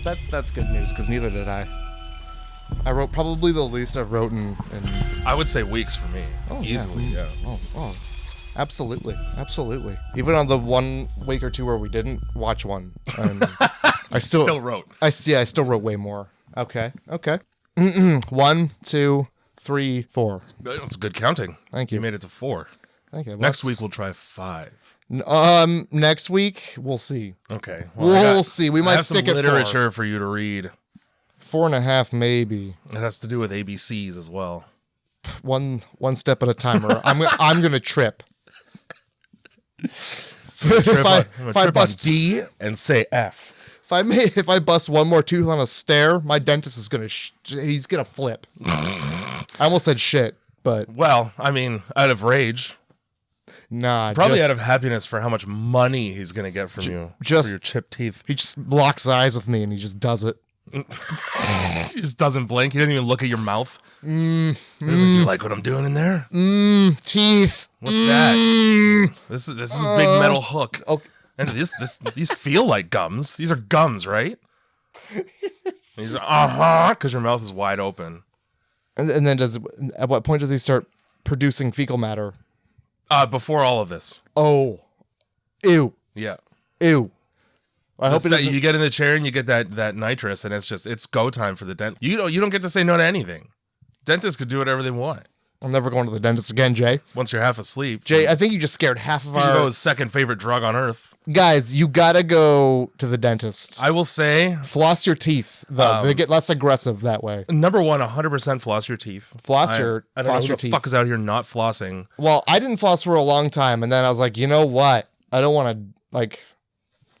Well, that's good news, because neither did I. I wrote probably the least I've wrote in I would say weeks for me. Oh, easily, yeah. yeah. Oh, absolutely. Even on the 1 week or two where we didn't watch one, I still wrote. I still wrote way more. Okay. 1, 2, 3, 4. That's good counting. Thank you. You made it to 4. Thank you. Next week we'll try 5. Next week we'll see. Okay. We'll see. We might have stick some at literature for you to read. 4.5 maybe. It has to do with ABCs as well. One step at a time, or I'm gonna trip. If I bust D and say F. If I bust one more tooth on a stair, my dentist is he's gonna flip. I almost said shit, but well, I mean, out of rage. Nah, probably out of happiness for how much money he's gonna get from you for your chipped teeth. He just locks eyes with me and he just does it. He just doesn't blink. He doesn't even look at your mouth. Like, you like what I'm doing in there? Teeth. What's that? This is a big metal hook. Okay. And these feel like gums. These are gums, right? These are because your mouth is wide open. And then at what point does he start producing fecal matter? Before all of this. Oh, ew. Yeah. Ew. I hope you get in the chair and you get that nitrous, and it's go time for the dentist. You don't get to say no to anything. Dentists could do whatever they want. I'm never going to the dentist again, Jay. Once you're half asleep. Jay, I think you just scared half of our... Steve-O's second favorite drug on earth. Guys, you gotta go to the dentist. I will say... Floss your teeth, though. They get less aggressive that way. Number one, 100% floss your teeth. I don't know who the teeth. Fuck is out here not flossing. Well, I didn't floss for a long time, and then I was like, you know what? I don't want to, like...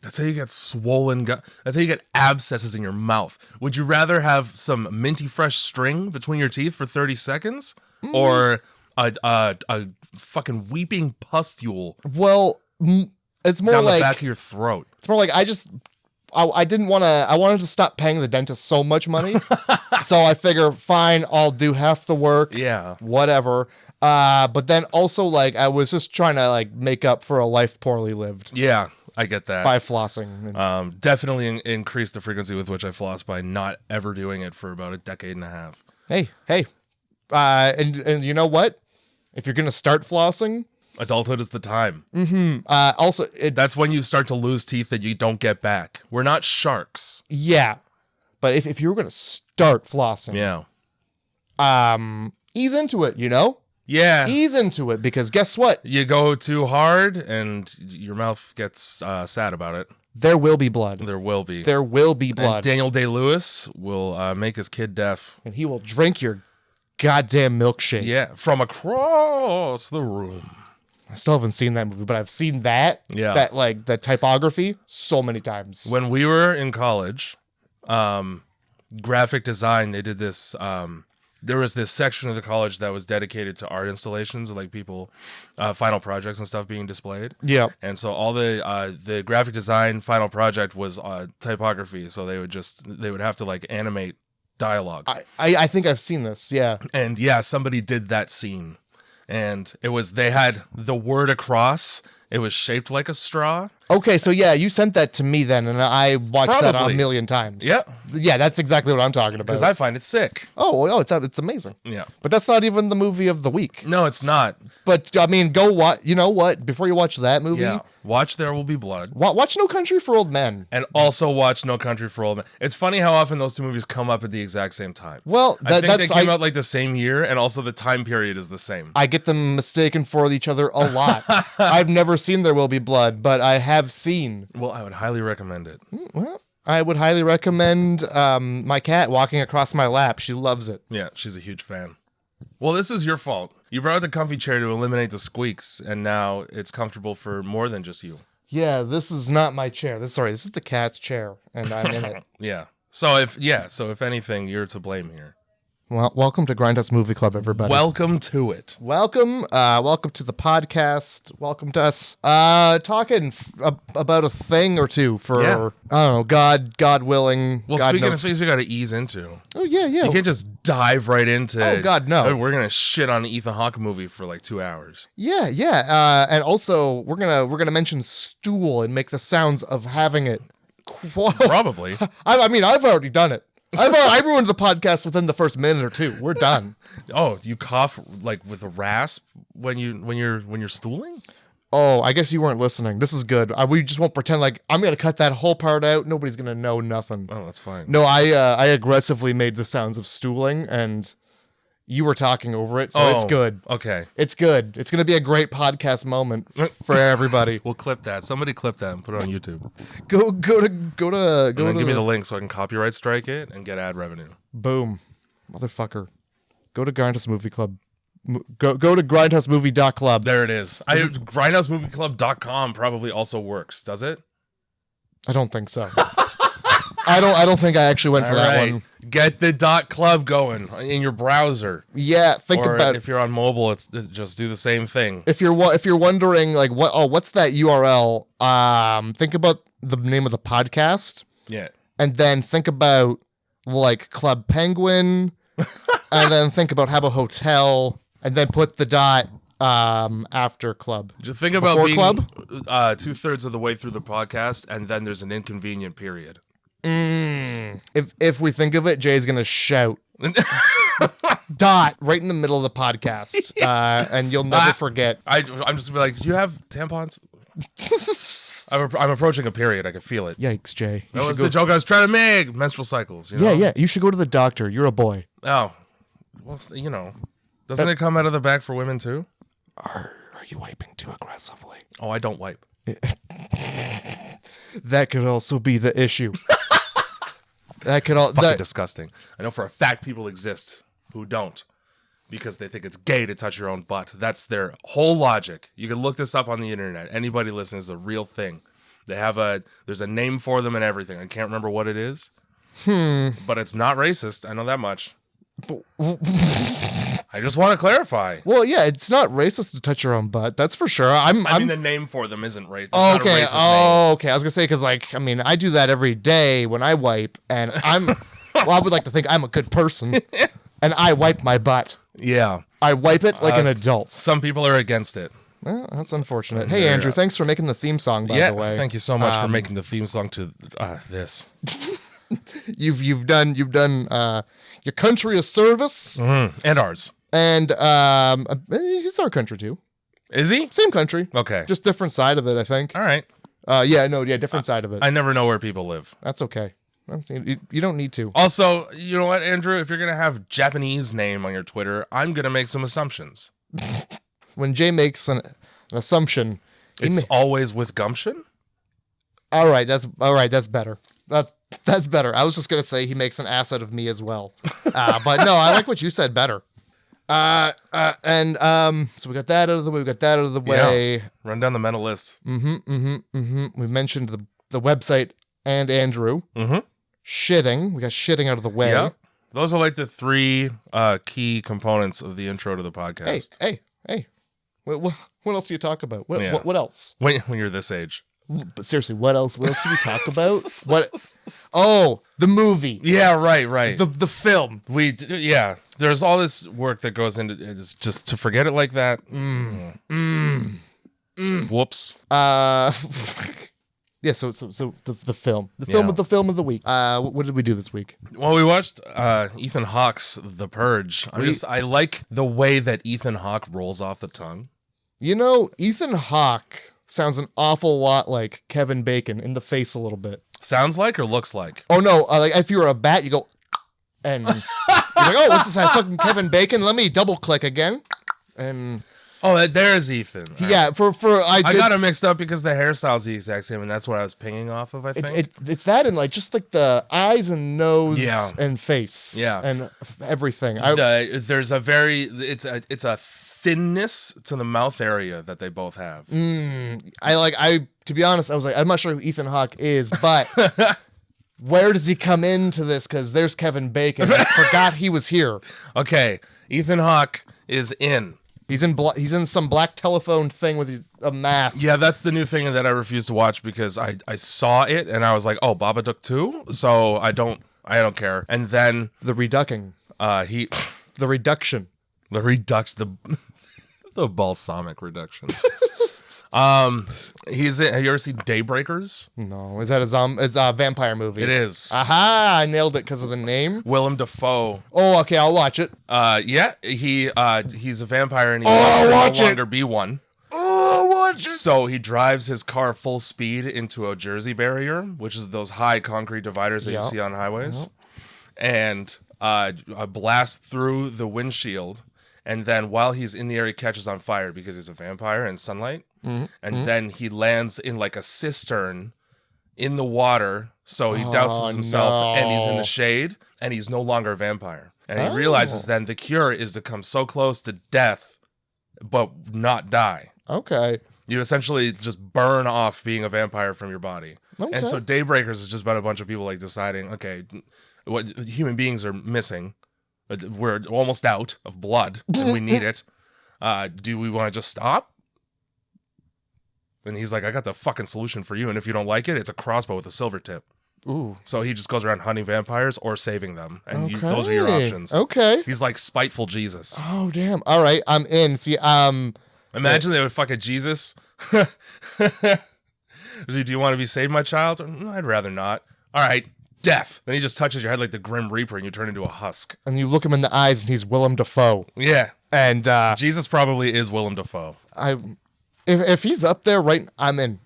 That's how you get swollen gut. That's how you get abscesses in your mouth. Would you rather have some minty fresh string between your teeth for 30 seconds? Or a fucking weeping pustule? Well, it's more down like... the back of your throat. It's more like I didn't want to... I wanted to stop paying the dentist so much money. So I figure, fine, I'll do half the work. Yeah. Whatever. But then also, like, I was just trying to, like, make up for a life poorly lived. Yeah. I get that. By flossing. Definitely increase the frequency with which I floss by not ever doing it for about a decade and a half. Hey. And you know what? If you're going to start flossing... Adulthood is the time. Mm-hmm. Also... That's when you start to lose teeth that you don't get back. We're not sharks. Yeah. But if you're going to start flossing... Yeah. Ease into it, you know? Yeah. Ease into it, because guess what? You go too hard and your mouth gets sad about it. There will be blood. There will be. There will be blood. And Daniel Day-Lewis will make his kid deaf. And he will drink your goddamn milkshake. Yeah, from across the room. I still haven't seen that movie, but I've seen that. Yeah. That typography so many times. When we were in college, graphic design, they did this... there was this section of the college that was dedicated to art installations, like people, final projects and stuff being displayed. Yeah. And so all the graphic design final project was typography. So they would have to like animate dialogue. I think I've seen this. Yeah. And yeah, somebody did that scene, and they had the word across. It was shaped like a straw. Okay, so yeah, you sent that to me then, and I watched that a million times. Yep. Yeah, that's exactly what I'm talking about. Because I find it sick. Oh, it's amazing. Yeah. But that's not even the movie of the week. No, it's not. But, I mean, go watch, you know what? Before you watch that movie... Yeah. Watch There Will Be Blood. Watch No Country for Old Men. And also watch No Country for Old Men. It's funny how often those two movies come up at the exact same time. Well, I think they came out like the same year, and also the time period is the same. I get them mistaken for each other a lot. I've never seen There Will Be Blood, but I have seen... Well, I would highly recommend it. Well, I would highly recommend my cat walking across my lap. She loves it. Yeah, she's a huge fan. Well, this is your fault. You brought the comfy chair to eliminate the squeaks, and now it's comfortable for more than just you. Yeah, this is not my chair. This is the cat's chair, and I'm in it. Yeah. So if anything, you're to blame here. Well, welcome to Grindhouse Movie Club, everybody. Welcome to it. Welcome to the podcast. Welcome to us talking about a thing or two for, I don't know, God willing. Well, God speaking knows. of things you got to ease into. Oh, yeah. You can't just dive right into Oh, God, no. We're going to shit on an Ethan Hawke movie for like 2 hours. Yeah. And also, we're gonna mention stool and make the sounds of having it Probably. I mean, I've already done it. I ruined the podcast within the first minute or two. We're done. Oh, you cough like with a rasp when you're stooling? Oh, I guess you weren't listening. This is good. We just won't pretend like I'm gonna cut that whole part out. Nobody's gonna know nothing. Oh, that's fine. No, I aggressively made the sounds of stooling, and you were talking over it, so it's good. Okay. It's good. It's gonna be a great podcast moment for everybody. We'll clip that. Somebody clip that and put it on YouTube. Go to Give me the link so I can copyright strike it and get ad revenue. Boom, motherfucker. Go to Grindhouse Movie Club. Go to grindhousemovie.club. There it is. grindhousemovieclub.com probably also works, does it? I don't think so. I don't think I actually went for that one. Get the .club going in your browser. Yeah, think or about if you're on mobile, it's just do the same thing. If you're wondering like what's that URL? Think about the name of the podcast. Yeah. And then think about like Club Penguin, and then think about Habbo Hotel, and then put the dot after club. Just think about Before being club? 2/3 of the way through the podcast, and then there's an inconvenient period. If we think of it, Jay's gonna shout dot right in the middle of the podcast, and you'll never forget. I'm just gonna be like, do you have tampons? I'm approaching a period. I can feel it. Yikes, Jay. That was the joke I was trying to make. Menstrual cycles. You know? Yeah. You should go to the doctor. You're a boy. Oh, well, doesn't it come out of the back for women too? Are you wiping too aggressively? Oh, I don't wipe. That could also be the issue. That could It's fucking disgusting. I know for a fact people exist who don't because they think it's gay to touch your own butt. That's their whole logic. You can look this up on the internet. Anybody listening, is a real thing. There's a name for them and everything. I can't remember what it is. But it's not racist. I know that much. I just want to clarify. Well, yeah, it's not racist to touch your own butt. That's for sure. I mean, the name for them isn't racist. Oh, it's not a okay. racist name. Okay. I was gonna say because, I do that every day when I wipe, and I would like to think I'm a good person, and I wipe my butt. Yeah, I wipe it like an adult. Some people are against it. Well, that's unfortunate. Hey, Andrew, thanks for making the theme song. By the way, thank you so much for making the theme song to this. You've done your country a service, and ours. And it's our country too. Is he? Same country. Okay. Just different side of it, I think. All right. Different side of it. I never know where people live. That's okay. You don't need to. Also, you know what, Andrew? If you're going to have Japanese name on your Twitter, I'm going to make some assumptions. When Jay makes an assumption, it's always with gumption? All right, that's better. That's better. I was just going to say he makes an ass out of me as well. But no, I like what you said better. So we got that out of the way. Yeah. Run down the mental list. We mentioned the website and Andrew. Shitting. We got shitting out of the way. Yeah. Those are like the three key components of the intro to the podcast. Hey. What else do you talk about? What else? When you're this age. But seriously, what else do we talk about? Oh, the movie. Yeah, right. The film. There's all this work that goes into it. It's just to forget it like that. Whoops. Yeah. So the film. The film of the week. What did we do this week? Well, we watched Ethan Hawke's The Purge. I like the way that Ethan Hawke rolls off the tongue. You know, Ethan Hawke sounds an awful lot like Kevin Bacon in the face a little bit. Sounds like or looks like? Oh, no. Like if you were a bat, you go, and you're like, oh, what's this? Fucking Kevin Bacon? Let me double click again. And there's Ethan. Yeah, I got it mixed up because the hairstyle's the exact same, and that's what I was pinging off of, I think. It's that and just the eyes and nose and face. Yeah. And everything. There's it's a thinness to the mouth area that they both have. To be honest, I was like, I'm not sure who Ethan Hawke is, but where does he come into this? Because there's Kevin Bacon. I forgot he was here. Okay, Ethan Hawke is in. He's in some black telephone thing with a mask. Yeah, that's the new thing that I refuse to watch because I saw it and I was like, oh, Babadook 2? So I don't care. And then the reducking. The balsamic reduction. Have you ever seen Daybreakers? No, is that it's a vampire movie? It is. Aha! I nailed it because of the name. Willem Dafoe. Oh, okay, I'll watch it. Yeah, he's a vampire and he wants to no longer be one. Oh, watch it. So he drives his car full speed into a Jersey barrier, which is those high concrete dividers that you see on highways, and a blast through the windshield. And then while he's in the air, he catches on fire because he's a vampire in sunlight. And then he lands in like a cistern in the water. So he douses himself and he's in the shade and he's no longer a vampire. And he realizes then the cure is to come so close to death, but not die. Okay. You essentially just burn off being a vampire from your body. Okay. And so Daybreakers is just about a bunch of people like deciding, okay, what human beings are missing. We're almost out of blood and we need it. Do we want to just stop? And he's like, I got the fucking solution for you. And if you don't like it, it's a crossbow with a silver tip. Ooh. So he just goes around hunting vampires or saving them. And those are your options. Okay. He's like spiteful Jesus. Oh, damn. All right. I'm in. See, imagine they would fuck a Jesus. Do you want to be saved, my child? I'd rather not. All right. Death. Then he just touches your head like the Grim Reaper and you turn into a husk. And you look him in the eyes and he's Willem Dafoe. Yeah. And Jesus probably is Willem Dafoe. If he's up there, right, I'm in.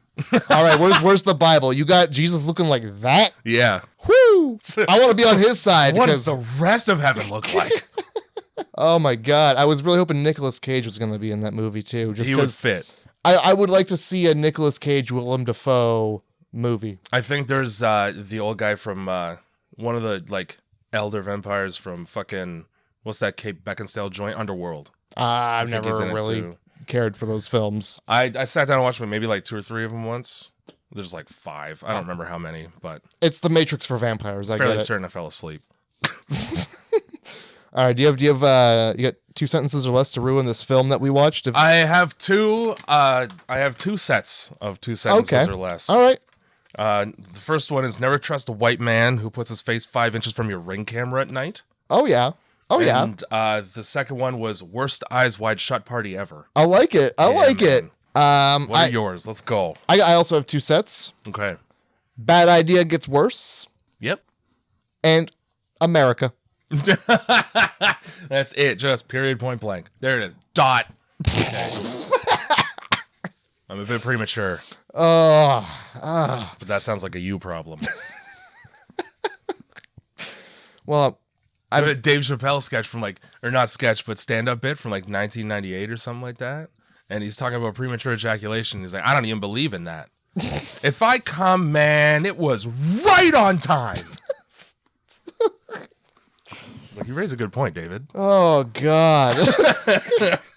All right, where's the Bible? You got Jesus looking like that? Yeah. Whoo! I want to be on his side. What does the rest of heaven look like? Oh my God. I was really hoping Nicolas Cage was going to be in that movie too. Just he would fit. I would like to see a Nicolas Cage, Willem Dafoe movie. I think there's the old guy from one of the like elder vampires from fucking what's that Kate Beckinsale joint, Underworld. I've never really cared for those films. I sat down and watched maybe like 2 or 3 of them once. There's like 5. I don't remember how many, but it's the Matrix for vampires. I fairly get it. certain I fell asleep. All right, do you have you got 2 sentences or less to ruin this film that we watched? I have 2 sets of 2 sentences or less. All right. The first one is never trust a white man who puts his face 5 inches from your Ring camera at night. Oh yeah. And the second one was worst eyes wide shut party ever. I like it. I like it. What are yours? Let's go. I also have 2 sets. Okay. Bad idea gets worse. Yep. And America. That's it. Just period, point blank. There it is. Dot. Okay. I'm a bit premature. But that sounds like a you problem. Well, I have a Dave Chappelle sketch from or not sketch, but stand-up bit from 1998 or something like that. And he's talking about premature ejaculation. He's like, I don't even believe in that. If I come, man, it was right on time. Like, you raise a good point, David. Oh God.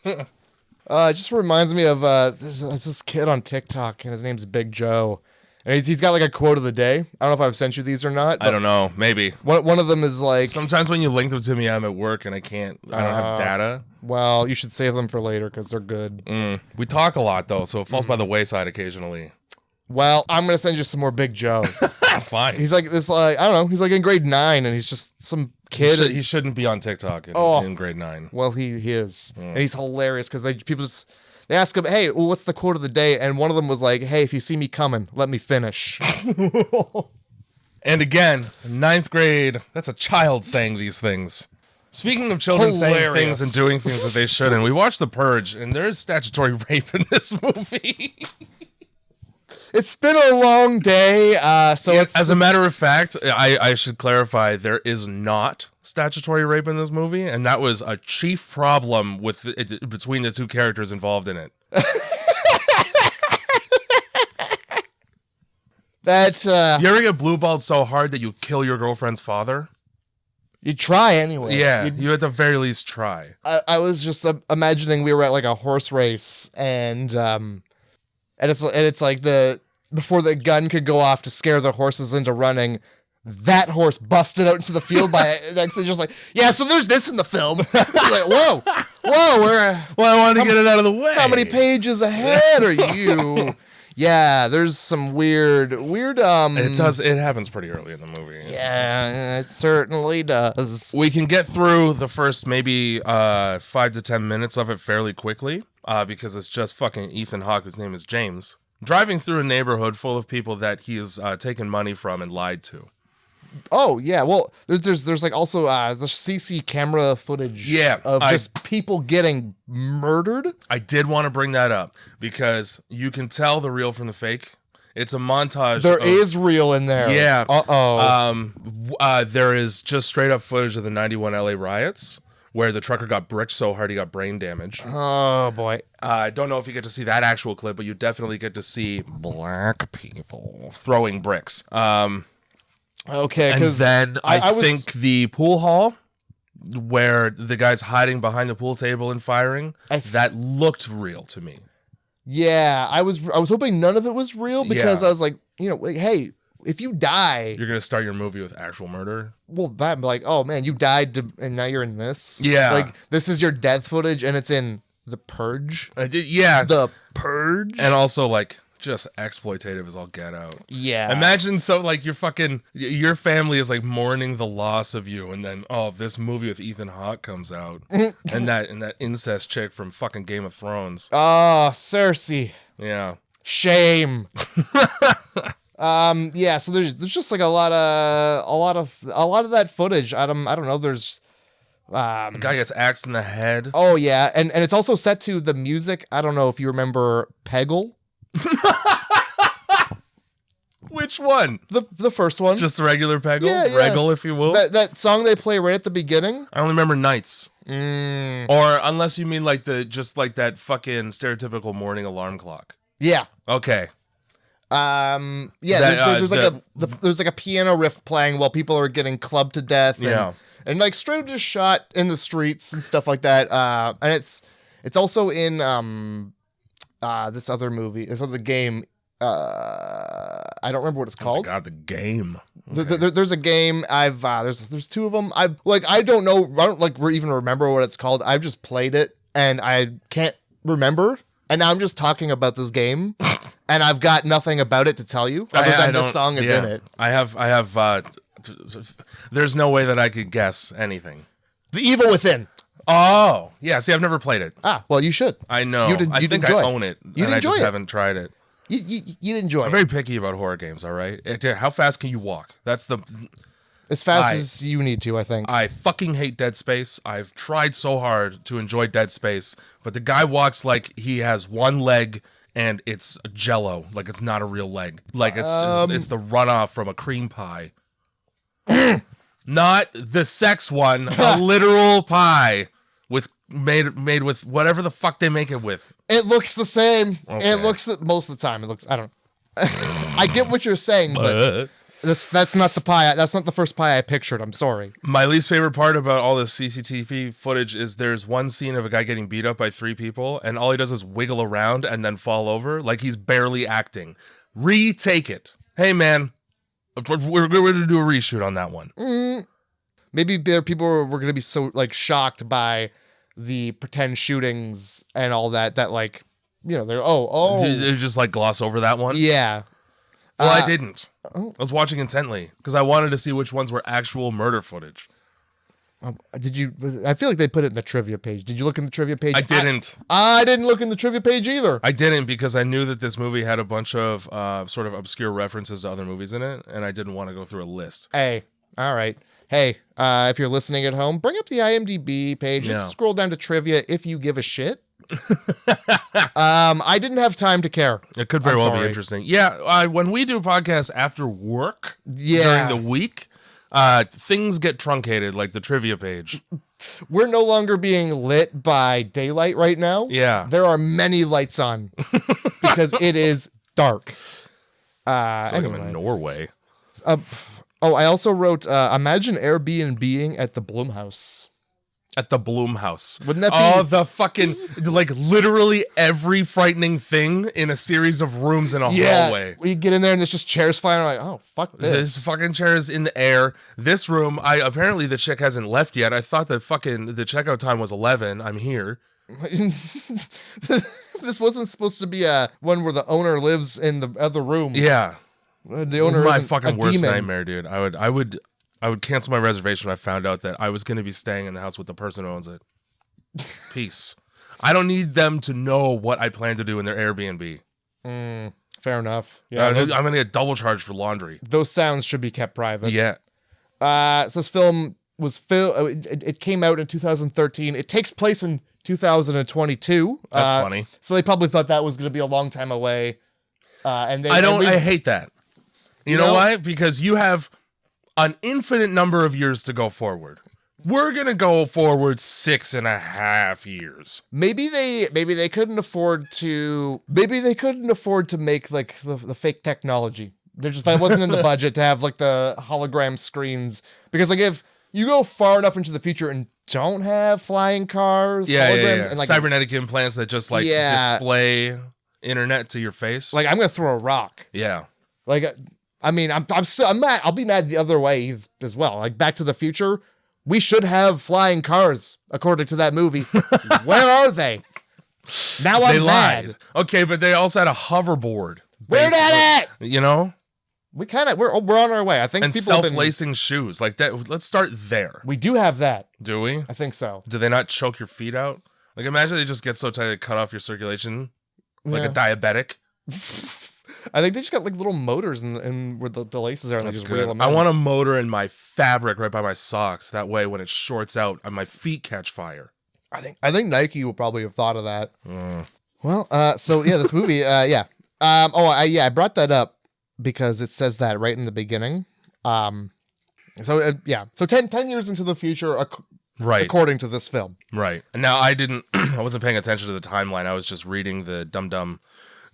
It just reminds me of there's this kid on TikTok and his name's Big Joe. And he's got like a quote of the day. I don't know if I've sent you these or not. I don't know. Maybe. One of them is like... Sometimes when you link them to me, I'm at work and I don't have data. Well, you should save them for later because they're good. We talk a lot, though, so it falls by the wayside occasionally. Well, I'm going to send you some more Big Joe. Fine. He's like this, I don't know. He's like in grade 9 and he's just some kid. He shouldn't be on TikTok in grade 9. Well, he is. And he's hilarious because people just... They ask him, hey, well, what's the quote of the day? And one of them was like, hey, if you see me coming, let me finish. And again, 9th grade, that's a child saying these things. Speaking of children saying things and doing things that they shouldn't, we watched The Purge, and there is statutory rape in this movie. It's been a long day, so as a matter of fact, I should clarify, there is not statutory rape in this movie, and that was a chief problem between the 2 characters involved in it. You ever get blue-balled so hard that you kill your girlfriend's father? You try anyway. Yeah, you at the very least try. I was just imagining we were at like a horse race, and it's like before the gun could go off to scare the horses into running, that horse busted out into the field by accident, just like, yeah, so there's this in the film. Like, whoa, I wanted to get it out of the way. How many pages ahead are you? Yeah, there's some weird. It happens pretty early in the movie. Yeah, it certainly does. We can get through the first maybe 5 to 10 minutes of it fairly quickly. because it's just fucking Ethan Hawke, whose name is James, driving through a neighborhood full of people that he has taken money from and lied to. Oh yeah, well, there's like also the CC camera footage of just people getting murdered. I did want to bring that up because you can tell the real from the fake. It's a montage. There is real in there. Yeah. Uh-oh. There is just straight up footage of the 91 LA riots where the trucker got bricked so hard he got brain damage. Oh boy. I don't know if you get to see that actual clip, but you definitely get to see black people throwing bricks. Okay, and then I think the pool hall where the guy's hiding behind the pool table and firing, that looked real to me. Yeah, I was hoping none of it was real because I was like, hey, if you die, you're gonna start your movie with actual murder. Well, I'm like, oh man, you died and now you're in this. Yeah, like this is your death footage, and it's in the Purge. The Purge, and also like just exploitative as all get out. Yeah, imagine your family is like mourning the loss of you, and then this movie with Ethan Hawke comes out, and that incest chick from fucking Game of Thrones. Oh, Cersei. Yeah, shame. Yeah, so there's just like a lot of that footage. I don't know. There's a guy gets axed in the head. Oh yeah, and it's also set to the music. I don't know if you remember Peggle. Which one? The first one. Just the regular Peggle? Yeah. Reggle, if you will. That song they play right at the beginning. I only remember Nights. Or unless you mean like that fucking stereotypical morning alarm clock. Yeah. Okay. There's like a piano riff playing while people are getting clubbed to death. And like straight up just shot in the streets and stuff like that. And it's also in this other game. I don't remember what it's called. Oh my God, the game. Okay. There's a game. There's two of them. I don't know. I don't even remember what it's called. I've just played it and I can't remember. And now I'm just talking about this game, and I've got nothing about it to tell you other than this song is in it. I have. There's no way that I could guess anything. The Evil Within. Oh, yeah. See, I've never played it. Well, you should. I know. I think I own it, and I just haven't tried it. You'd enjoy it. I'm very picky about horror games, all right? How fast can you walk? That's the... As fast as you need to, I think. I fucking hate Dead Space. I've tried so hard to enjoy Dead Space, but the guy walks like he has one leg and it's Jell-O, like it's not a real leg. Like it's the runoff from a cream pie. Not the sex one, a literal pie with made with whatever the fuck they make it with. It looks the same. Okay. It looks most of the time. It looks. I don't. I get what you're saying, but that's not the pie. That's not the first pie I pictured. I'm sorry. My least favorite part about all this CCTV footage is there's one scene of a guy getting beat up by 3 people, and all he does is wiggle around and then fall over like he's barely acting. Retake it. Hey man, we're going to do a reshoot on that one. Maybe people were going to be so like shocked by the pretend shootings and all that like, they're Did you just like gloss over that one? Yeah. Well, I didn't. I was watching intently because I wanted to see which ones were actual murder footage. Did you? I feel like they put it in the trivia page. Did you look in the trivia page? I didn't. I didn't look in the trivia page either. I didn't because I knew that this movie had a bunch of sort of obscure references to other movies in it, and I didn't want to go through a list. Hey, all right. Hey, if you're listening at home, bring up the IMDb page. Just scroll down to trivia if you give a shit. I didn't have time to care. It could very well be interesting. Yeah, when we do podcasts after work during the week, things get truncated like the trivia page. We're no longer being lit by daylight right now. Yeah. There are many lights on because it is dark. Anyway. I'm in Norway. I also wrote, imagine Airbnb-ing at the Blumhouse. At the Blumhouse. Wouldn't that be? Oh, the fucking, like, literally every frightening thing in a series of rooms in a hallway. We get in there and there's just chairs flying around, like, oh, fuck this. There's fucking chairs in the air. This room, apparently the chick hasn't left yet. I thought that the checkout time was 11. I'm here. This wasn't supposed to be one where the owner lives in the other room. Yeah. The owner my isn't fucking a worst demon. nightmare, dude. I would cancel my reservation when I found out that I was going to be staying in the house with the person who owns it. Peace. I don't need them to know what I plan to do in their Airbnb. Fair enough. Yeah, I'm going to get double charged for laundry. those sounds should be kept private. Yeah. So this film was it came out in 2013. It takes place in 2022. That's funny. So they probably thought that was going to be a long time away. And I hate that. You know why? Because you have an infinite number of years to go forward. We're going to go forward 6.5 years. Maybe they couldn't afford to make like the fake technology. They're just, that wasn't in the budget to have like the hologram screens, because like if you go far enough into the future and don't have flying cars, holograms, and like cybernetic implants that just like display internet to your face. Like, I'm gonna throw a rock. Yeah. Like, I mean, I'm mad. I'll be mad the other way as well. Like Back to the Future, we should have flying cars according to that movie. Where are they? Now I'm mad. Lied. Okay, but they also had a hoverboard. Where that at? You know. We're on our way. I think and people self-lacing shoes like that. Let's start there. We do have that. Do we? I think so. Do they not choke your feet out? Like, imagine they just get so tight they cut off your circulation, like a diabetic. I think they just got like little motors in where the laces are, and That's they just good. wheel them I in. want a motor in my fabric right by my socks. That way, when it shorts out, my feet catch fire. I think Nike will probably have thought of that. Well, so yeah, this movie, yeah. I brought that up because it says that right in the beginning. So 10 years into the future, right, according to this film. Right. And now I wasn't paying attention to the timeline. I was just reading the dumb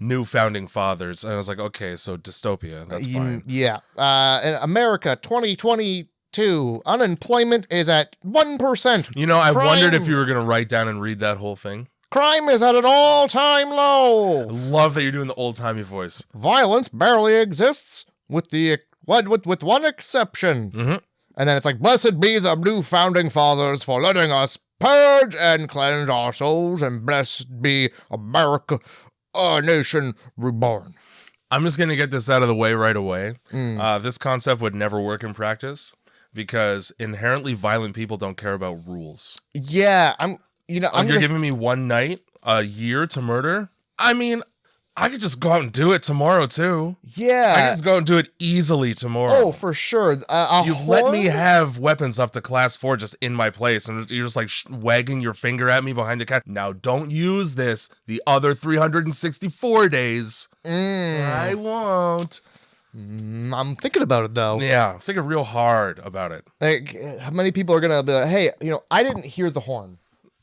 new founding fathers. And I was like, okay, so dystopia. That's fine. Yeah. In America, 2022, unemployment is at 1%. You know, I wondered if you were going to write down and read that whole thing. Crime is at an all-time low. I love that you're doing the old-timey voice. Violence barely exists with one exception. Mm-hmm. And then it's like, blessed be the new founding fathers for letting us purge and cleanse our souls, and blessed be America, a nation reborn. I'm just going to get this out of the way right away. This concept would never work in practice because inherently violent people don't care about rules. Yeah, You're giving me one night, a year to murder? I mean, I could just go out and do it tomorrow, too. Yeah. I could just go and do it easily tomorrow. Oh, for sure. You've let me have weapons up to class 4 just in my place, and you're just like wagging your finger at me behind the counter. Now, don't use this the other 364 days. I won't. I'm thinking about it, though. Yeah, thinking real hard about it. Like, how many people are going to be like, hey, I didn't hear the horn.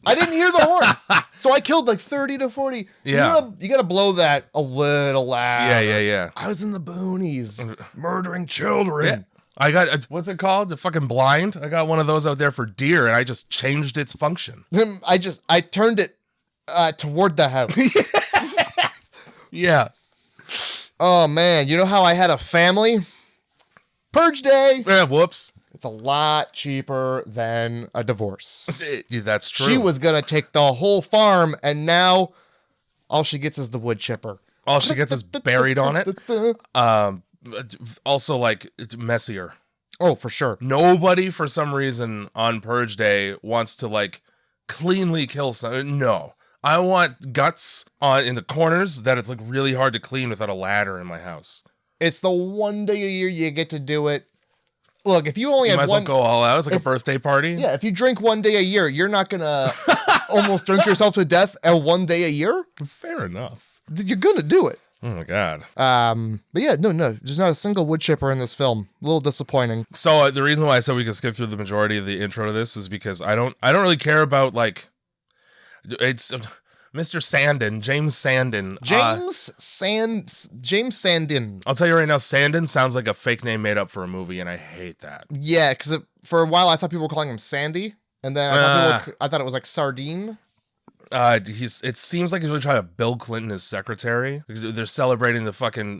I didn't hear the horn. So I killed like 30 to 40. Yeah. You gotta blow that a little loud. Yeah. I was in the boonies murdering children. Yeah. I got, what's it called? The fucking blind? I got one of those out there for deer, and I just changed its function. I turned it toward the house. Yeah. Oh, man. You know how I had a family? Purge day. Yeah, whoops. It's a lot cheaper than a divorce. That's true. She was going to take the whole farm, and now all she gets is the wood chipper. All she gets is buried on it. Also, like, it's messier. Oh, for sure. Nobody, for some reason, on Purge Day wants to, like, cleanly kill someone. No. I want guts in the corners that it's, like, really hard to clean without a ladder in my house. It's the one day a year you get to do it. Look, if you only had might as well go all out. It's like a birthday party. Yeah, if you drink one day a year, you're not going to almost drink yourself to death at one day a year? Fair enough. You're going to do it. Oh, my God. But yeah, no, there's not a single wood chipper in this film. A little disappointing. So the reason why I said we could skip through the majority of the intro to this is because I don't really care about, like, it's Mr. Sandin, James Sandin. James Sandin. I'll tell you right now, Sandin sounds like a fake name made up for a movie, and I hate that. Yeah, because for a while I thought people were calling him Sandy, and then I thought it was like Sardine. It seems like he's really trying to Bill Clinton his secretary. They're celebrating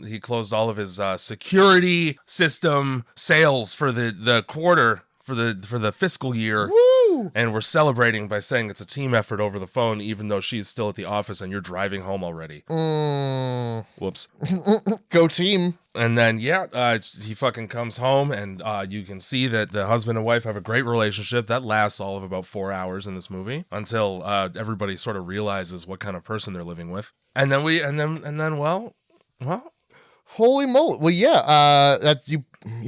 he closed all of his security system sales for the quarter for the fiscal year. Woo! And we're celebrating by saying it's a team effort over the phone, even though she's still at the office and you're driving home already. Whoops. Whoops. Go team. And then, he fucking comes home, and you can see that the husband and wife have a great relationship that lasts all of about 4 hours in this movie until everybody sort of realizes what kind of person they're living with. And then well, holy moly. Well, yeah, that's you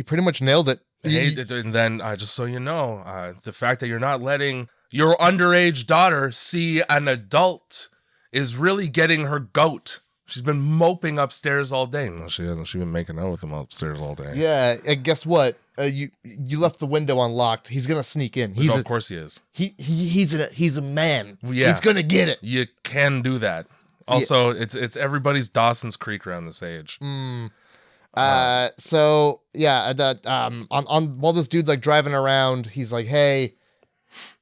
pretty much nailed it. Hey, and then just so you know, the fact that you're not letting your underage daughter see an adult is really getting her goat. She's been moping upstairs all day. No, she hasn't. She's been making out with him upstairs all day. Yeah, and guess what? You left the window unlocked. He's gonna sneak in. Of course he is. He's a man. Yeah. He's gonna get it. You can do that. Also, it's everybody's Dawson's Creek around this age. So yeah, that on while this dude's like driving around, he's like, "Hey,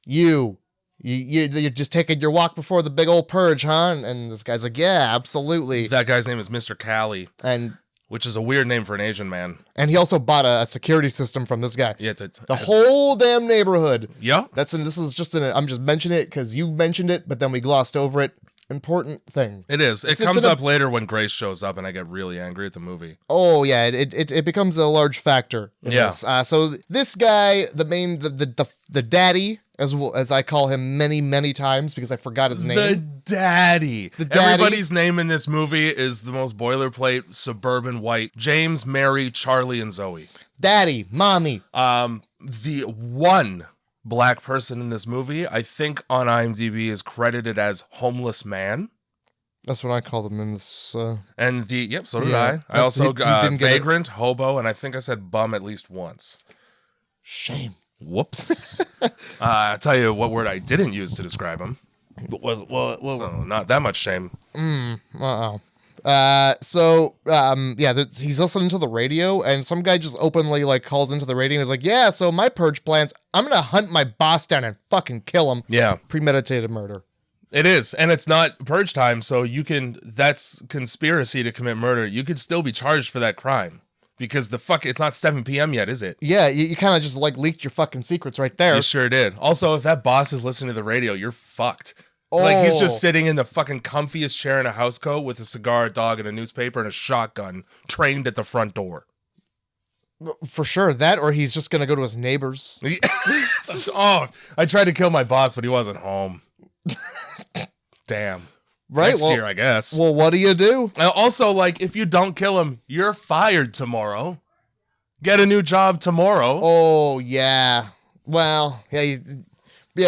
you're just taking your walk before the big old purge, huh?" And this guy's like, "Yeah, absolutely." That guy's name is Mr. Cali, and which is a weird name for an Asian man. And he also bought a security system from this guy. Yeah, the whole damn neighborhood. Yeah, this is just I'm just mentioning it because you mentioned it, but then we glossed over it. Important thing. It is. It comes up later when Grace shows up, and I get really angry at the movie. Oh yeah, it becomes a large factor in this. So this guy, the daddy, as well as I call him many times because I forgot his name. The daddy. Everybody's name in this movie is the most boilerplate suburban white. James, Mary, Charlie, and Zoe. Daddy, mommy. The one black person in this movie, I think on IMDb, is credited as homeless man. That's what I call them in this. And so did I. I also vagrant, hobo, and I think I said bum at least once. Shame. Whoops. I'll tell you what word I didn't use to describe him. So not that much shame. He's listening to the radio, and some guy just openly like calls into the radio and is like, "Yeah, so my purge plans, I'm gonna hunt my boss down and fucking kill him." Yeah, premeditated murder. It is, and it's not purge time, so that's conspiracy to commit murder. You could still be charged for that crime because it's not 7 p.m. yet, is it? Yeah, you kind of just like leaked your fucking secrets right there. You sure did. Also, if that boss is listening to the radio, you're fucked. Like, he's just sitting in the fucking comfiest chair in a housecoat with a cigar, a dog, and a newspaper and a shotgun trained at the front door. For sure. That, or he's just going to go to his neighbors. I tried to kill my boss, but he wasn't home. Damn. Right. Next year, I guess. Well, what do you do? Also, like, if you don't kill him, you're fired tomorrow. Get a new job tomorrow. Oh, yeah. Well, yeah,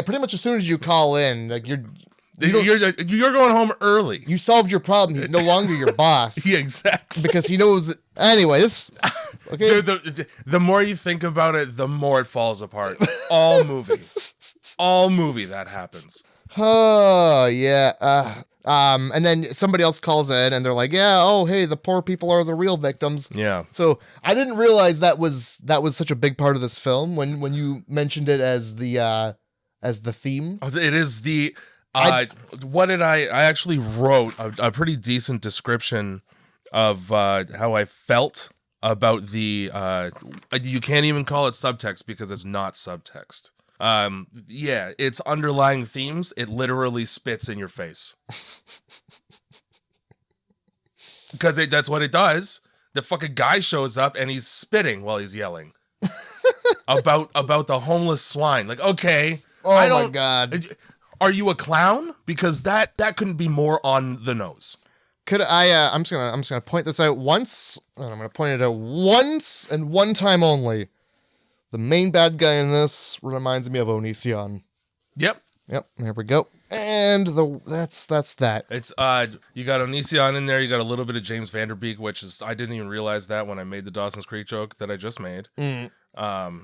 pretty much as soon as you call in, like you're going home early. You solved your problem. He's no longer your boss. Yeah, exactly. Because he knows that. Anyway, this. Okay. Dude, the more you think about it, the more it falls apart. All movie that happens. Oh yeah. And then somebody else calls in, and they're like, "Yeah, oh hey, the poor people are the real victims." Yeah. So I didn't realize that was such a big part of this film when you mentioned it as the theme. Oh, it is the. I actually wrote a pretty decent description of how I felt about the. You can't even call it subtext because it's not subtext. It's underlying themes. It literally spits in your face. Because that's what it does. The fucking guy shows up and he's spitting while he's yelling about the homeless swine. Like, okay. Oh my God. Are you a clown? Because that couldn't be more on the nose. Could I, I'm just gonna point this out once, and I'm gonna point it out once and one time only. The main bad guy in this reminds me of Onision. Yep, there we go. And that's that. It's you got Onision in there, you got a little bit of James Vanderbeek, which is, I didn't even realize that when I made the Dawson's Creek joke that I just made. And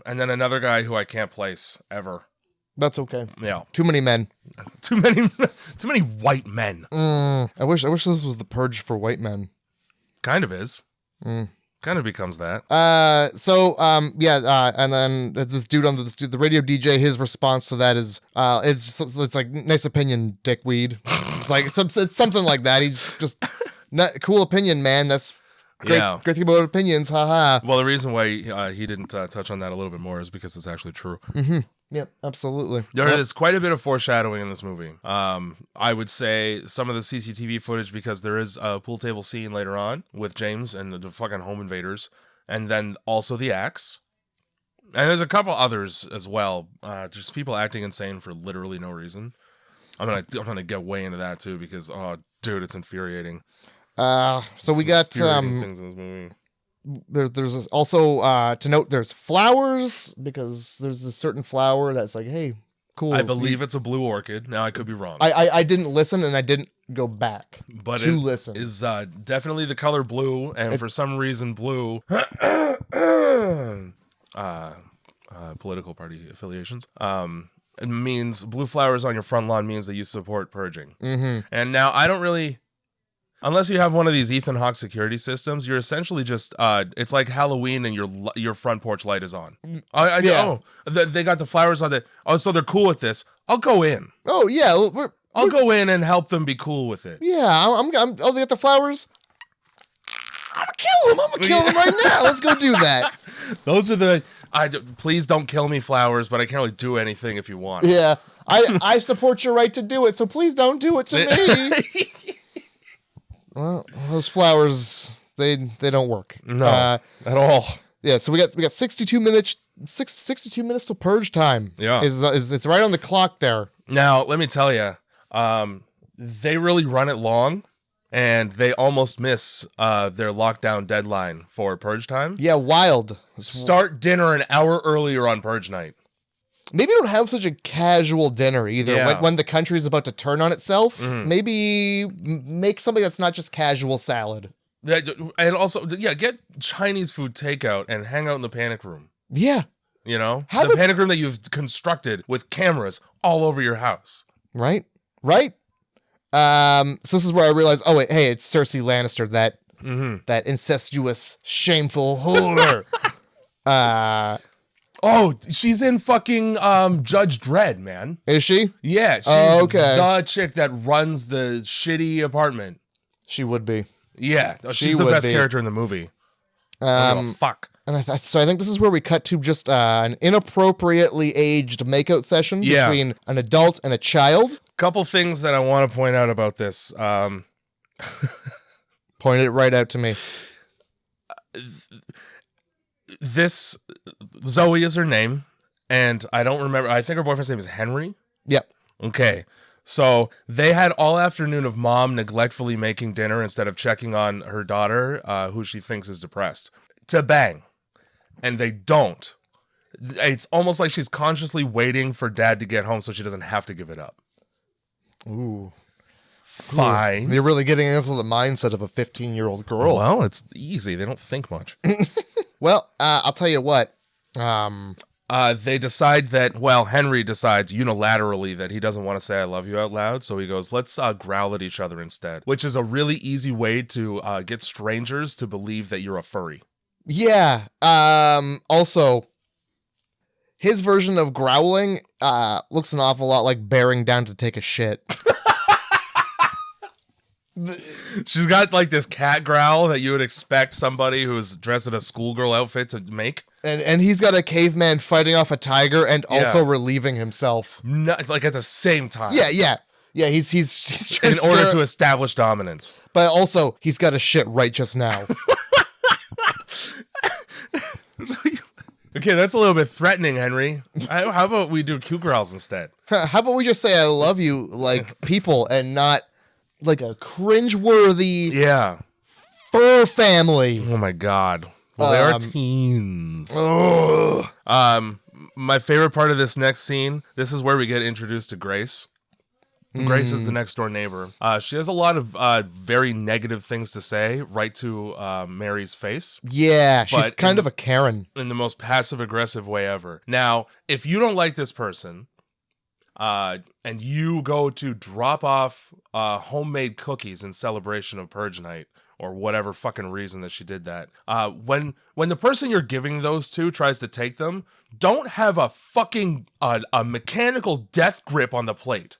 then another guy who I can't place ever. That's okay. Yeah. Too many men. Too many white men. I wish this was the Purge for white men. Kind of is. Kind of becomes that. And then this dude the radio DJ, his response to that is, it's like nice opinion, dickweed. It's like it's something like that. He's just cool opinion, man. That's great. Yeah. Great thing about opinions, haha. Well, the reason why he didn't touch on that a little bit more is because it's actually true. Yep, absolutely. There is quite a bit of foreshadowing in this movie. I would say some of the CCTV footage, because there is a pool table scene later on with James and the fucking home invaders, and then also the axe. And there's a couple others as well. Just people acting insane for literally no reason. I'm gonna get way into that too, because dude, it's infuriating. So we got things in this movie. There's also to note there's flowers, because there's this certain flower that's like, hey, cool. I believe it's a blue orchid. Now I could be wrong. I didn't listen, and I didn't go back but to it listen. Is definitely the color blue, and for some reason blue political party affiliations. It means blue flowers on your front lawn means that you support purging. Mm-hmm. And now I don't really, unless you have one of these Ethan Hawke security systems, you're essentially just it's like Halloween and your front porch light is on. They got the flowers on it. Oh, so they're cool with this. I'll go in. Oh yeah, I'll go in and help them be cool with it. Yeah, oh, they got the flowers. I'm gonna kill them right now. Let's go do that. Those are the please don't kill me flowers, but I can't really do anything if you want. Yeah, I support your right to do it, so please don't do it to me. Well, those flowers, they don't work. No, at all. Yeah, so we got 62 minutes till purge time. Yeah, it's right on the clock there. Now let me tell you, they really run it long. And they almost miss their lockdown deadline for purge time. Yeah, wild. Start dinner an hour earlier on purge night. Maybe don't have such a casual dinner either. Yeah. When the country is about to turn on itself, Mm-hmm. maybe make something that's not just casual salad. And also, get Chinese food takeout and hang out in the panic room. Yeah. You know? The panic room that you've constructed with cameras all over your house. Right? So this is where I realized, oh wait, hey, it's Cersei Lannister, that incestuous, shameful whore. She's in fucking Judge Dredd, man. Is she? Yeah, she's the chick that runs the shitty apartment. She would be. Yeah, she's the best character in the movie. Fuck. And so I think this is where we cut to just an inappropriately aged makeout session between an adult and a child. Couple things that I want to point out about this. Point it right out to me. This Zoe is her name, and I don't remember. I think her boyfriend's name is Henry. Yep. Okay. So they had all afternoon of mom neglectfully making dinner instead of checking on her daughter, who she thinks is depressed. To bang. And they don't. It's almost like she's consciously waiting for dad to get home so she doesn't have to give it up. Ooh. Fine. You're really getting into the mindset of a 15-year-old girl. Well, it's easy. They don't think much. Well, I'll tell you what. They decide that, Henry decides unilaterally that he doesn't want to say I love you out loud. So he goes, let's growl at each other instead, which is a really easy way to get strangers to believe that you're a furry. Yeah. Also, his version of growling looks an awful lot like bearing down to take a shit. She's got like this cat growl that you would expect somebody who's dressed in a schoolgirl outfit to make. And he's got a caveman fighting off a tiger and also relieving himself. Like at the same time. Yeah. He's in order to establish dominance. But also, he's got a shit right just now. Okay, that's a little bit threatening, Henry. How about we do cute growls instead? How about we just say I love you like people and not like a cringeworthy fur family. Oh my god. Well, they are teens. My favorite part of this next scene, this is where we get introduced to Grace. Grace is the next door neighbor. She has a lot of very negative things to say right to Mary's face. Yeah, she's kind of a Karen. In the most passive aggressive way ever. Now, if you don't like this person, and you go to drop off homemade cookies in celebration of Purge Night, or whatever fucking reason that she did that, when the person you're giving those to tries to take them, don't have a fucking a mechanical death grip on the plate.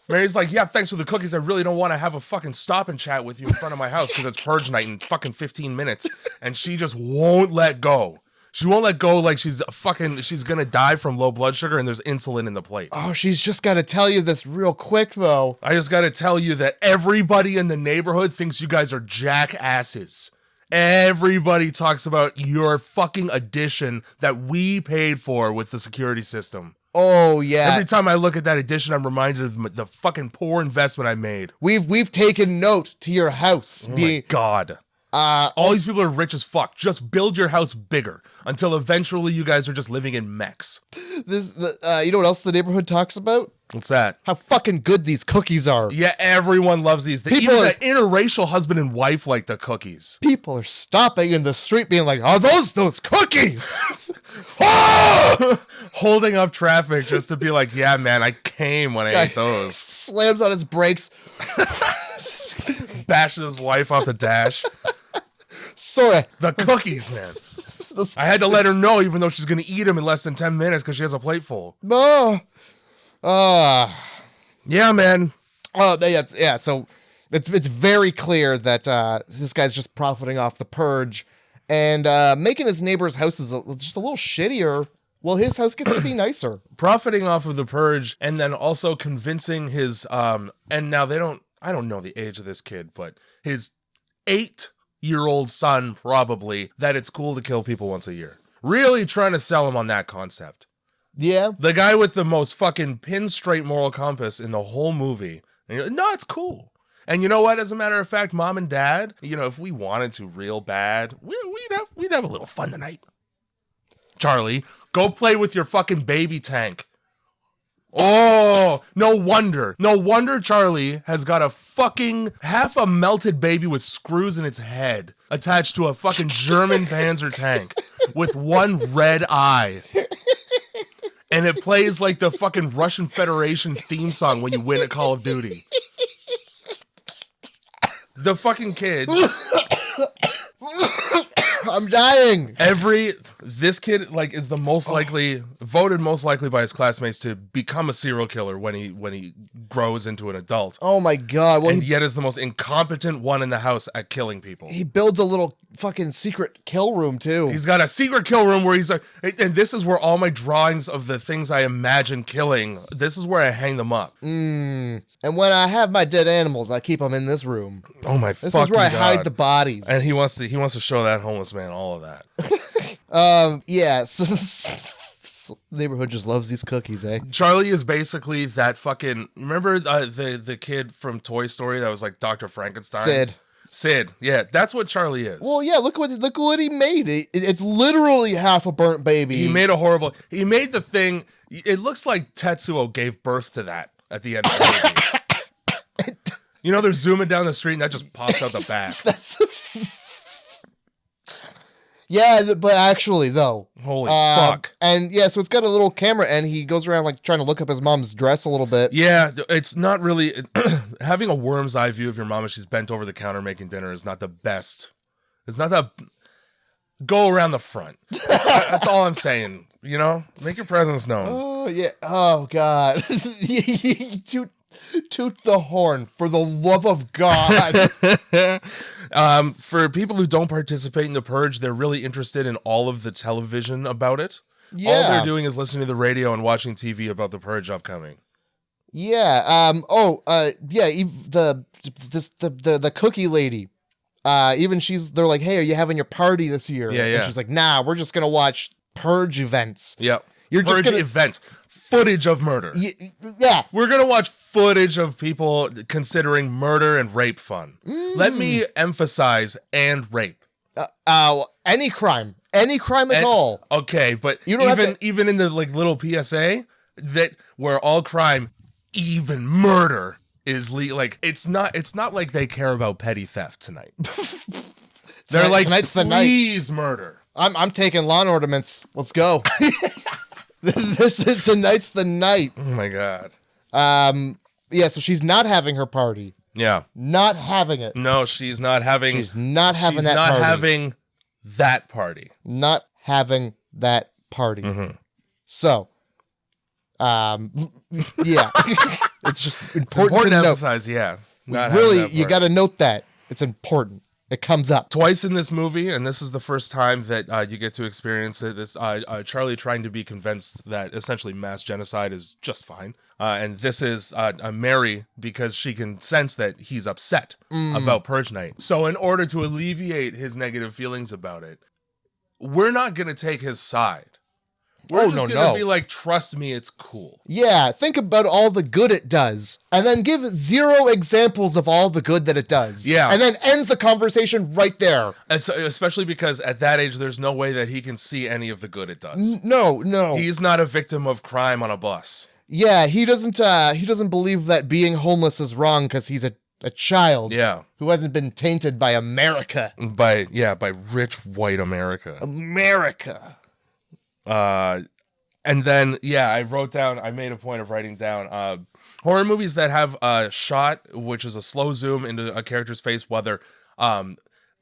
Mary's like, yeah, thanks for the cookies. I really don't want to have a fucking stop and chat with you in front of my house because it's Purge Night in fucking 15 minutes. And she just won't let go. She won't let go like she's gonna die from low blood sugar and there's insulin in the plate. Oh, she's just got to tell you this real quick, though. I just gotta tell you that everybody in the neighborhood thinks you guys are jackasses. Everybody talks about your fucking addition that we paid for with the security system. Oh, yeah. Every time I look at that addition, I'm reminded of the fucking poor investment I made. We've taken note to your house. Oh my God. All these people are rich as fuck. Just build your house bigger until eventually you guys are just living in mechs. You know what else the neighborhood talks about? What's that? How fucking good these cookies are. Yeah, everyone loves these. Even the interracial husband and wife like the cookies. People are stopping in the street being like, "Are those cookies?" Holding up traffic just to be like, yeah, man, I came when I ate those. Slams on his brakes. Bashes his wife off the dash. Sorry. The cookies, man. I had to let her know even though she's going to eat them in less than 10 minutes because she has a plate full. No. Yeah, man. Oh, yeah. So it's very clear that this guy's just profiting off the purge and making his neighbor's houses just a little shittier. Well, his house gets to be nicer. Profiting off of the purge and then also convincing his and now I don't know the age of this kid, but his 8-year-old son probably that it's cool to kill people once a year. Really trying to sell him on that concept. Yeah. The guy with the most fucking pin straight moral compass in the whole movie. And you're like, no, it's cool. And you know what? As a matter of fact, mom and dad, if we wanted to real bad, we'd have a little fun tonight. Charlie, go play with your fucking baby tank. Oh, no wonder Charlie has got a fucking half a melted baby with screws in its head attached to a fucking German Panzer tank with one red eye. And it plays like the fucking Russian Federation theme song when you win at Call of Duty. The fucking kid. I'm dying. This kid is the most likely voted most likely by his classmates to become a serial killer when he grows into an adult. Oh my God. Well, and yet is the most incompetent one in the house at killing people. He builds a little fucking secret kill room too. He's got a secret kill room where he's like, and this is where all my drawings of the things I imagine killing, this is where I hang them up. And when I have my dead animals, I keep them in this room. Oh my fucking God. This is where I hide the bodies. And he wants to show that homeless man all of that. Yeah. So neighborhood just loves these cookies, eh? Charlie is basically that fucking. Remember the kid from Toy Story that was like Dr. Frankenstein? Sid. Yeah, that's what Charlie is. Well, yeah. Look what he made. It's literally half a burnt baby. He made the thing. It looks like Tetsuo gave birth to that at the end of the movie. They're zooming down the street and that just pops out the back. Yeah, but actually, though. Holy fuck. And yeah, so it's got a little camera, and he goes around trying to look up his mom's dress a little bit. Yeah, it's not really... having a worm's eye view of your mom as she's bent over the counter making dinner is not the best. It's not the... Go around the front. That's all I'm saying. Make your presence known. Oh, yeah. Oh, God. Toot the horn, for the love of God. For people who don't participate in the Purge, they're really interested in all of the television about it. Yeah. All they're doing is listening to the radio and watching TV about the Purge upcoming. Yeah. Yeah. The cookie lady. They're like, hey, are you having your party this year? Yeah. And she's like, nah, we're just gonna watch Purge events. Yep. You're Purge just gonna events. Footage of murder. Yeah. We're going to watch footage of people considering murder and rape fun. Let me emphasize and rape. Any crime at all. Okay, but you don't even in the little PSA that where all crime, even murder is legal. It's not like they care about petty theft tonight. They're like, tonight's the night. Please murder. I'm taking lawn ornaments. Let's go. Tonight's the night. Oh my God. Yeah, so she's not having her party. Yeah. Not having it. No, she's not having that party. She's not having that party. Not having that party. Mm-hmm. So, yeah. It's just important, to note. emphasize, yeah. Really, you got to note that. It's important. It comes up. Twice in this movie, and this is the first time that you get to experience it. This Charlie trying to be convinced that essentially mass genocide is just fine, and this is Mary because she can sense that he's upset about Purge Night. So in order to alleviate his negative feelings about it, we're not going to take his side. We're just going to be like, trust me, it's cool. Yeah, think about all the good it does, and then give 0 examples of all the good that it does. Yeah. And then end the conversation right there. And so, especially because at that age, there's no way that he can see any of the good it does. No. He's not a victim of crime on a bus. Yeah, he doesn't believe that being homeless is wrong because he's a child. Yeah. Who hasn't been tainted by America. By rich white America. And then, I made a point of writing down, horror movies that have a shot, which is a slow zoom into a character's face, while they're,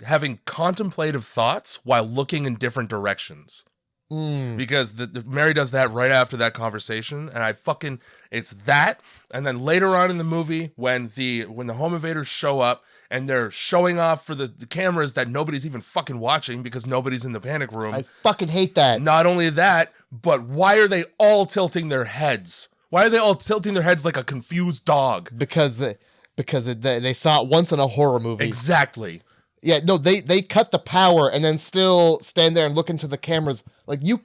having contemplative thoughts while looking in different directions. Because the Mary does that right after that conversation, and it's that, and then later on in the movie, when the home invaders show up, and they're showing off for the cameras that nobody's even fucking watching because nobody's in the panic room. I fucking hate that. Not only that, but why are they all tilting their heads? Why are they all tilting their heads like a confused dog? Because they saw it once in a horror movie. Exactly. Yeah, no, they cut the power and then still stand there and look into the cameras. Like, you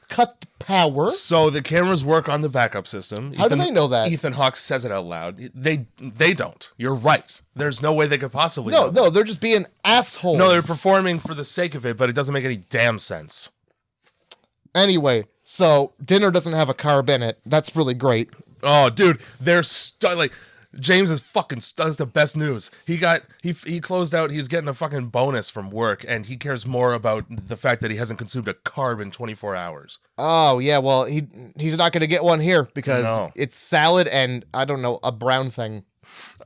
cut the power? So the cameras work on the backup system. How do they know that? Ethan Hawke says it out loud. They don't. You're right. There's no way they could possibly know that. No, they're just being assholes. No, they're performing for the sake of it, but it doesn't make any damn sense. Anyway, so dinner doesn't have a carb in it. That's really great. Oh, dude, they're James is fucking that's the best news. He closed out. He's getting a fucking bonus from work, and he cares more about the fact that he hasn't consumed a carb in 24 hours. Oh yeah, well he's not gonna get one here because it's salad and I don't know, a brown thing.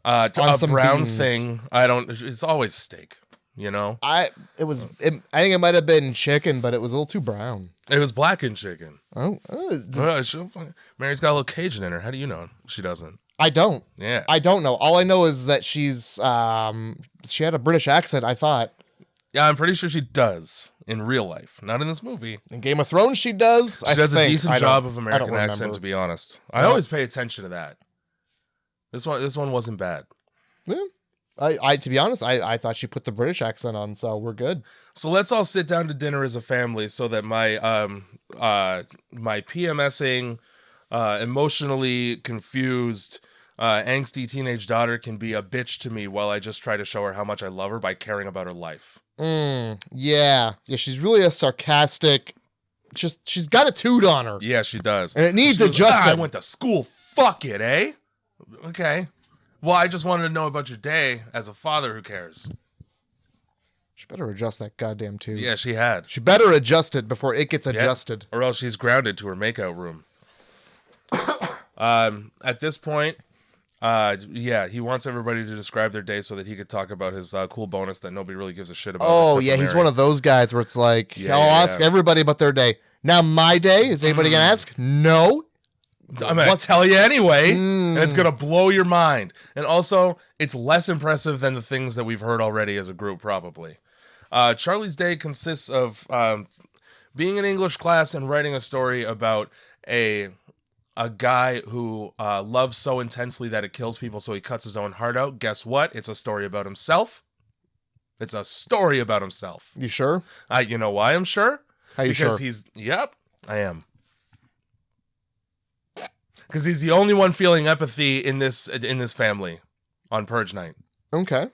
A brown beans. thing. It's always steak. You know. I think it might have been chicken, but it was a little too brown. It was blackened chicken. Oh. Mary's got a little Cajun in her. How do you know she doesn't? I don't. Yeah. I don't know. All I know is that she had a British accent, I thought. Yeah, I'm pretty sure she does in real life. Not in this movie. In Game of Thrones, she does. She does a decent job of American accent, to be honest. I always pay attention to that. This one wasn't bad. Yeah. I to be honest, I thought she put the British accent on, so we're good. So let's all sit down to dinner as a family so that my PMSing, emotionally confused, angsty teenage daughter can be a bitch to me while I just try to show her how much I love her by caring about her life. Yeah, she's really a sarcastic. She's got a toot on her. Yeah, she does. And it needs adjusting. I went to school. Fuck it, eh? Okay. Well, I just wanted to know about your day. As a father, who cares? She better adjust that goddamn toot. Yeah, she had. She better adjust it before it gets adjusted. Or else she's grounded to her makeout room. At this point, he wants everybody to describe their day so that he could talk about his cool bonus that nobody really gives a shit about. Oh, yeah, he's one of those guys where it's like, I'll ask everybody about their day. Now, my day, is anybody going to ask? No. I'm going to tell you anyway, and it's going to blow your mind. And also, it's less impressive than the things that we've heard already as a group, probably. Charlie's day consists of being in English class and writing a story about a guy who loves so intensely that it kills people, so he cuts his own heart out. Guess what? It's a story about himself. It's a story about himself. You sure? You know why I'm sure? How you sure? Because I am. Because he's the only one feeling empathy in this family on Purge night. Okay.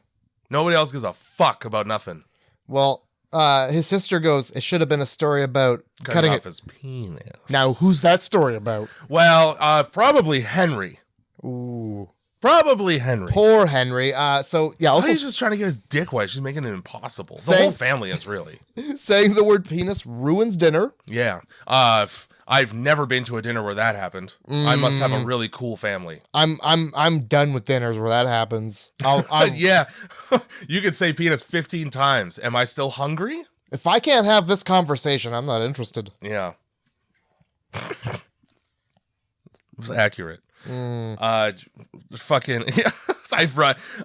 Nobody else gives a fuck about nothing. Well, his sister goes, it should have been a story about cutting off his penis. Now, who's that story about? Well, probably Henry. Ooh. Probably Henry. Poor Henry. Also, he's just trying to get his dick wet. She's making it impossible. The whole family is really. Saying the word penis ruins dinner. Yeah. I've never been to a dinner where that happened. I must have a really cool family. I'm done with dinners where that happens. Yeah. You could say penis 15 times. Am I still hungry? If I can't have this conversation, I'm not interested. Yeah. It was accurate. Fucking,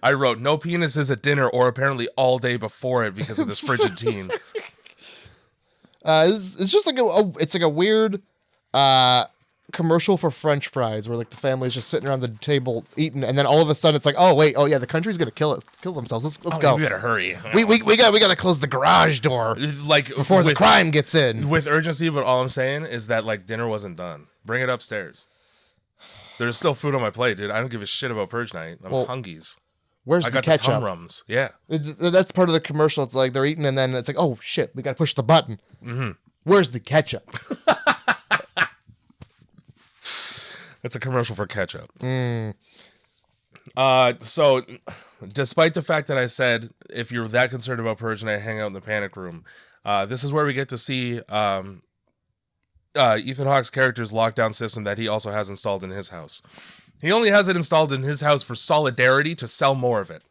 I wrote no penises at dinner or apparently all day before it because of this frigid teen. It's just like it's like a weird commercial for French fries where like the family's just sitting around the table eating, and then all of a sudden it's like, oh yeah, the country's gonna kill themselves. Let's go. We gotta hurry. We gotta close the garage door like before the crime gets in with urgency. But all I'm saying is that like dinner wasn't done. Bring it upstairs. There's still food on my plate, dude. I don't give a shit about Purge night. I'm hungies. Where's I the got ketchup? the Tum Rums. Yeah. That's part of the commercial. It's like they're eating and then it's like, oh shit, we gotta push the button. Mm-hmm. Where's the ketchup? It's a commercial for ketchup. So, despite the fact that I said if you're that concerned about Purge night, hang out in the panic room, this is where we get to see Ethan Hawke's character's lockdown system that he also has installed in his house. He only has it installed in his house for solidarity to sell more of it.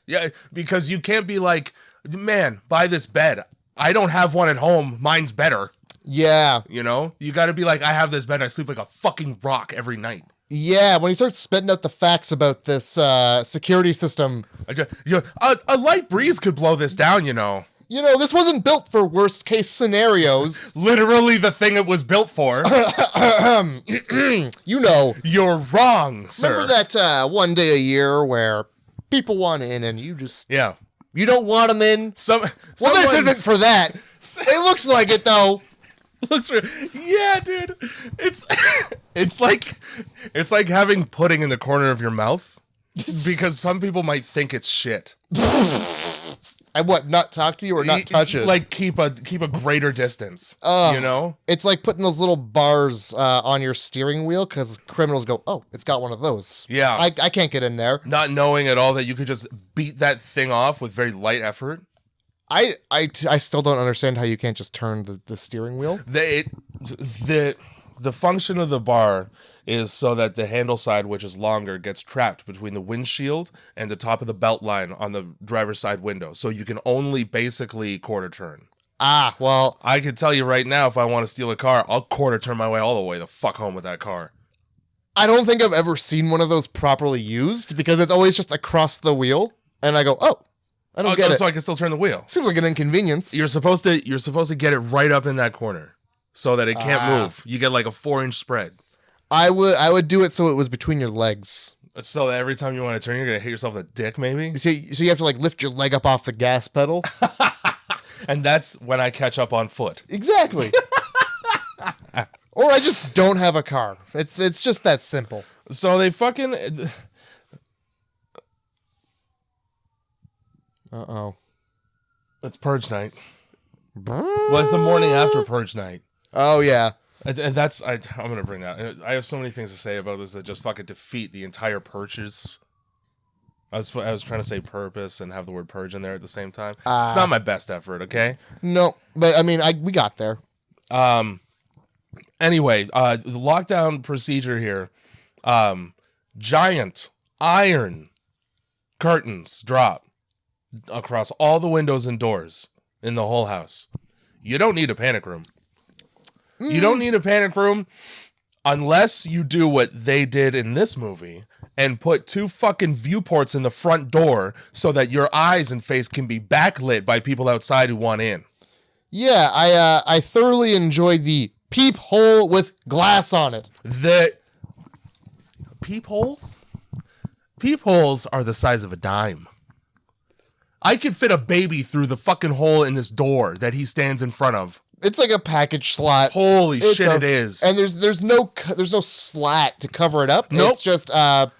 Yeah, because you can't be like, man, buy this bed. I don't have one at home. Mine's better. Yeah. You know? You got to be like, I have this bed. I sleep like a fucking rock every night. Yeah, when he starts spitting out the facts about this security system. A light breeze could blow this down, you know. You know, this wasn't built for worst case scenarios. Literally the thing it was built for. You know. You're wrong, sir. Remember that one day a year where people want in and you just... Yeah. You don't want them in? Well, this isn't for that. It looks like it, though. Yeah, dude. It's like having pudding in the corner of your mouth because some people might think it's shit. And what, not talk to you or not touch it? Like keep a greater distance, you know? It's like putting those little bars on your steering wheel because criminals go, oh, it's got one of those. Yeah. I can't get in there. Not knowing at all that you could just beat that thing off with very light effort. I still don't understand how you can't just turn the steering wheel. The function of the bar is so that the handle side, which is longer, gets trapped between the windshield and the top of the belt line on the driver's side window. So you can only basically quarter turn. Ah, well. I can tell you right now, if I want to steal a car, I'll quarter turn my way all the way the fuck home with that car. I don't think I've ever seen one of those properly used because it's always just across the wheel. And I go, oh. I don't get it. So I can still turn the wheel. Seems like an inconvenience. You're supposed to get it right up in that corner so that it can't move. You get like a 4-inch spread. I would do it so it was between your legs. So that every time you want to turn, you're gonna hit yourself in the dick, maybe. So you have to like lift your leg up off the gas pedal. And that's when I catch up on foot. Exactly. Or I just don't have a car. It's just that simple. So they fucking. Uh-oh. It's Purge night. Well, it's the morning after Purge night. Oh, yeah. And that's... I'm going to bring that. I have so many things to say about this that just fucking defeat the entire purges. I was trying to say purpose and have the word purge in there at the same time. It's not my best effort, okay? No, but I mean, we got there. Anyway, the lockdown procedure here. Giant iron curtains drop across all the windows and doors in the whole house. You don't need a panic room. You don't need a panic room unless you do what they did in this movie and put 2 fucking viewports in the front door so that your eyes and face can be backlit by people outside who want in. Yeah, I thoroughly enjoyed the peephole with glass on it. The peephole? Peepholes are the size of a dime. I could fit a baby through the fucking hole in this door that he stands in front of. It's like a package slot. Holy shit, it is. And there's no slat to cover it up. Nope. It's just a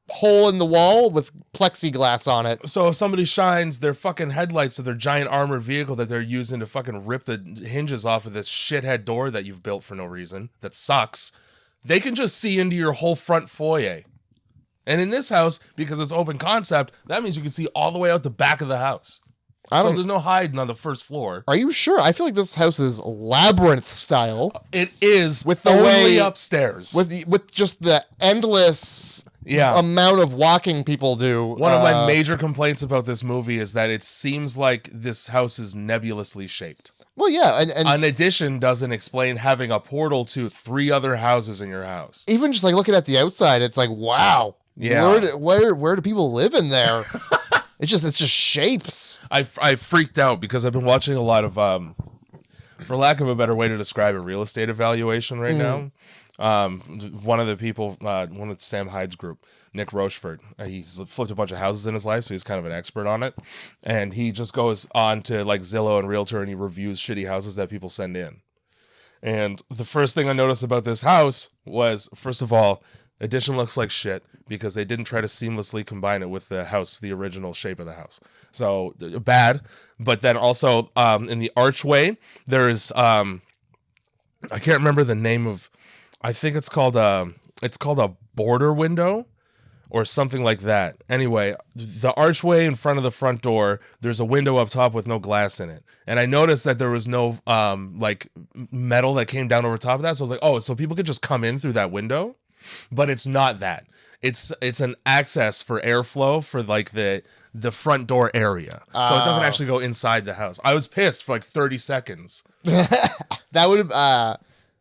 hole in the wall with plexiglass on it. So if somebody shines their fucking headlights of their giant armored vehicle that they're using to fucking rip the hinges off of this shithead door that you've built for no reason, that sucks, they can just see into your whole front foyer. And in this house, because it's open concept, that means you can see all the way out the back of the house. So there's no hiding on the first floor. Are you sure? I feel like this house is labyrinth style. It is with the only way upstairs. With just the endless amount of walking people do. One of my major complaints about this movie is that it seems like this house is nebulously shaped. Well, yeah, and An addition doesn't explain having a portal to 3 other houses in your house. even just like looking at the outside, it's like, wow. Yeah. Where do people live in there? It's just shapes. I freaked out because I've been watching a lot of, for lack of a better way to describe a real estate evaluation right now. One of the people, one of Sam Hyde's group, Nick Rochefort, he's flipped a bunch of houses in his life, so he's kind of an expert on it. And he just goes on to like Zillow and Realtor and he reviews shitty houses that people send in. And the first thing I noticed about this house was, first of all, addition looks like shit because they didn't try to seamlessly combine it with the house, the original shape of the house. So bad. But then also in the archway, there is, I can't remember the name of, I think it's called a border window or something like that. Anyway, the archway in front of the front door, there's a window up top with no glass in it. And I noticed that there was no like metal that came down over top of that. So I was like, oh, so people could just come in through that window? But it's not that. It's an access for airflow for like the front door area. So it doesn't actually go inside the house. I was pissed for like 30 seconds. That would have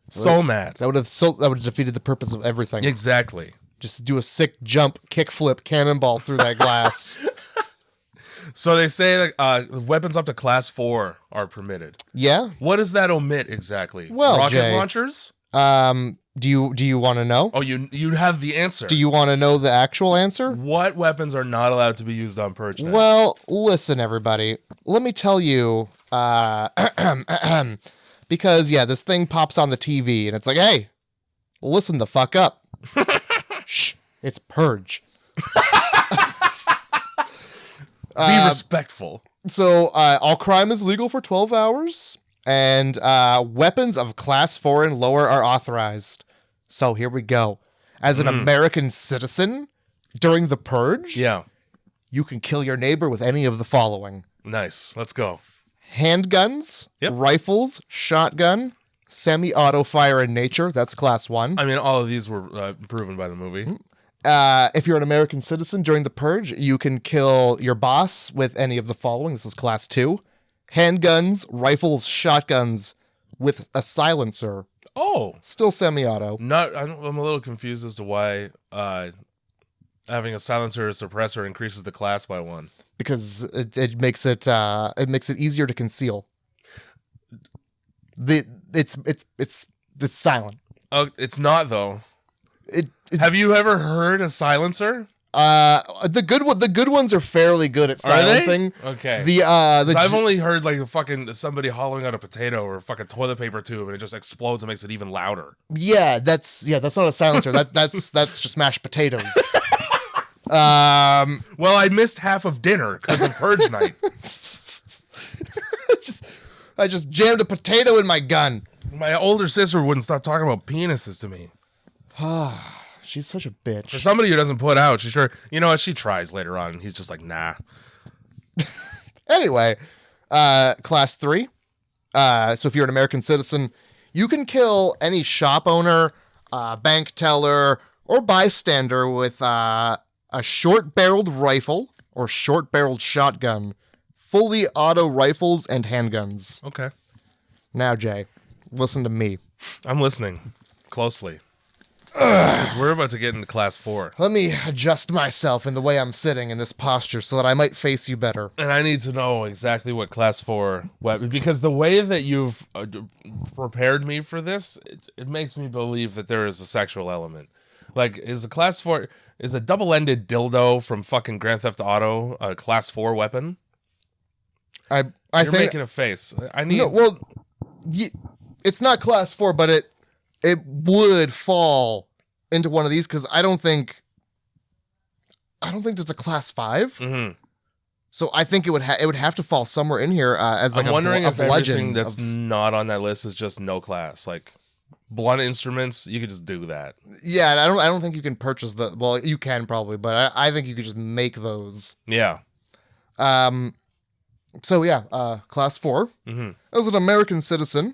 So mad. That would have defeated the purpose of everything. Exactly. Just do a sick jump, kickflip, cannonball through that glass. So they say that weapons up to class 4 are permitted. Yeah. What does that omit exactly? Well, rocket Jay, launchers? Do you want to know? Oh, you have the answer. Do you want to know the actual answer? What weapons are not allowed to be used on Purge now? Well, listen, everybody. Let me tell you. Because this thing pops on the TV and it's like, hey, listen the fuck up. Shh, it's Purge. Be respectful. So all crime is legal for 12 hours, and weapons of class 4 and lower are authorized. So here we go. As an American citizen, during the Purge, you can kill your neighbor with any of the following. Nice. Let's go. Handguns, rifles, shotgun, semi-auto fire in nature. That's class 1. I mean, all of these were proven by the movie. If you're an American citizen during the Purge, you can kill your boss with any of the following. This is class 2. Handguns, rifles, shotguns with a silencer. Oh. Still semi-auto. I'm a little confused as to why having a silencer or suppressor increases the class by 1. Because it makes it easier to conceal. It's silent. Oh, it's not though. It Have you ever heard a silencer? The good ones are fairly good at silencing. Are they? Okay. I've only heard like fucking somebody hollowing out a potato or a fucking toilet paper tube and it just explodes and makes it even louder. That's not a silencer. That's just mashed potatoes. Well, I missed half of dinner because of Purge night. I just jammed a potato in my gun. My older sister wouldn't stop talking about penises to me. She's such a bitch. For somebody who doesn't put out, she's sure, you know what, she tries later on and he's just like, nah. Anyway, class 3. So if you're an American citizen, you can kill any shop owner, bank teller, or bystander with a short-barreled rifle or short-barreled shotgun, fully auto rifles, and handguns. Okay. Now, Jay, listen to me. I'm listening closely. Because we're about to get into class 4. Let me adjust myself in the way I'm sitting in this posture so that I might face you better. And I need to know exactly what class 4 weapon, because the way that you've prepared me for this, it makes me believe that there is a sexual element. Like, is a class 4, is a double-ended dildo from fucking Grand Theft Auto a class 4 weapon? You're think, making a face. I need. No, well, it's not class 4, but it would fall into one of these because I don't think there's a class 5. Mm-hmm. So I think it would have to fall somewhere in here as like I'm wondering if everything legend that's not on that list is just no class. Like blunt instruments, you could just do that. Yeah, and I don't think you can purchase the. Well, you can probably, but I think you could just make those. Yeah. So yeah, class 4. Mm-hmm. As an American citizen,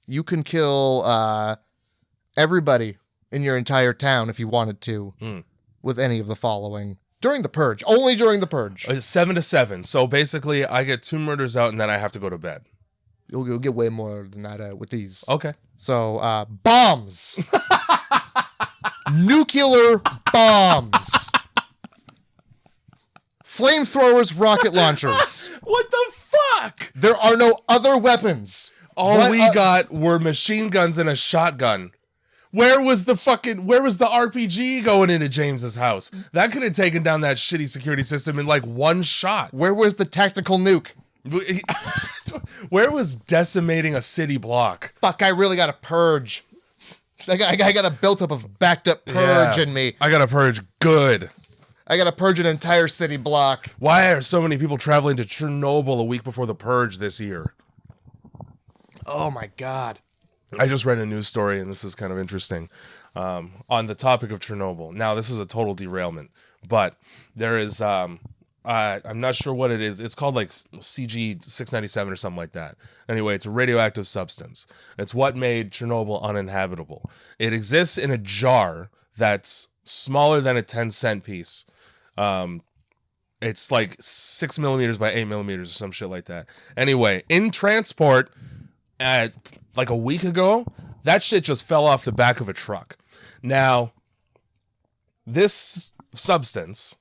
you can kill everybody in your entire town if you wanted to with any of the following during the Purge. Only during the Purge. 7 to 7. So basically, I get 2 murders out and then I have to go to bed. You'll get way more than that out with these. Okay. So, bombs. Nuclear bombs. Flamethrowers, rocket launchers. What the fuck? There are no other weapons. All we got were machine guns and a shotgun. Where was the RPG going into James's house? That could have taken down that shitty security system in like one shot. Where was the tactical nuke? Where was decimating a city block? Fuck, I really got a purge. I got a built-up of backed-up purge in me. I got a purge good. I got to purge an entire city block. Why are so many people traveling to Chernobyl a week before the purge this year? Oh my God. I just read a news story, and this is kind of interesting, on the topic of Chernobyl. Now, this is a total derailment, but there is, I'm not sure what it is. It's called like CG 697 or something like that. Anyway, it's a radioactive substance. It's what made Chernobyl uninhabitable. It exists in a jar that's smaller than a 10-cent piece. It's like 6 millimeters by 8 millimeters or some shit like that. Anyway, in transport, like a week ago, that shit just fell off the back of a truck. Now, this substance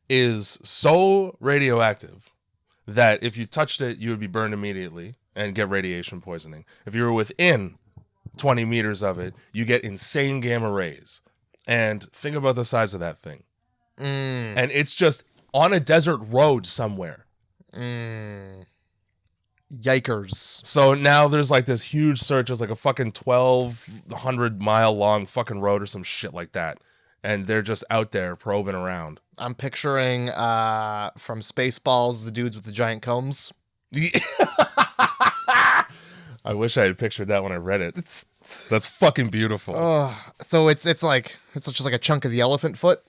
is so radioactive that if you touched it, you would be burned immediately and get radiation poisoning. If you were within 20 meters of it, you get insane gamma rays. And think about the size of that thing. And it's just on a desert road somewhere. Yikers. So now there's like this huge search. It's like a fucking 1,200 mile long fucking road or some shit like that. And they're just out there probing around. I'm picturing from Spaceballs, the dudes with the giant combs. I wish I had pictured that when I read it. That's fucking beautiful. So it's just like a chunk of the elephant foot.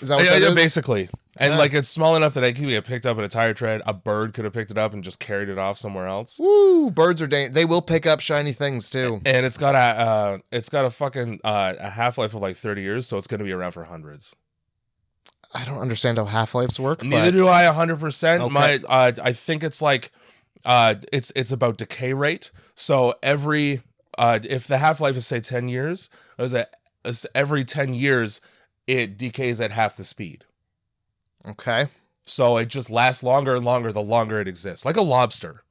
Is that what that is? Basically. And like it's small enough that it could get picked up in a tire tread. A bird could have picked it up and just carried it off somewhere else. Woo! Birds are they will pick up shiny things too. And it's got a fucking a half-life of like 30 years, so it's going to be around for hundreds. I don't understand how half-lives work. Neither do I 100%. Okay. I think it's like it's about decay rate. So every if the half-life is say 10 years, every 10 years it decays at half the speed. Okay. So it just lasts longer and longer the longer it exists. Like a lobster.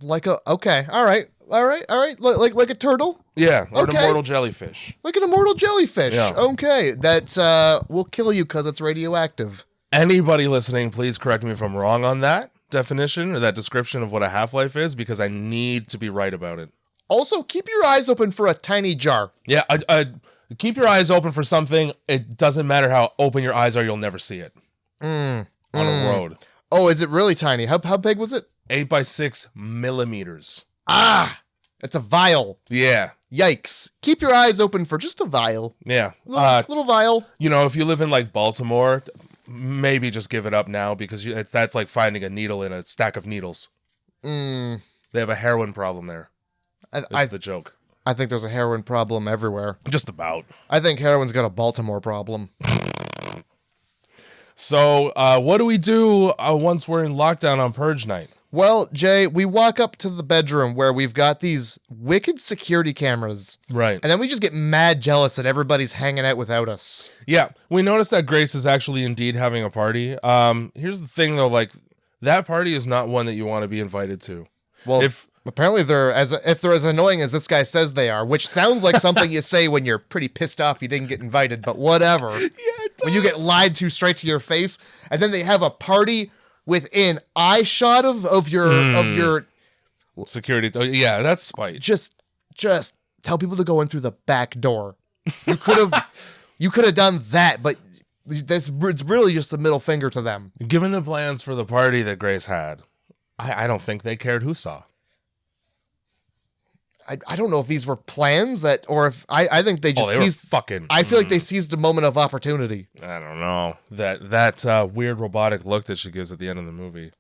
Okay. All right. Like a turtle? Yeah, or an Okay. immortal jellyfish. Like an immortal jellyfish. Yeah. Okay. That will kill you because it's radioactive. Anybody listening, please correct me if I'm wrong on that definition or that description of what a half-life is, because I need to be right about it. Also, keep your eyes open for a tiny jar. Yeah, keep your eyes open for something. It doesn't matter how open your eyes are, you'll never see it. On a road. Oh, is it really tiny? How big was it? 8 by 6 millimeters. It's a vial. Yeah. Yikes. Keep your eyes open for just a vial. Yeah. Little vial. You know, if you live in like Baltimore, maybe just give it up now, because that's like finding a needle in a stack of needles. They have a heroin problem there. That's the joke. I think there's a heroin problem everywhere. Just about. I think heroin's got a Baltimore problem. So, what do we do once we're in lockdown on Purge night? Well, Jay, we walk up to the bedroom where we've got these wicked security cameras. Right. And then we just get mad jealous that everybody's hanging out without us. Yeah, we noticed that Grace is actually indeed having a party. Here's the thing, though, like, that party is not one that you want to be invited to. Well, apparently if they're as annoying as this guy says they are, which sounds like something you say when you're pretty pissed off you didn't get invited, but whatever. Yeah, it does. When you get lied to straight to your face, and then they have a party within eye shot of your security. Yeah, that's spite. Just tell people to go in through the back door. You could have done that, but it's really just the middle finger to them. Given the plans for the party that Grace had, I don't think they cared who saw. I don't know if these were plans or if I think they just seized fucking. I feel like they seized a moment of opportunity. I don't know that weird robotic look that she gives at the end of the movie.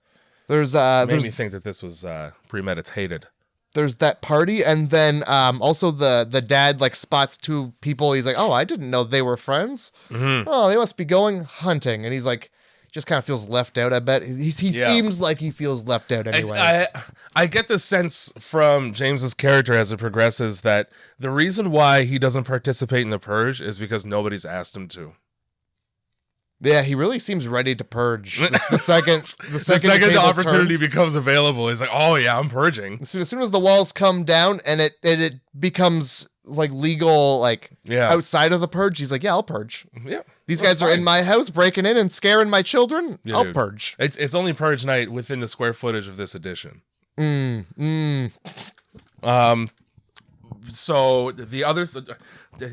There's made me think that this was premeditated. There's that party, and then also the dad like spots two people. He's like, "Oh, I didn't know they were friends. Mm-hmm. Oh, they must be going hunting." And he's like, just kind of feels left out. I bet he seems like he feels left out anyway. I get the sense from James's character as it progresses that the reason why he doesn't participate in the Purge is because nobody's asked him to. Yeah, he really seems ready to purge. The second the opportunity becomes available, he's like, "Oh yeah, I'm purging." As soon as the walls come down and it becomes like legal, like outside of the Purge, he's like, "Yeah, I'll purge." Yeah, these guys are in my house breaking in and scaring my children. Yeah, I'll purge. It's only Purge night within the square footage of this edition. So the other,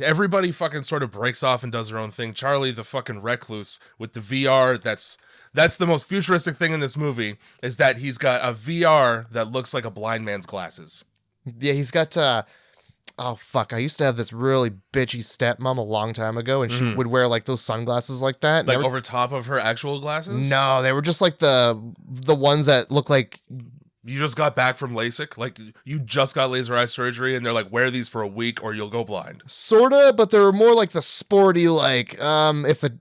everybody fucking sort of breaks off and does their own thing. Charlie, the fucking recluse with the VR, that's the most futuristic thing in this movie, is that he's got a VR that looks like a blind man's glasses. Yeah, he's got, oh fuck, I used to have this really bitchy stepmom a long time ago, and she would wear like those sunglasses like that. Like over top of her actual glasses? No, they were just like the ones that look like... You just got back from LASIK? Like, you just got laser eye surgery, and they're like, wear these for a week or you'll go blind. Sorta, but they were more like the sporty, like, if the...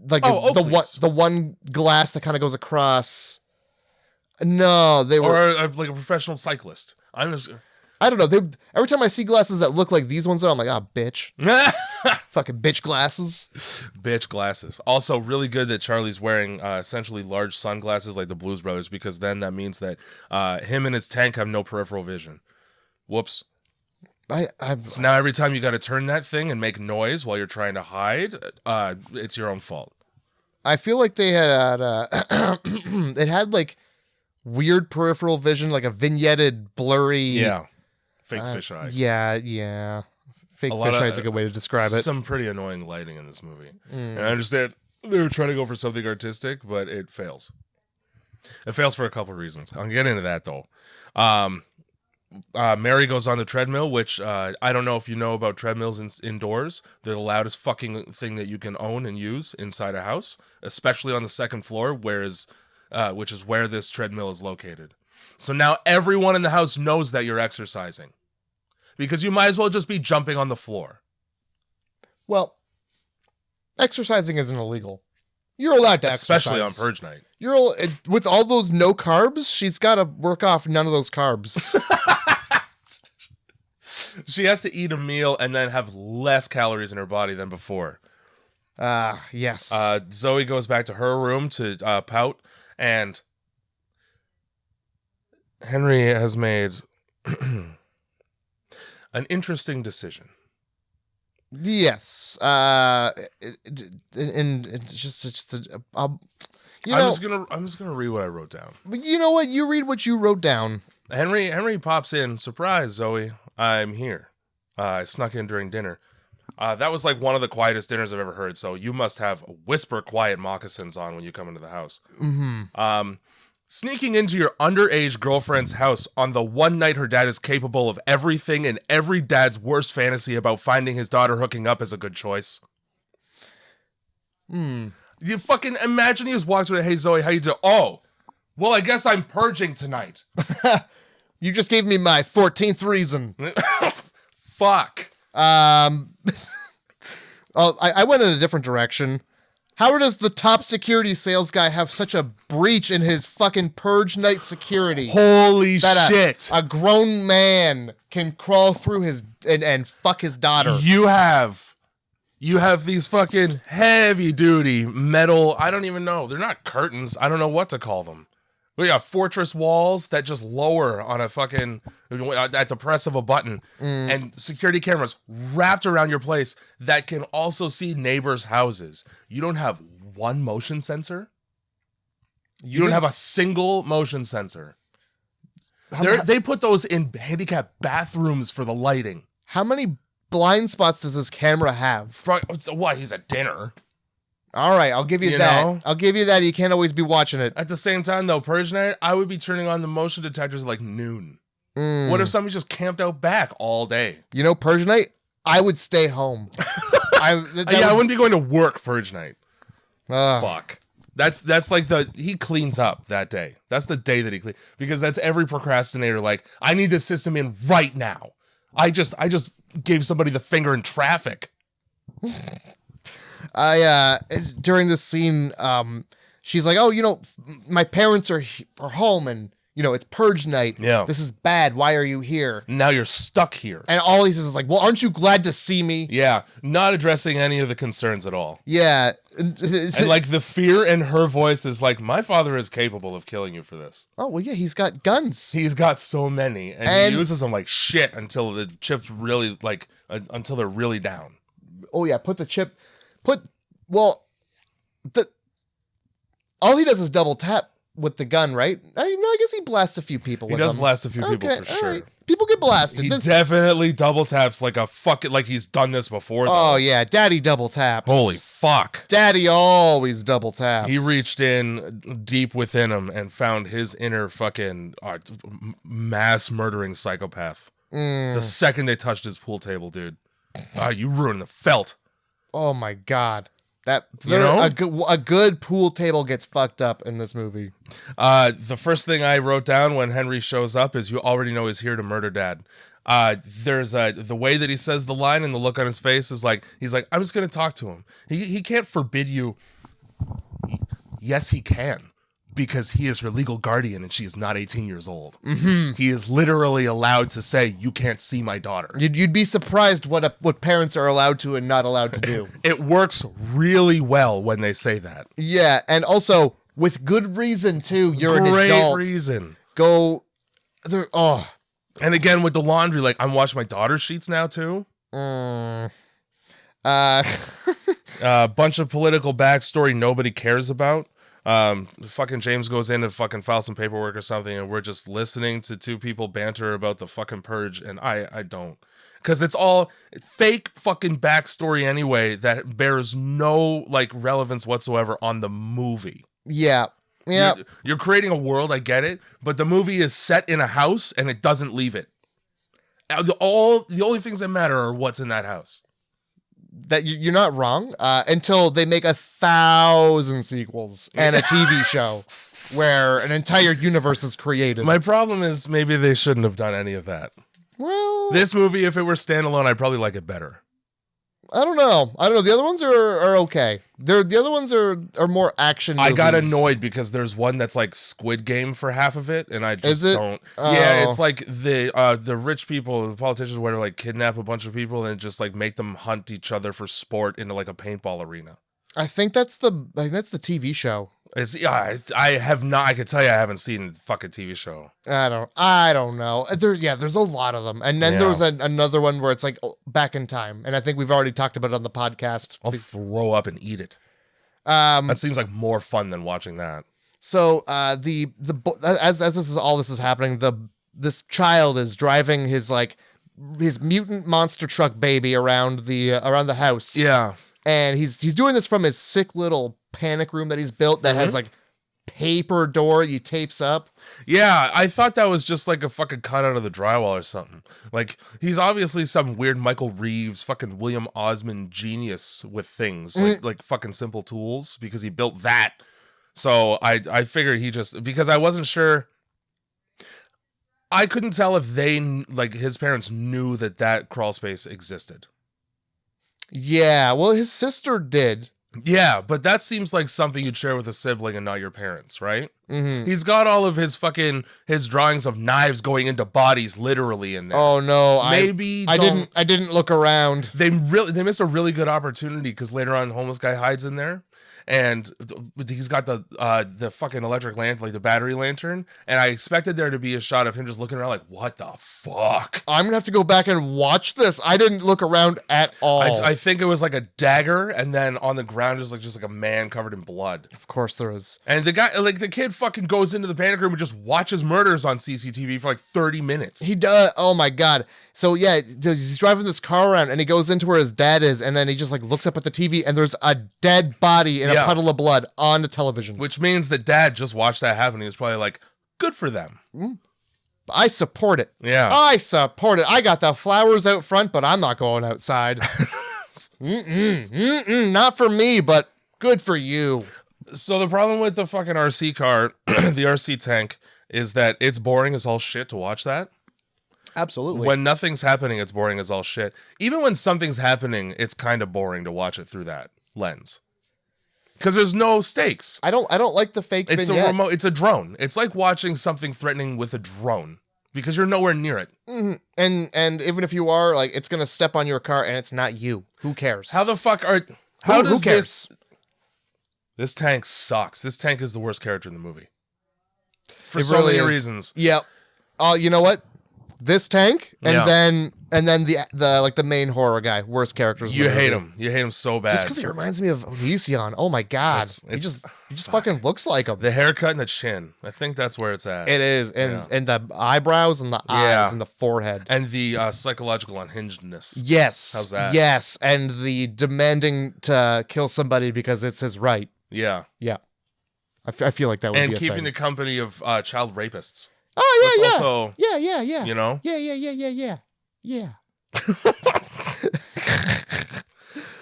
Like the one glass that kind of goes across. No, they were... Or like a professional cyclist. I don't know. Every time I see glasses that look like these ones, I'm like, bitch. Fucking bitch glasses. Bitch glasses. Also, really good that Charlie's wearing essentially large sunglasses like the Blues Brothers, because then that means that him and his tank have no peripheral vision. Whoops. So now every time you got to turn that thing and make noise while you're trying to hide, it's your own fault. I feel like they had it had like weird peripheral vision, like a vignetted, blurry. Yeah. Fake fisheye. Yeah. Fake fisheye is a good way to describe it. Some pretty annoying lighting in this movie. And I understand they were trying to go for something artistic, but it fails. It fails for a couple of reasons. I'll get into that, though. Mary goes on the treadmill, which I don't know if you know about treadmills indoors. They're the loudest fucking thing that you can own and use inside a house, especially on the second floor, which is where this treadmill is located. So now everyone in the house knows that you're exercising, because you might as well just be jumping on the floor. Well, exercising isn't illegal. You're allowed to especially exercise. On Purge night. With all those no carbs, she's got to work off none of those carbs. She has to eat a meal and then have less calories in her body than before. Yes. Zoe goes back to her room to pout, and Henry has made an interesting decision. Yes. And it's just I'm just gonna read what I wrote down. You know what? You read what you wrote down. Henry pops in. Surprise, Zoe. I'm here. I snuck in during dinner. That was like one of the quietest dinners I've ever heard. So you must have whisper quiet moccasins on when you come into the house. Sneaking into your underage girlfriend's house on the one night her dad is capable of everything, and every dad's worst fantasy about finding his daughter hooking up is a good choice. You fucking imagine he just walks away, hey Zoe, how you doing? Oh, well, I guess I'm purging tonight. You just gave me my 14th reason. Fuck. I went in a different direction. How does the top security sales guy have such a breach in his fucking Purge night security? Holy shit. A grown man can crawl through his and fuck his daughter. You have these fucking heavy duty metal, I don't even know. They're not curtains. I don't know what to call them. We got fortress walls that just lower on a fucking, at the press of a button, and security cameras wrapped around your place that can also see neighbors' houses. You don't have one motion sensor. You don't have a single motion sensor. They put those in handicapped bathrooms for the lighting. How many blind spots does this camera have? What? He's at dinner. All right, I'll give you that. Know? I'll give you that. You can't always be watching it. At the same time, though, Purge night, I would be turning on the motion detectors at like noon. What if somebody just camped out back all day? You know, Purge night, I would stay home. I wouldn't be going to work Purge night. Fuck. That's like he cleans up that day. That's the day that he cleans, because that's every procrastinator. Like, I need this system in right now. I just gave somebody the finger in traffic. During this scene, she's like, oh, my parents are home and, it's purge night. Yeah. This is bad. Why are you here? Now you're stuck here. And all he says is like, well, aren't you glad to see me? Yeah. Not addressing any of the concerns at all. Yeah. And like the fear in her voice is like, my father is capable of killing you for this. Oh, well, yeah, he's got guns. He's got so many. And he uses them like shit until the chips really, like, until they're really down. Oh, yeah, all he does is double tap with the gun, right? I guess he blasts a few people with them. He does blast a few people for sure. Right. People get blasted. He definitely double taps like like he's done this before, though. Oh, yeah, Daddy double taps. Holy fuck. Daddy always double taps. He reached in deep within him and found his inner fucking mass murdering psychopath. The second they touched his pool table, dude. You ruined the felt. Oh, my God. A good pool table gets fucked up in this movie. The first thing I wrote down when Henry shows up is you already know he's here to murder Dad. There's the way that he says the line and the look on his face is like, he's like, I'm just going to talk to him. He can't forbid you. Yes, he can. Because he is her legal guardian and she is not 18 years old. Mm-hmm. He is literally allowed to say, you can't see my daughter. You'd be surprised what parents are allowed to and not allowed to do. It works really well when they say that. Yeah, and also, with good reason, too. You're an adult. Great reason. And again, with the laundry, like, I'm washing my daughter's sheets now, too. Bunch of political backstory nobody cares about. Fucking James goes in to fucking file some paperwork or something, and we're just listening to two people banter about the fucking purge, and I don't. Because it's all fake fucking backstory anyway that bears no, like, relevance whatsoever on the movie. Yeah. Yeah. You're creating a world, I get it, but the movie is set in a house, and it doesn't leave it. The only things that matter are what's in that house. That you're not wrong, until they make 1,000 sequels and a TV show where an entire universe is created. My problem is maybe they shouldn't have done any of that. Well, this movie, if it were standalone, I'd probably like it better. I don't know. The other ones are okay. The other ones are more action movies. I got annoyed because there's one that's like Squid Game for half of it, and I just don't. Oh. Yeah, it's like the rich people, the politicians, where like kidnap a bunch of people and just like make them hunt each other for sport into like a paintball arena. I think that's the TV show. I have not. I could tell you, I haven't seen the fucking TV show. I don't know. There's a lot of them, and then there was another one where it's like back in time, and I think we've already talked about it on the podcast. I'll throw up and eat it. That seems like more fun than watching that. So as this is happening, this child is driving his mutant monster truck baby around the house. Yeah, and he's doing this from his sick little panic room that he's built that has like paper door he tapes up. Yeah, I thought that was just like a fucking cut out of the drywall or something. Like, he's obviously some weird Michael Reeves fucking William Osmond genius with things like fucking simple tools, because he built that. So I figured because I wasn't sure. I couldn't tell if his parents knew that crawl space existed. Yeah, well, his sister did. Yeah, but that seems like something you'd share with a sibling and not your parents, right? Mm-hmm. He's got all of his drawings of knives going into bodies literally in there. Oh no, I didn't look around. They missed a really good opportunity, because later on, homeless guy hides in there, and he's got the fucking electric lantern, like the battery lantern, and I expected there to be a shot of him just looking around like, what the fuck? I'm gonna have to go back and watch this. I didn't look around at all. I think it was like a dagger, and then on the ground is just like a man covered in blood. Of course there is. And the guy, like the kid, fucking goes into the panic room and just watches murders on CCTV for like 30 minutes. He does. Oh my God. So yeah, he's driving this car around and he goes into where his dad is, and then he just like looks up at the TV and there's a dead body in a puddle of blood on the television. Which means that dad just watched that happen. He was probably like, good for them. I support it. Yeah. I support it. I got the flowers out front, but I'm not going outside. Not for me, but good for you. So the problem with the fucking RC car, the RC tank, is that it's boring as all shit to watch that. Absolutely. When nothing's happening, it's boring as all shit. Even when something's happening, it's kind of boring to watch it through that lens. Because there's no stakes. I don't like the fake It's vignette. a remote. It's a drone. It's like watching something threatening with a drone because you're nowhere near it. Mm-hmm. And even if you are, like, it's gonna step on your car and it's not you. Who cares? How the fuck are? How Who does cares? This tank sucks. This tank is the worst character in the movie. For It so really many is. reasons. Yeah. You know what? This tank and Yeah. then the like the main horror guy, worst characters. in You the hate movie. him. You hate him so bad. Just because he reminds me of Elysion. Oh my god. He just fucking looks like him. The haircut and the chin. I think that's where it's at. It is, and the eyebrows and the eyes and the forehead. And the psychological unhingedness. Yes. How's that? Yes, and the demanding to kill somebody because it's his right. Yeah. Yeah. I feel like that would be a And keeping thing. the company of child rapists. Oh yeah, That's yeah. also, Yeah. you know? Yeah.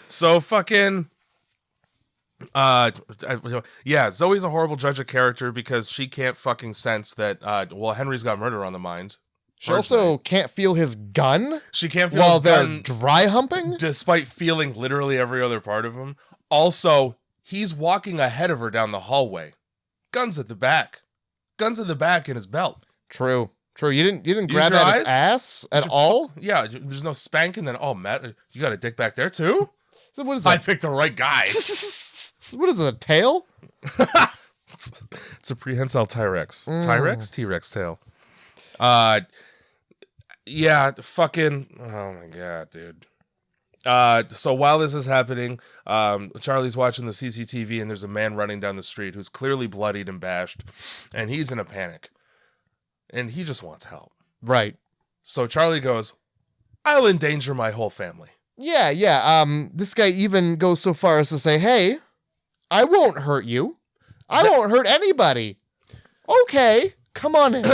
So fucking Zoe's a horrible judge of character because she can't fucking sense that Henry's got murder on the mind. She also can't feel his gun She can't feel while his they're gun dry humping. despite feeling literally every other part of him. Also, he's walking ahead of her down the hallway. Guns at the back. Guns at the back in his belt. True. You didn't Use grab your at his eyes? ass at all. Yeah, there's no spanking. Then, oh, Matt, you got a dick back there too? So what is I that? picked the right guy. What is it? A tail? It's a prehensile T-Rex. T-Rex tail. Yeah, fucking. Oh my god, dude. So while this is happening, Charlie's watching the CCTV and there's a man running down the street who's clearly bloodied and bashed, and he's in a panic. And he just wants help. Right. So Charlie goes, I'll endanger my whole family. Yeah. This guy even goes so far as to say, "Hey, I won't hurt you. I won't hurt anybody. Okay, come on in."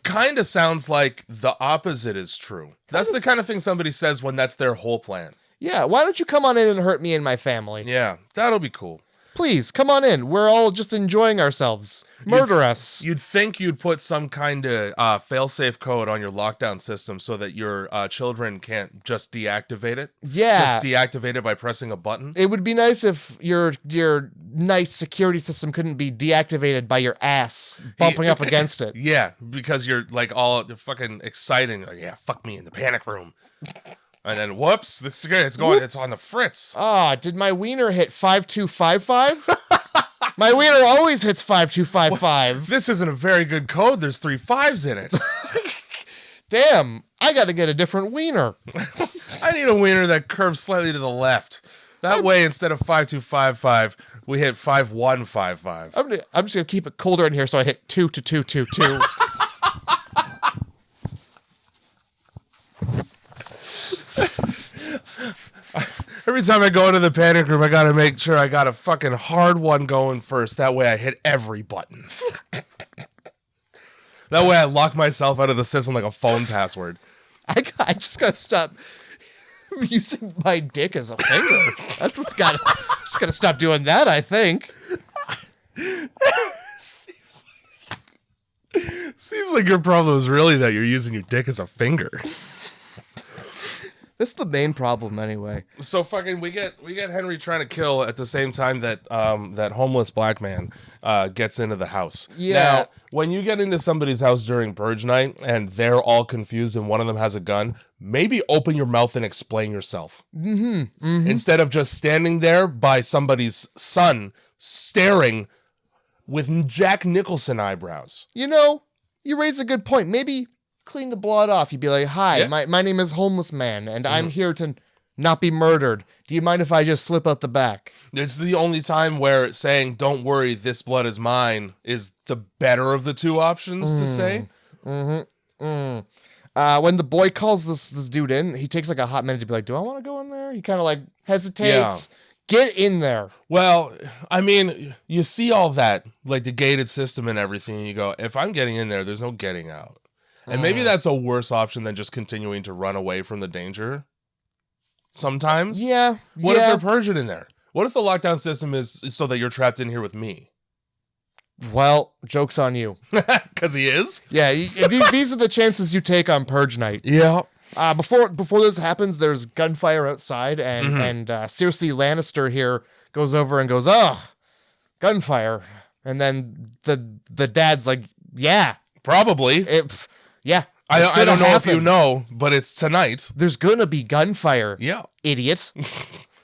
Kind of sounds like the opposite is true. That's the kind of thing somebody says when that's their whole plan. Yeah, why don't you come on in and hurt me and my family? Yeah, that'll be cool. Please, come on in. We're all just enjoying ourselves. Murder us. You'd think you'd put some kind of fail-safe code on your lockdown system so that your children can't just deactivate it. Yeah. Just deactivate it by pressing a button. It would be nice if your nice security system couldn't be deactivated by your ass bumping up against it. Yeah, because you're like all fucking excited. You're like, yeah, fuck me in the panic room. And then, whoops, the security, it's on the fritz. Did my wiener hit 5255? My wiener always hits 5255. This isn't a very good code. There's 3 5s in it. Damn, I gotta get a different wiener. I need a wiener that curves slightly to the left. That way, instead of 5255, we hit 5155. I'm just gonna keep it colder in here so I hit 2 to 2 2 2. Every time I go into the panic room, I gotta make sure I got a fucking hard one going first. That way I hit every button. That way I lock myself out of the system like a phone password. I just gotta stop using my dick as a finger. That's what's gotta. Just gotta stop doing that, I think. Seems like your problem is really that you're using your dick as a finger. That's the main problem, anyway. So fucking we get Henry trying to kill at the same time that that homeless black man gets into the house. Yeah. Now, when you get into somebody's house during Purge night and they're all confused and one of them has a gun, maybe open your mouth and explain yourself. Instead of just standing there by somebody's son staring with Jack Nicholson eyebrows. You know, you raise a good point. Maybe clean the blood off. You'd be like, "Hi, Yeah. my name is Homeless Man, and I'm here to not be murdered. Do you mind if I just slip out the back?" This is the only time where saying, "Don't worry, this blood is mine," is the better of the two options to say. When the boy calls this dude in, he takes like a hot minute to be like, "Do I want to go in there?" He kind of like hesitates. Get in there. Well, I mean, you see all that, like the gated system and everything, and you go, if I'm getting in there, there's no getting out. And maybe that's a worse option than just continuing to run away from the danger. Sometimes. Yeah. What if they're Persian in there? What if the lockdown system is so that you're trapped in here with me? Well, joke's on you. Because he is? Yeah, these are the chances you take on Purge night. Yeah. Before this happens, there's gunfire outside, and Cersei Lannister here goes over and goes, "Oh, gunfire. And then the dad's like, yeah. Probably. Yeah. I don't know if you know, but it's tonight. There's gonna be gunfire. Yeah. Idiots.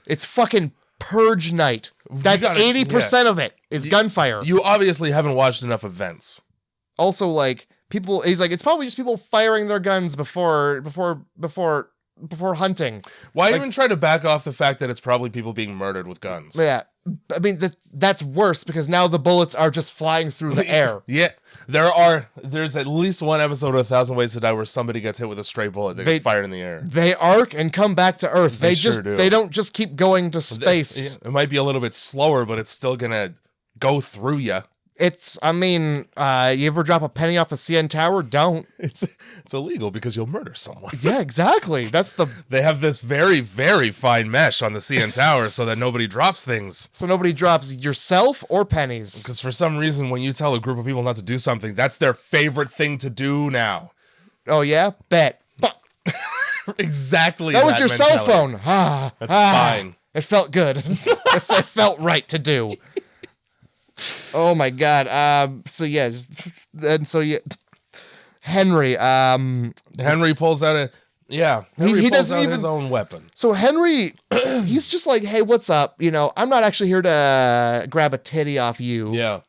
It's fucking Purge night. That's 80% of it is gunfire. You obviously haven't watched enough events. Also, like, people, he's like, it's probably just people firing their guns before hunting. Why even try to back off the fact that it's probably people being murdered with guns? Yeah. I mean, that's worse because now the bullets are just flying through the air. Yeah. There's at least one episode of 1,000 Ways to Die where somebody gets hit with a stray bullet that gets fired in the air. They arc and come back to Earth. They sure do. They don't just keep going to space. It might be a little bit slower, but it's still gonna go through you. I mean, you ever drop a penny off a CN Tower? Don't. It's illegal because you'll murder someone. Yeah, exactly. They have this very, very fine mesh on the CN Tower so that nobody drops things. So nobody drops yourself or pennies. Because for some reason, when you tell a group of people not to do something, that's their favorite thing to do now. Oh, yeah? Bet. Fuck. Exactly. That was your cell phone. That's fine. It felt good. It felt right to do. Oh my god. Henry. Henry pulls out Henry pulls out his own weapon. So Henry, he's just like, hey, what's up? You know, I'm not actually here to grab a titty off you. Yeah.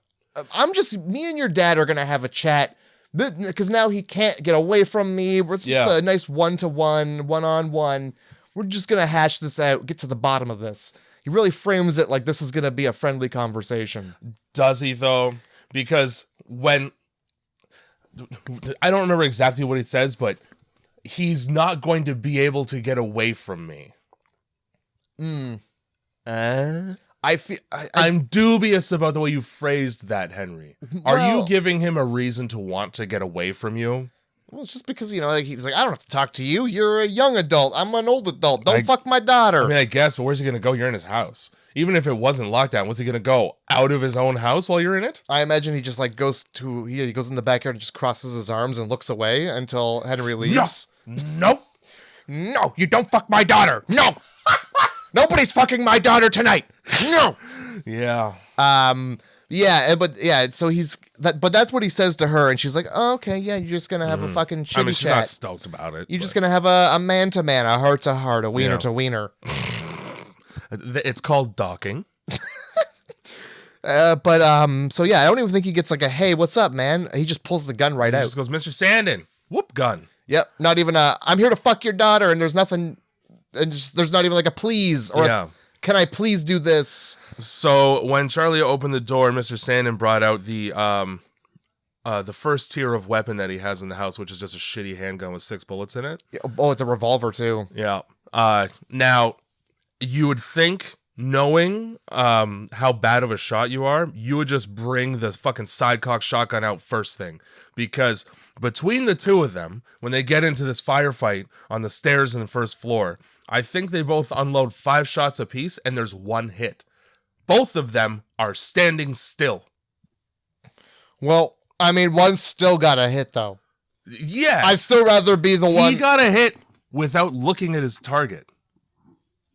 Me and your dad are gonna have a chat because now he can't get away from me. It's just a nice one-to-one, one-on-one. We're just gonna hash this out, get to the bottom of this. He really frames it like this is going to be a friendly conversation. Does he, though? Because I don't remember exactly what it says, but he's not going to be able to get away from me. I'm dubious about the way you phrased that, Henry. Are you giving him a reason to want to get away from you? Well, it's just because, you know, like he's like, I don't have to talk to you. You're a young adult. I'm an old adult. Don't fuck my daughter. I mean, I guess, but where's he going to go? You're in his house. Even if it wasn't lockdown, was he going to go out of his own house while you're in it? I imagine he just like goes in the backyard and just crosses his arms and looks away until Henry leaves. No, you don't fuck my daughter. No. Nobody's fucking my daughter tonight. No. Yeah. So but that's what he says to her, and she's like, oh, okay, yeah, you're just gonna have a fucking shitty chat. She's not stoked about it. You're just gonna have a man-to-man, a heart-to-heart, a wiener-to-wiener. It's called docking. I don't even think he gets like a, hey, what's up, man? He just pulls the gun right out. He just goes, Mr. Sandin, whoop gun. Yep, not even I'm here to fuck your daughter, and there's nothing, and there's not even like a please, or can I please do this? So when Charlie opened the door, Mr. Sandin brought out the first tier of weapon that he has in the house, which is just a shitty handgun with 6 bullets in it. Oh, it's a revolver too. Yeah. Now, you would think, knowing how bad of a shot you are, you would just bring the fucking sidecock shotgun out first thing. Because between the two of them, when they get into this firefight on the stairs in the first floor, I think they both unload 5 shots apiece, and there's 1 hit. Both of them are standing still. Well, I mean, one's still got a hit, though. Yeah. I'd still rather be the one. He got a hit without looking at his target.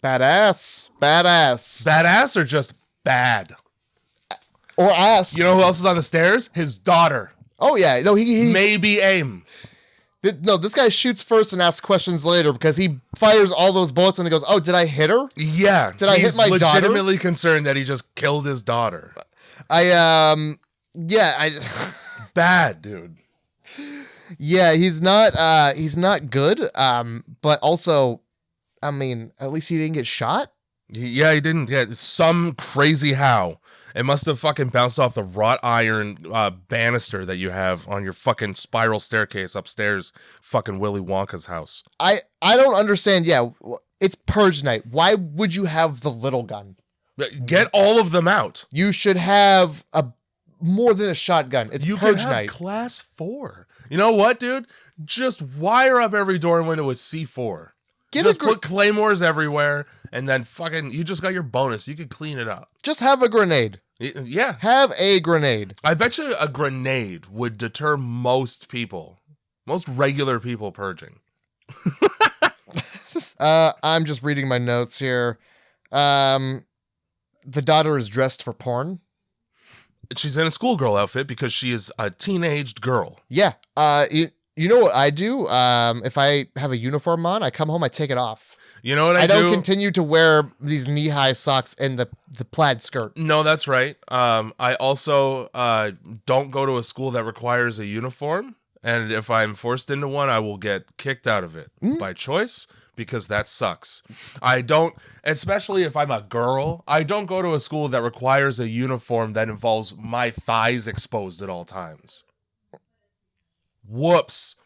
Badass. Badass or just bad? Or ass. You know who else is on the stairs? His daughter. Oh, yeah. No, he maybe aim. No, this guy shoots first and asks questions later because he fires all those bullets and he goes, oh, did I hit her? Yeah. Did I hit my daughter? He's legitimately concerned that he just killed his daughter. Bad, dude. Yeah, he's not good. But also, I mean, at least he didn't get shot. Yeah, he didn't get some crazy how. It must have fucking bounced off the wrought iron banister that you have on your fucking spiral staircase upstairs, fucking Willy Wonka's house. I don't understand. Yeah, it's Purge night. Why would you have the little gun? Get all of them out. You should have more than a shotgun. It's Purge night. Class 4. You know what, dude? Just wire up every door and window with C4. Just put claymores everywhere, and then fucking, you just got your bonus. You could clean it up. Just have a grenade. Yeah. Have a grenade. I bet you a grenade would deter most regular people purging. I'm just reading my notes here. The daughter is dressed for porn. She's in a schoolgirl outfit because she is a teenaged girl. Yeah. You know what I do? If I have a uniform on, I come home, I take it off. You know what I do? don't continue to wear these knee-high socks and the plaid skirt. No, that's right. I also don't go to a school that requires a uniform. And if I'm forced into one, I will get kicked out of it by choice because that sucks. I don't, especially if I'm a girl, I don't go to a school that requires a uniform that involves my thighs exposed at all times. Whoops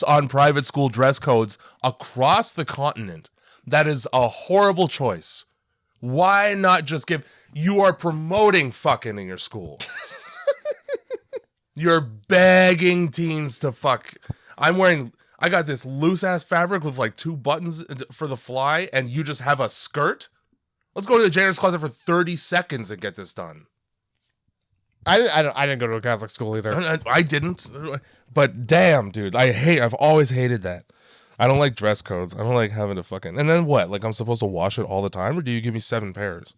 on private school dress codes across the continent. That is a horrible choice. Why not just you are promoting fucking in your school. You're begging teens to fuck. I got this loose ass fabric with like 2 buttons for the fly, and you just have a skirt? Let's go to the janitor's closet for 30 seconds and get this done. I didn't go to a Catholic school either. I didn't. But damn, dude, I've always hated that. I don't like dress codes. I don't like having to fucking. And then what? Like I'm supposed to wash it all the time, or do you give me 7 pairs?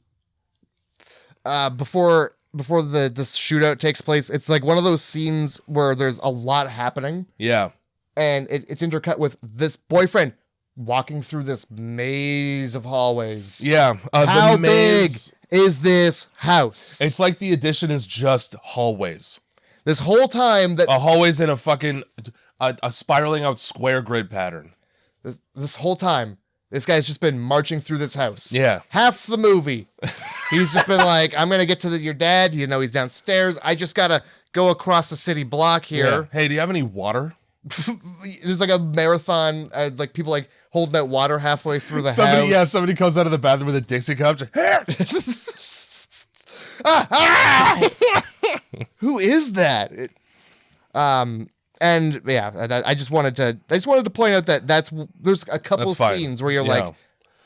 Before this shootout takes place, it's like one of those scenes where there's a lot happening. Yeah. And it's intercut with this boyfriend walking through this maze of hallways. Yeah. How big is this house? It's like the addition is just hallways. This whole time that... A hallways in a fucking... A spiraling out square grid pattern. This whole time, this guy's just been marching through this house. Yeah. Half the movie. He's just been like, I'm going to get to your dad. You know, he's downstairs. I just got to go across the city block here. Yeah. Hey, do you have any water? There's like a marathon, like people like holding out water halfway through the house. Yeah, somebody comes out of the bathroom with a Dixie cup. Who is that? And yeah, I just wanted to point out that there's a couple scenes where you're like,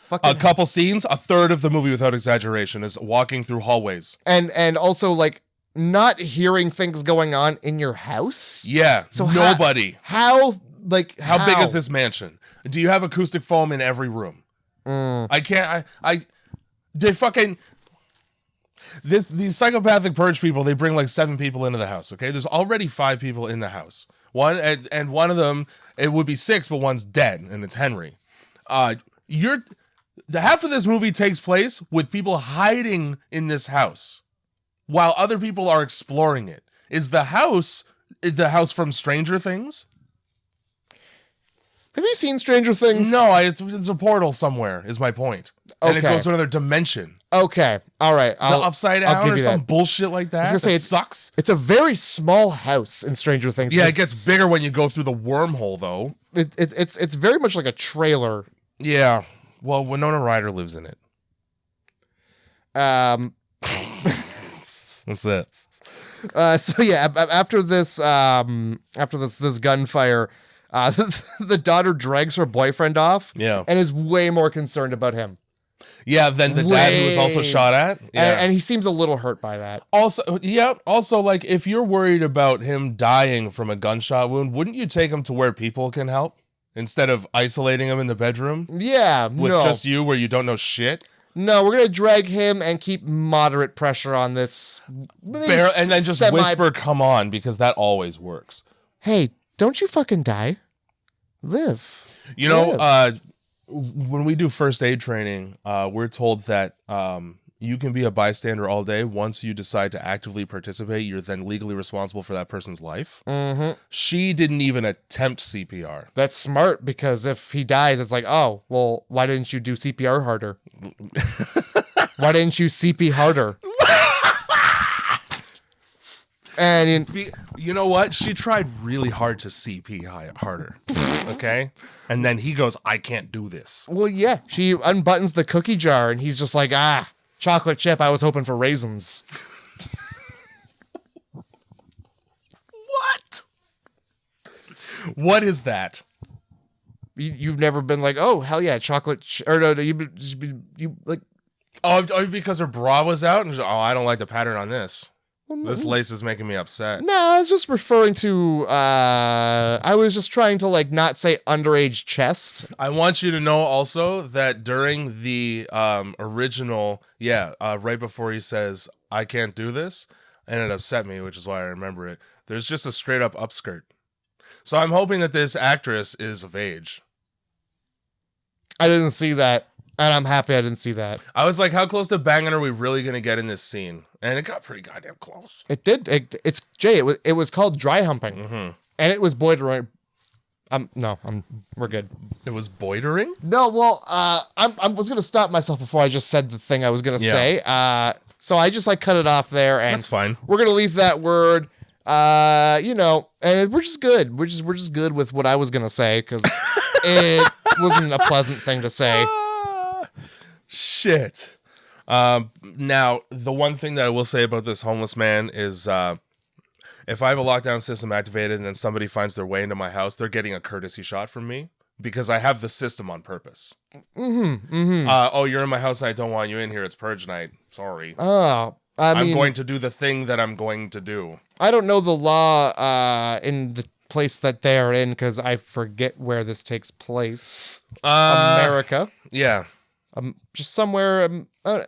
fucking. A couple scenes, a third of the movie without exaggeration is walking through hallways. And also like not hearing things going on in your house. Yeah. So nobody. How big is this mansion? Do you have acoustic foam in every room? These psychopathic purge people, they bring like 7 people into the house, okay? There's already 5 people in the house. One of them, it would be 6, but one's dead, and it's Henry. The half of this movie takes place with people hiding in this house while other people are exploring it. Is the house from Stranger Things? Have you seen Stranger Things? No, it's a portal somewhere, is my point. And it goes to another dimension. Okay, all right. The Upside Down or some bullshit like that. It sucks. It's a very small house in Stranger Things. Yeah, it gets bigger when you go through the wormhole, though. It's very much like a trailer. Yeah. Well, Winona Ryder lives in it. That's it. So yeah, after this gunfire, the daughter drags her boyfriend off. Yeah. And is way more concerned about him. Yeah, than the dad who was also shot at. Yeah. And he seems a little hurt by that. Also, like, if you're worried about him dying from a gunshot wound, wouldn't you take him to where people can help instead of isolating him in the bedroom? Yeah, with just you where you don't know shit? No, we're going to drag him and keep moderate pressure on this. And then just whisper, come on, because that always works. Hey, don't you fucking die. Live. You know, when we do first aid training, we're told that you can be a bystander all day. Once you decide to actively participate, you're then legally responsible for that person's life. Mm-hmm. She didn't even attempt CPR. That's smart, because if he dies, it's like, oh, well, why didn't you do CPR harder? Why didn't you CP harder? And you know what? She tried really hard to CP harder. Okay? And then he goes, I can't do this. Well, yeah. She unbuttons the cookie jar and he's just like, chocolate chip. I was hoping for raisins. What? What is that? You've never been like, oh, hell yeah, chocolate. Or no, you like. Oh, because her bra was out? And I don't like the pattern on this. Well, no. This lace is making me upset. No, I was just referring to, I was just trying to, like, not say underage chest. I want you to know also that during the original, right before he says, I can't do this, and it upset me, which is why I remember it. There's just a straight up upskirt. So I'm hoping that this actress is of age. I didn't see that, and I'm happy I didn't see that. I was like, how close to banging are we really going to get in this scene? And it got pretty goddamn close. It did. It's Jay. It was called dry humping, and it was boydering. We're good. It was boydering? No, well, I was gonna stop myself before I just said the thing I was gonna say. So I just cut it off there, and that's fine. We're gonna leave that word. And we're just good. We're just good with what I was gonna say because it wasn't a pleasant thing to say. Shit. Now, the one thing that I will say about this homeless man is, if I have a lockdown system activated and then somebody finds their way into my house, they're getting a courtesy shot from me because I have the system on purpose. Oh, you're in my house and I don't want you in here. It's Purge night. Sorry. Oh, I'm going to do the thing that I'm going to do. I don't know the law in the place that they are in because I forget where this takes place. America. Yeah. Just somewhere.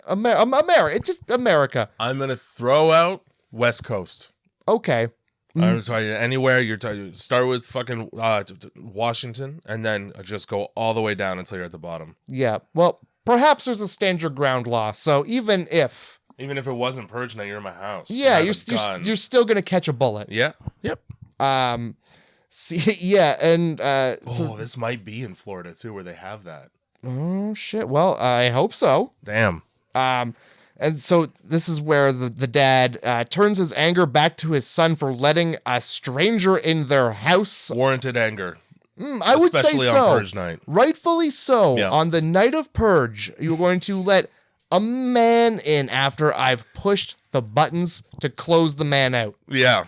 America. It's just America. I'm going to throw out West Coast. Okay. I'm telling you, anywhere start with fucking Washington and then just go all the way down until you're at the bottom. Yeah. Well, perhaps there's a stand your ground law. So even if it wasn't Purge night, you're in my house. Yeah, you're still gonna catch a bullet. Yeah. Yep. See, yeah, and this might be in Florida too, where they have that. Oh shit. Well, I hope so. Damn. And so this is where the dad turns his anger back to his son for letting a stranger in their house. Warranted anger. I would say so. Especially on Purge night. Rightfully so. Yeah. On the night of Purge, you're going to let a man in after I've pushed the buttons to close the man out. Yeah.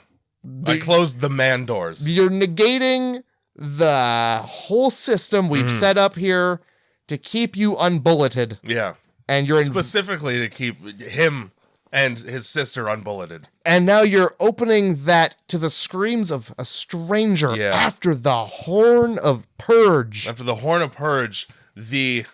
I closed the man doors. You're negating the whole system we've set up here to keep you unbulleted. Yeah. And you're specifically to keep him and his sister unbulleted. And now you're opening that to the screams of a stranger after the horn of Purge. After the horn of Purge, the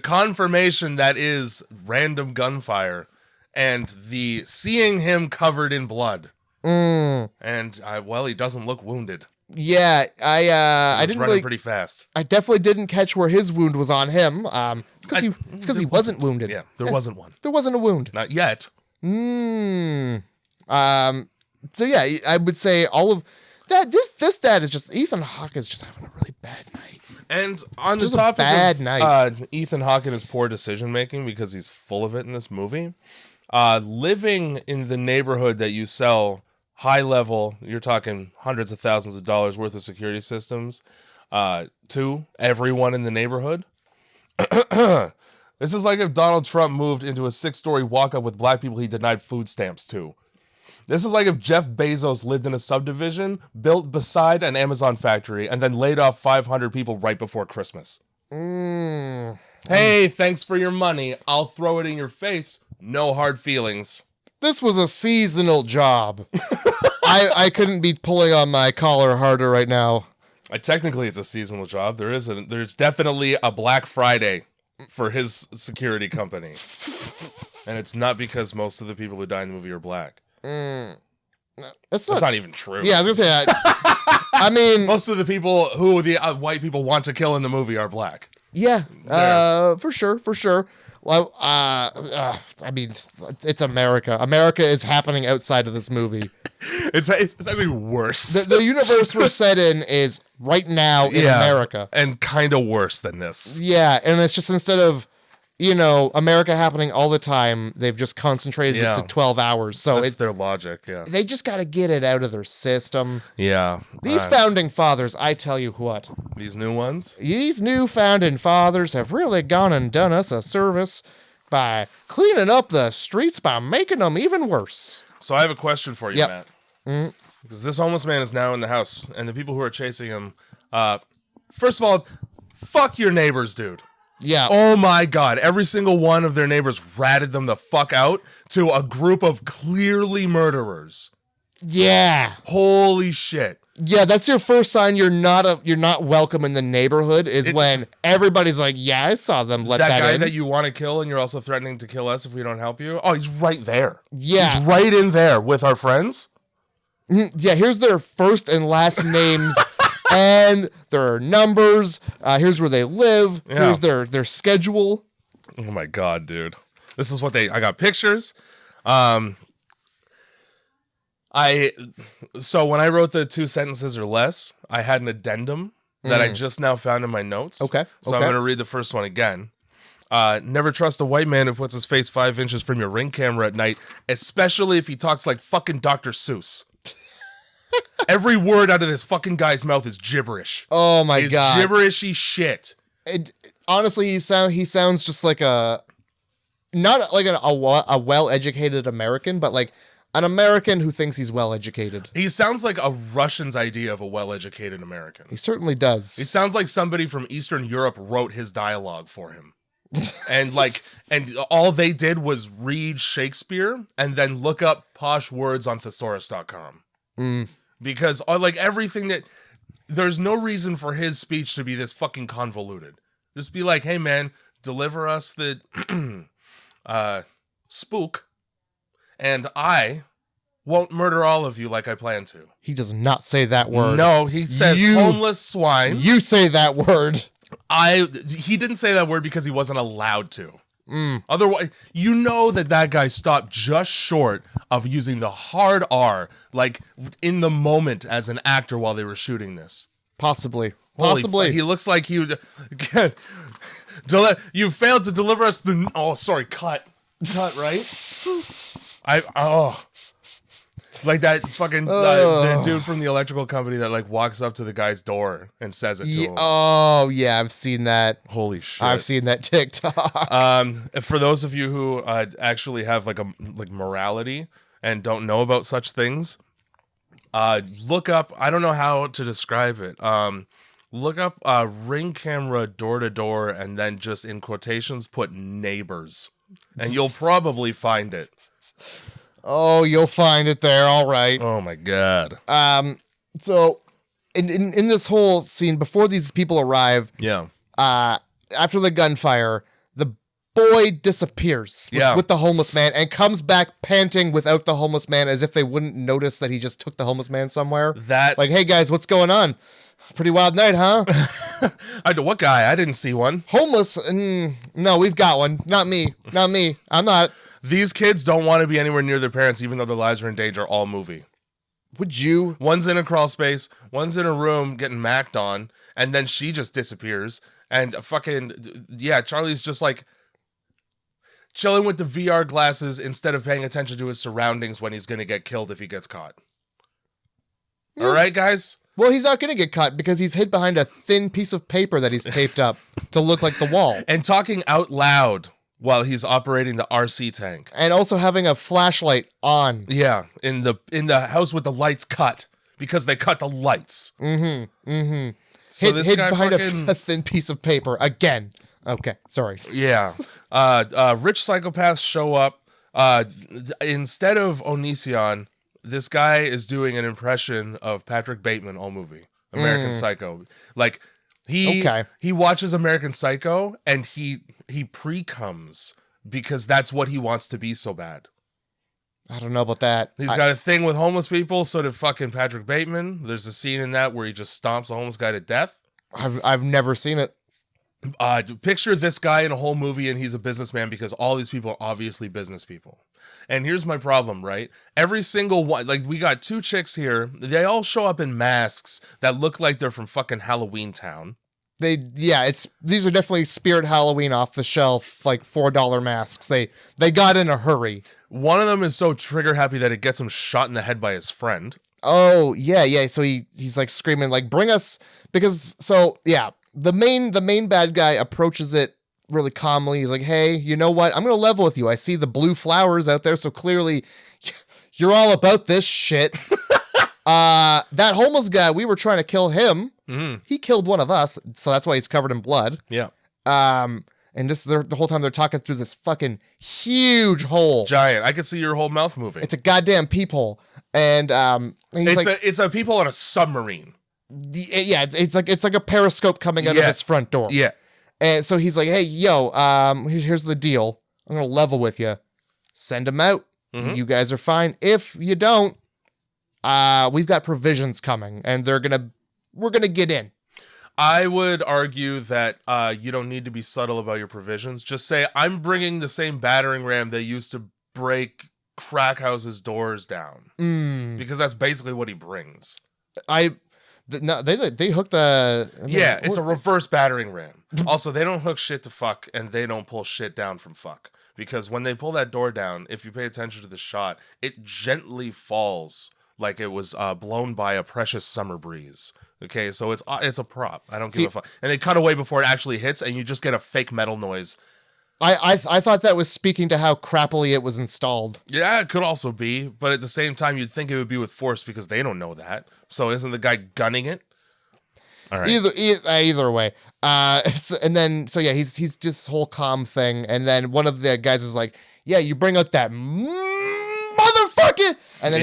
confirmation that is random gunfire and the seeing him covered in blood. And he doesn't look wounded. Yeah, I didn't running pretty fast. I definitely didn't catch where his wound was on him. It's because he wasn't wounded. Yeah, there wasn't one. There wasn't a wound. Not yet. So yeah, I would say all of that. This dad is just Ethan Hawke is just having a really bad night. And on just the topic of Ethan Hawke and his poor decision making, because he's full of it in this movie, living in the neighborhood that you sell high level, you're talking hundreds of thousands of dollars worth of security systems to everyone in the neighborhood. This is like if Donald Trump moved into a 6-story walk-up with black people he denied food stamps to. This is like if Jeff Bezos lived in a subdivision built beside an Amazon factory and then laid off 500 people right before Christmas. Hey, thanks for your money. I'll throw it in your face. No hard feelings. This was a seasonal job. I couldn't be pulling on my collar harder right now. Technically, it's a seasonal job. There's definitely a Black Friday for his security company. And it's not because most of the people who die in the movie are black. That's not even true. Yeah, I was going to say that. I mean... Most of the people who the white people want to kill in the movie are black. Yeah, for sure. Well, I mean, it's America. America is happening outside of this movie. It's actually worse. The universe we're set in is right now in America. And kind of worse than this. Yeah, and it's just instead of, America happening all the time, they've just concentrated it to 12 hours. So that's their logic, yeah. They just got to get it out of their system. Yeah. These founding fathers, I tell you what. These new ones? These new founding fathers have really gone and done us a service by cleaning up the streets by making them even worse. So I have a question for you, Matt. Because this homeless man is now in the house, and the people who are chasing him, first of all, fuck your neighbors, dude. Yeah. Oh my God. Every single one of their neighbors ratted them the fuck out to a group of clearly murderers. Yeah. Holy shit. Yeah, that's your first sign you're not welcome in the neighborhood is when everybody's like, yeah, I saw them let that guy in. that you want to kill and you're also threatening to kill us if we don't help you. Oh, he's right there. Yeah. He's right in there with our friends. Yeah, here's their first and last names and their numbers. Here's where they live. Yeah. Here's their schedule. Oh my God, dude. This is what I got pictures. So when I wrote the 2 sentences or less, I had an addendum that I just now found in my notes. Okay. So I'm going to read the first one again. Never trust a white man who puts his face 5 inches from your Ring camera at night, especially if he talks like fucking Dr. Seuss. Every word out of this fucking guy's mouth is gibberish. Oh my God. Gibberishy shit. Honestly, he sounds just like not like a well-educated American, but like an American who thinks he's well-educated. He sounds like a Russian's idea of a well-educated American. He certainly does. He sounds like somebody from Eastern Europe wrote his dialogue for him. And all they did was read Shakespeare and then look up posh words on thesaurus.com. Because like everything there's no reason for his speech to be this fucking convoluted. Just be like, hey man, deliver us the spook, and I won't murder all of you like I plan to. He does not say that word. No, he says homeless swine. You say that word. He didn't say that word because he wasn't allowed to. Otherwise, you know that guy stopped just short of using the hard R, like in the moment as an actor while they were shooting this. Possibly. He looks like he would. You failed to deliver us the. Oh, sorry, cut, right? Like that fucking the dude from the electrical company that like walks up to the guy's door and says it to him. Oh yeah, I've seen that. Holy shit! I've seen that TikTok. For those of you who actually have like morality and don't know about such things, look up. I don't know how to describe it. Look up Ring camera door to door, and then just in quotations put neighbors, and you'll probably find it. Oh, you'll find it there. All right. Oh my God. So in this whole scene, before these people arrive, yeah. After the gunfire, the boy disappears with the homeless man and comes back panting without the homeless man, as if they wouldn't notice that he just took the homeless man somewhere. Like, hey guys, what's going on? Pretty wild night, huh? What guy? I didn't see one. Homeless? No, we've got one. Not me. I'm not. These kids don't want to be anywhere near their parents, even though their lives are in danger all movie. Would you? One's in a crawl space, one's in a room getting macked on, and then she just disappears. And Charlie's just like chilling with the VR glasses instead of paying attention to his surroundings when he's going to get killed if he gets caught. Yeah. All right, guys? Well, he's not going to get caught because he's hid behind a thin piece of paper that he's taped up to look like the wall. And talking out loud while he's operating the RC tank. And also having a flashlight on. Yeah, in the house with the lights cut because they cut the lights. So hid behind a thin piece of paper again. Okay, sorry. Yeah. Rich psychopaths show up. Instead of Onision, this guy is doing an impression of Patrick Bateman all movie. American Psycho. Like he watches American Psycho and he pre-comes because that's what he wants to be so bad. I don't know about that. He's got a thing with homeless people, so did fucking Patrick Bateman. There's a scene in that where he just stomps a homeless guy to death. I've never seen it. Picture this guy in a whole movie and he's a businessman because all these people are obviously business people. And here's my problem, right? Every single one, like we got 2 chicks here. They all show up in masks that look like they're from fucking Halloween Town. These are definitely Spirit Halloween off the shelf, like $4 masks. They got in a hurry. One of them is so trigger happy that it gets him shot in the head by his friend. Oh, yeah. So he's like screaming, like, bring us, because, so, yeah. The main bad guy approaches it really calmly. He's like, hey, you know what? I'm going to level with you. I see the blue flowers out there, so clearly you're all about this shit. That homeless guy, we were trying to kill him. He killed one of us, so that's why he's covered in blood. Yeah. And the whole time they're talking through this fucking huge hole. Giant. I could see your whole mouth moving. It's a goddamn peephole. And he's it's a people on a submarine. Yeah, it's like a periscope coming out of his front door. Yeah. And so he's like, hey, yo, here's the deal. I'm going to level with you. Send them out. Mm-hmm. You guys are fine. If you don't, we've got provisions coming, and we're going to get in. I would argue that you don't need to be subtle about your provisions. Just say, I'm bringing the same battering ram they used to break crack houses' doors down. Because that's basically what he brings. They hook the... it's a reverse battering ram. Also, they don't hook shit to fuck, and they don't pull shit down from fuck. Because when they pull that door down, if you pay attention to the shot, it gently falls like it was blown by a precious summer breeze. Okay, so it's a prop. I don't give a fuck. And they cut away before it actually hits, and you just get a fake metal noise. I thought that was speaking to how crappily it was installed. Yeah, it could also be, but at the same time, you'd think it would be with force because they don't know that. So isn't the guy gunning it? All right. Either way. And then he's just this whole calm thing, and then one of the guys is like, "Yeah, you bring out that motherfucker," and then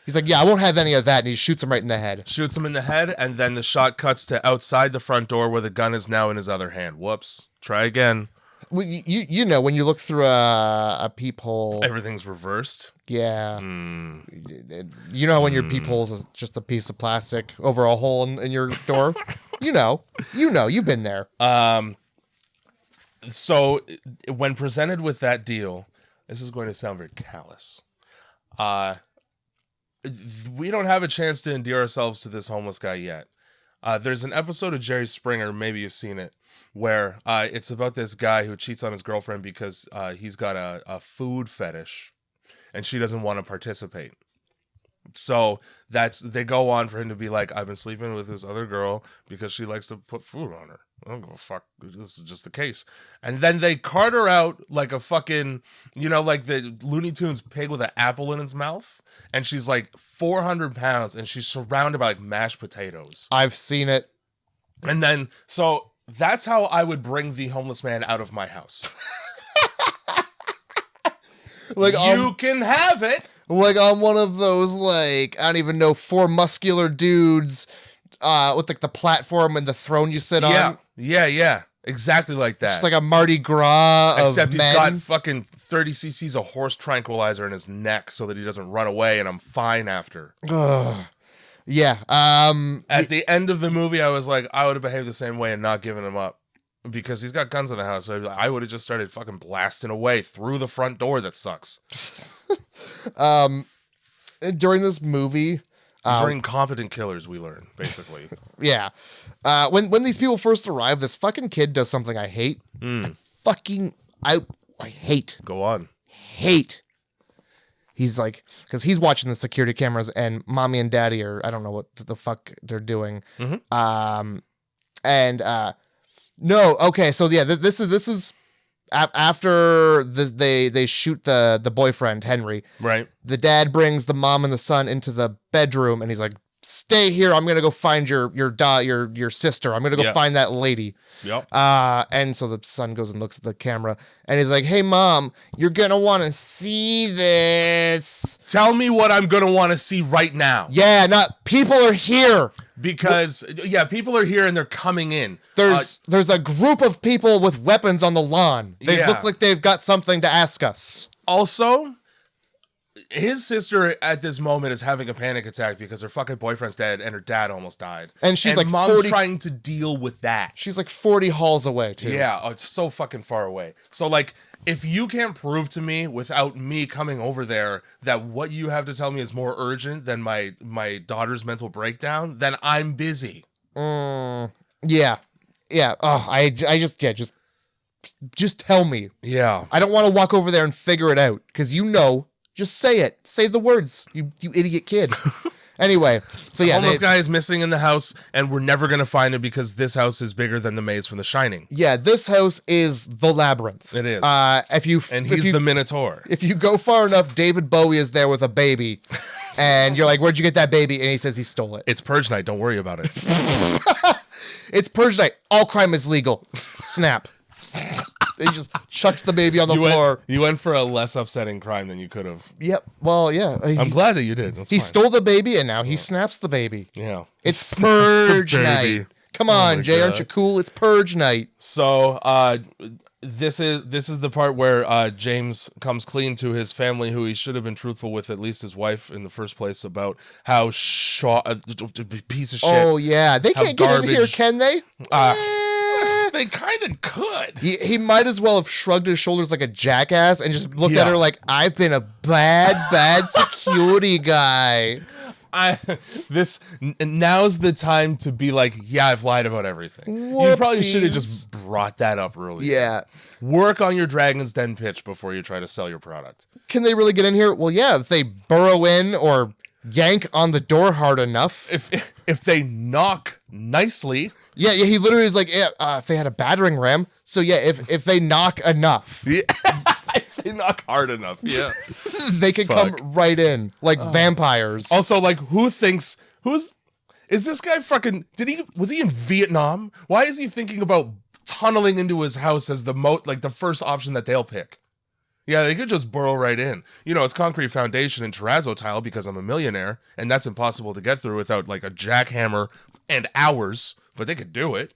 he's like, "Yeah, I won't have any of that," and he shoots him right in the head. Shoots him in the head, and then the shot cuts to outside the front door where the gun is now in his other hand. Whoops. Try again. Well, you know, when you look through a peephole, everything's reversed. Yeah. You know when your peephole is just a piece of plastic over a hole in your door? you know, you've been there. So when presented with that deal, this is going to sound very callous. We don't have a chance to endear ourselves to this homeless guy yet. There's an episode of Jerry Springer, maybe you've seen it, where it's about this guy who cheats on his girlfriend because he's got a food fetish and she doesn't want to participate. So they go on for him to be like, I've been sleeping with this other girl because she likes to put food on her. I don't give a fuck. This is just the case. And then they cart her out like a fucking, like the Looney Tunes pig with an apple in its mouth. And she's like 400 pounds and she's surrounded by like mashed potatoes. I've seen it. And then, so that's how I would bring the homeless man out of my house. Like you can have it. Like on one of those, like, I don't even know, 4 muscular dudes with like the platform and the throne you sit on. Yeah. Exactly like that. Just like a Mardi Gras Except of he's men. got fucking 30 cc's of horse tranquilizer in his neck so that he doesn't run away, and I'm fine after. Yeah. At the end of the movie, I was like, I would have behaved the same way and not given him up. Because he's got guns in the house. So I would have just started fucking blasting away through the front door that sucks. During this movie... These are incompetent killers, we learn, basically. Yeah. When these people first arrive, this fucking kid does something I hate. I hate. Go on. Hate. He's like, because he's watching the security cameras and mommy and daddy are, I don't know what the fuck they're doing. Mm-hmm. No, okay, so yeah, this is after they shoot the boyfriend Henry. Right. The dad brings the mom and the son into the bedroom, and he's like, "Stay here. I'm gonna go find your sister. I'm gonna go find that lady." Yep. And so the son goes and looks at the camera, and he's like, "Hey, mom, you're gonna want to see this. Tell me what I'm gonna want to see right now." Yeah, not people are here. Because people are here and they're coming in. There's a group of people with weapons on the lawn. They look like they've got something to ask us. Also, his sister at this moment is having a panic attack because her fucking boyfriend's dead and her dad almost died. And she's like mom's trying to deal with that. She's like 40 halls away too. Yeah, it's so fucking far away. So like, if you can't prove to me without me coming over there that what you have to tell me is more urgent than my daughter's mental breakdown, then I'm busy. Yeah. Oh, I just tell me. Yeah. I don't want to walk over there and figure it out because just say it. Say the words, you idiot kid. Anyway, so yeah. Homeless guy is missing in the house, and we're never going to find him because this house is bigger than the maze from The Shining. Yeah, this house is the labyrinth. It is. He's the Minotaur. If you go far enough, David Bowie is there with a baby, and you're like, "Where'd you get that baby?" And he says he stole it. It's Purge night. Don't worry about it. It's Purge night. All crime is legal. Snap. He just chucks the baby on the floor. You went for a less upsetting crime than you could have. Yep. Well, yeah. I'm glad that you did. He stole the baby, and now he snaps the baby. Yeah. It's Purge night. Come on, Jay, aren't you cool? It's Purge night. So, this is the part where James comes clean to his family, who he should have been truthful with, at least his wife in the first place, about how piece of shit. Oh yeah, they can't get in here, can they? They kind of could. He might as well have shrugged his shoulders like a jackass and just looked at her like, I've been a bad security guy. Now's the time to be like, yeah, I've lied about everything. Whoopsies. You probably should have just brought that up earlier. Yeah. Work on your Dragon's Den pitch before you try to sell your product. Can they really get in here? Well, yeah, if they burrow in or yank on the door hard enough. If they knock nicely. Yeah, he literally is like, if they had a battering ram. So yeah, if they knock enough. Yeah. If they knock hard enough, yeah. They can come right in like vampires. Also, like, is this guy fucking, was he in Vietnam? Why is he thinking about tunneling into his house as the first option that they'll pick? Yeah, they could just burrow right in. It's concrete foundation and terrazzo tile because I'm a millionaire, and that's impossible to get through without like a jackhammer and hours, but they could do it.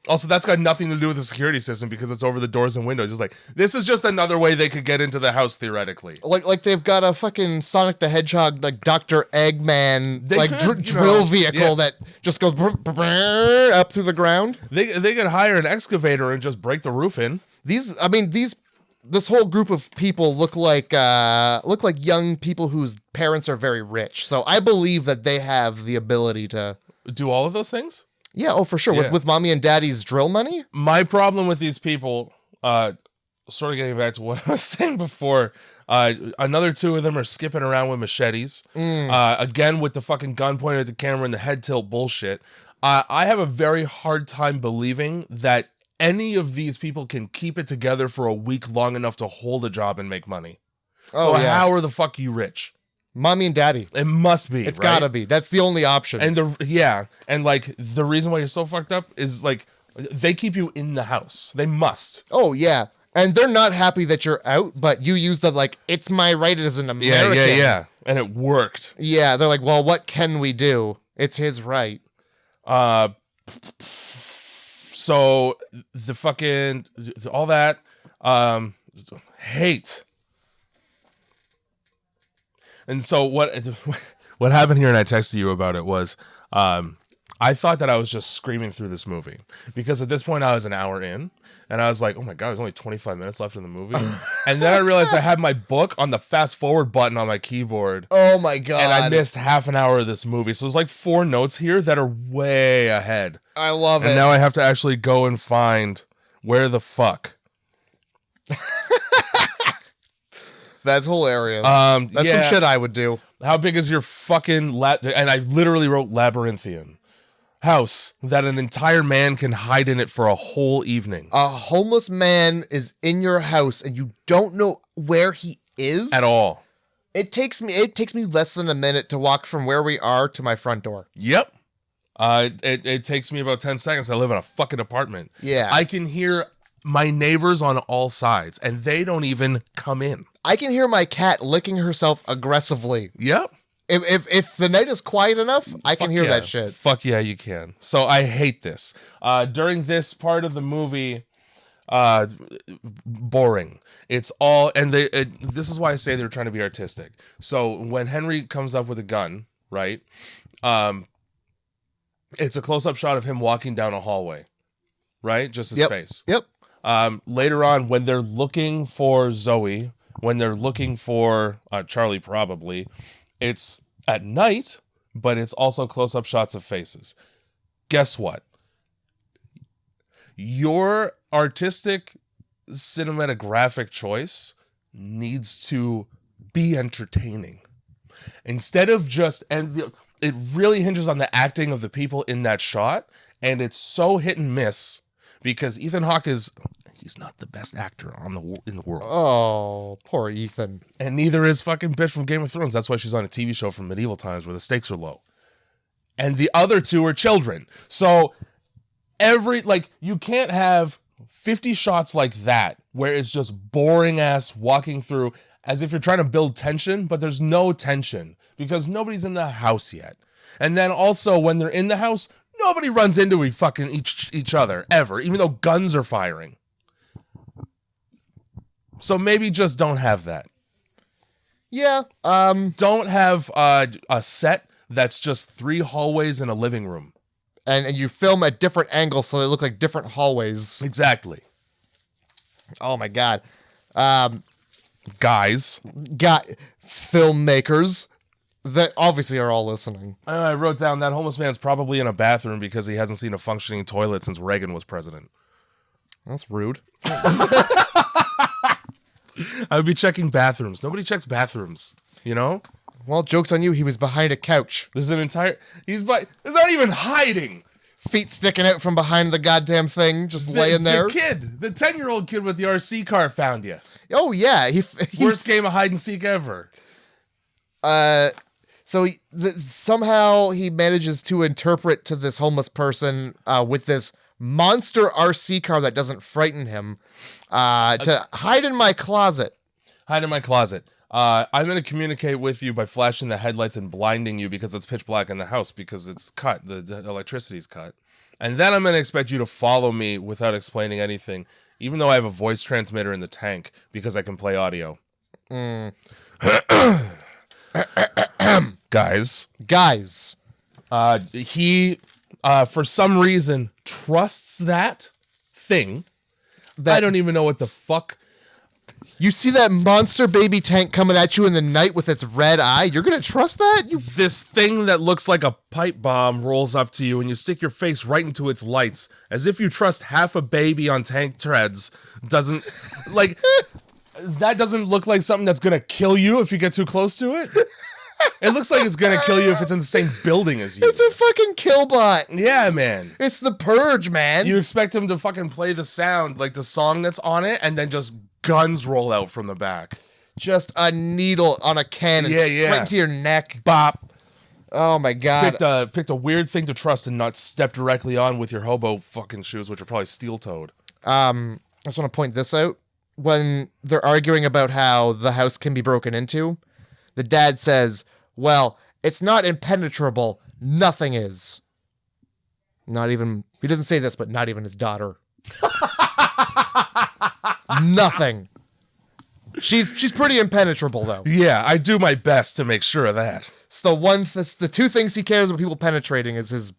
Also, that's got nothing to do with the security system because it's over the doors and windows. It's like, this is just another way they could get into the house theoretically. Like they've got a fucking Sonic the Hedgehog, like Dr. Eggman, drill vehicle that just goes up through the ground. They could hire an excavator and just break the roof in. This whole group of people look like young people whose parents are very rich. So I believe that they have the ability to do all of those things. Yeah, oh, for sure. Yeah. With mommy and daddy's drill money? My problem with these people, sort of getting back to what I was saying before, another two of them are skipping around with machetes. Again, with the fucking gun pointed at the camera and the head tilt bullshit. I have a very hard time believing that any of these people can keep it together for a week long enough to hold a job and make money. How are the fuck you rich? Mommy and daddy. It must be. It's gotta be. That's the only option. And the reason why you're so fucked up is like they keep you in the house. They must. Oh yeah, and they're not happy that you're out, but you use the it's my right as an American. Yeah, and it worked. Yeah, they're like, well, what can we do? It's his right. So the fucking all that hate. And so what happened here, and I texted you about it, was I thought that I was just screaming through this movie. Because at this point, I was an hour in, and I was like, oh my God, there's only 25 minutes left in the movie. And then I realized I had my book on the fast forward button on my keyboard. Oh my God. And I missed half an hour of this movie. So there's like 4 notes here that are way ahead. I love it. And now I have to actually go and find where the fuck. That's hilarious. That's some shit I would do. How big is your fucking and I literally wrote labyrinthian house that an entire man can hide in it for a whole evening. A homeless man is in your house and you don't know where he is at all. It takes me less than a minute to walk from where we are to my front door. Yep. It takes me about 10 seconds. I live in a fucking apartment. Yeah. I can hear my neighbors on all sides and they don't even come in. I can hear my cat licking herself aggressively. Yep. If the night is quiet enough, I can hear that shit. Fuck yeah, you can. So I hate this. During this part of the movie, boring. It's all, and this is why I say they're trying to be artistic. So when Henry comes up with a gun, right? It's a close-up shot of him walking down a hallway, right? Just his face. Yep. Later on, when they're looking for Zoe, when they're looking for Charlie, probably, it's at night, but it's also close-up shots of faces. Guess what? Your artistic cinematographic choice needs to be entertaining. Instead of just, and it really hinges on the acting of the people in that shot, and it's so hit and miss because Ethan Hawke he's not the best actor in the world. Oh, poor Ethan. And neither is fucking bitch from Game of Thrones. That's why she's on a TV show from medieval times where the stakes are low. And the other two are children. So you can't have 50 shots like that, where it's just boring ass walking through as if you're trying to build tension, but there's no tension because nobody's in the house yet. And then also when they're in the house, nobody runs into each other ever, even though guns are firing. So maybe just don't have that. Yeah. Don't have a set that's just 3 hallways and a living room. And you film at different angles so they look like different hallways. Exactly. Oh my God. Guys. Filmmakers that obviously are all listening. I wrote down that homeless man's probably in a bathroom because he hasn't seen a functioning toilet since Reagan was president. That's rude. I would be checking bathrooms. Nobody checks bathrooms, you know? Well, joke's on you. He was behind a couch. There's an entire... He's not even hiding. Feet sticking out from behind the goddamn thing, just laying there. The 10-year-old kid with the RC car found you. Oh, yeah. Worst game of hide and seek ever. Somehow he manages to interpret to this homeless person with this monster RC car that doesn't frighten him to hide in my closet. Hide in my closet. I'm going to communicate with you by flashing the headlights and blinding you because it's pitch black in the house because it's cut. The electricity's cut. And then I'm going to expect you to follow me without explaining anything, even though I have a voice transmitter in the tank because I can play audio. Guys. He, for some reason, trusts that thing. I don't even know what the fuck. You see that monster baby tank coming at you in the night with its red eye? You're going to trust that? This thing that looks like a pipe bomb rolls up to you and you stick your face right into its lights as if you trust half a baby on tank treads doesn't... like, that doesn't look like something that's going to kill you if you get too close to it. It looks like it's going to kill you if it's in the same building as you. It's a fucking killbot. Yeah, man. It's the Purge, man. You expect him to fucking play the sound, like the song that's on it, and then just guns roll out from the back. Just a needle on a cannon. Yeah. Right into your neck. Bop. Oh, my God. Picked a weird thing to trust and not step directly on with your hobo fucking shoes, which are probably steel-toed. I just want to point this out. When they're arguing about how the house can be broken into, the dad says, well, it's not impenetrable. Nothing is. Not even, he doesn't say this, but not even his daughter. Nothing. She's pretty impenetrable, though. Yeah, I do my best to make sure of that. It's the two things he cares about people penetrating is his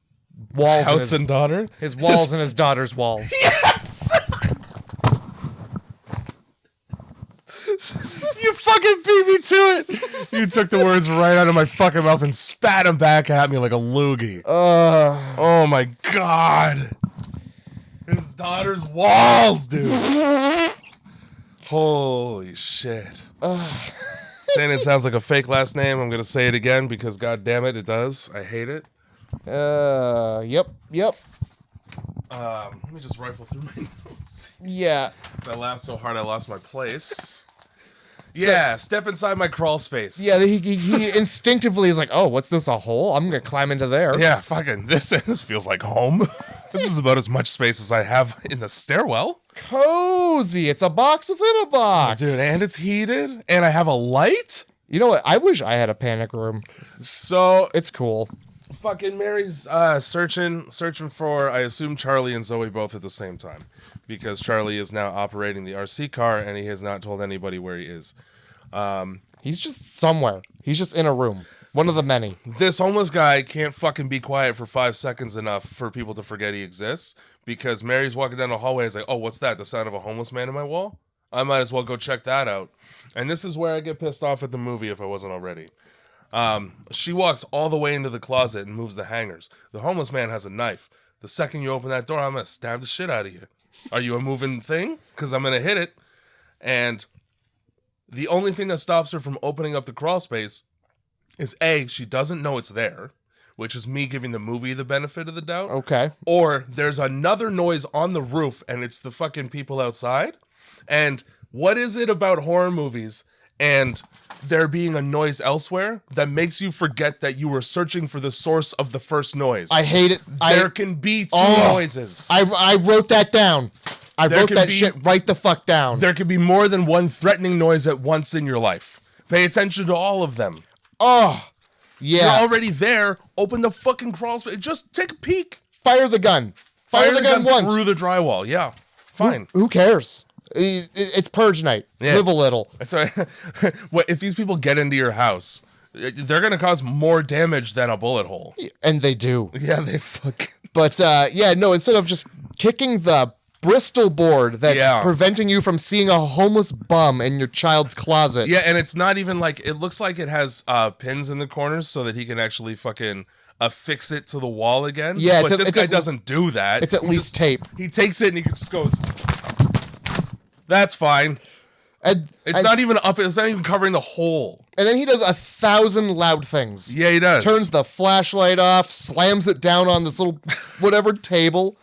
walls. House and daughter? His walls and his daughter's walls. Yes! You fucking beat me to it. You took the words right out of my fucking mouth and spat them back at me like a loogie. Oh my God. His daughter's walls, dude. Holy shit. Saying it sounds like a fake last name. I'm going to say it again because God damn it, it does. I hate it. Yep. Let me just rifle through my notes. Yeah. I laughed so hard I lost my place. Yeah, step inside my crawl space. Yeah, he instinctively is like, oh, what's this, a hole? I'm going to climb into there. Yeah, fucking, this feels like home. This is about as much space as I have in the stairwell. Cozy. It's a box within a box. Dude, and it's heated, and I have a light? You know what? I wish I had a panic room. So... It's cool. Fucking Mary's searching for, I assume, Charlie and Zoe both at the same time. Because Charlie is now operating the RC car, and he has not told anybody where he is. He's just somewhere. He's just in a room. One of the many. This homeless guy can't fucking be quiet for 5 seconds enough for people to forget he exists. Because Mary's walking down the hallway and is like, oh, what's that? The sound of a homeless man in my wall? I might as well go check that out. And this is where I get pissed off at the movie if I wasn't already. She walks all the way into the closet and moves the hangers. The homeless man has a knife. The second you open that door, I'm going to stab the shit out of you. Are you a moving thing? Because I'm going to hit it. And the only thing that stops her from opening up the crawl space is A, she doesn't know it's there, which is me giving the movie the benefit of the doubt. Okay. Or there's another noise on the roof and it's the fucking people outside. And what is it about horror movies and there being a noise elsewhere that makes you forget that you were searching for the source of the first noise? I hate it. There can be two noises. I wrote that down. I wrote that shit right the fuck down. There could be more than one threatening noise at once in your life. Pay attention to all of them. Oh, yeah. You're already there. Open the fucking crawl space. Just take a peek. Fire the gun. Fire the gun once. Through the drywall. Yeah. Fine. Who cares? It's Purge night. Yeah. Live a little. Sorry. What if these people get into your house? They're going to cause more damage than a bullet hole. And they do. Yeah, they fuck. But, instead of just kicking the Bristol board that's preventing you from seeing a homeless bum in your child's closet. Yeah, and it's not even like, it looks like it has pins in the corners so that he can actually fucking affix it to the wall again. Yeah, but this guy doesn't do that. It's at least tape. He takes it and he just goes, that's fine. It's not even up, it's not even covering the hole. And then he does 1,000 loud things. Yeah, he does. Turns the flashlight off, slams it down on this little whatever table.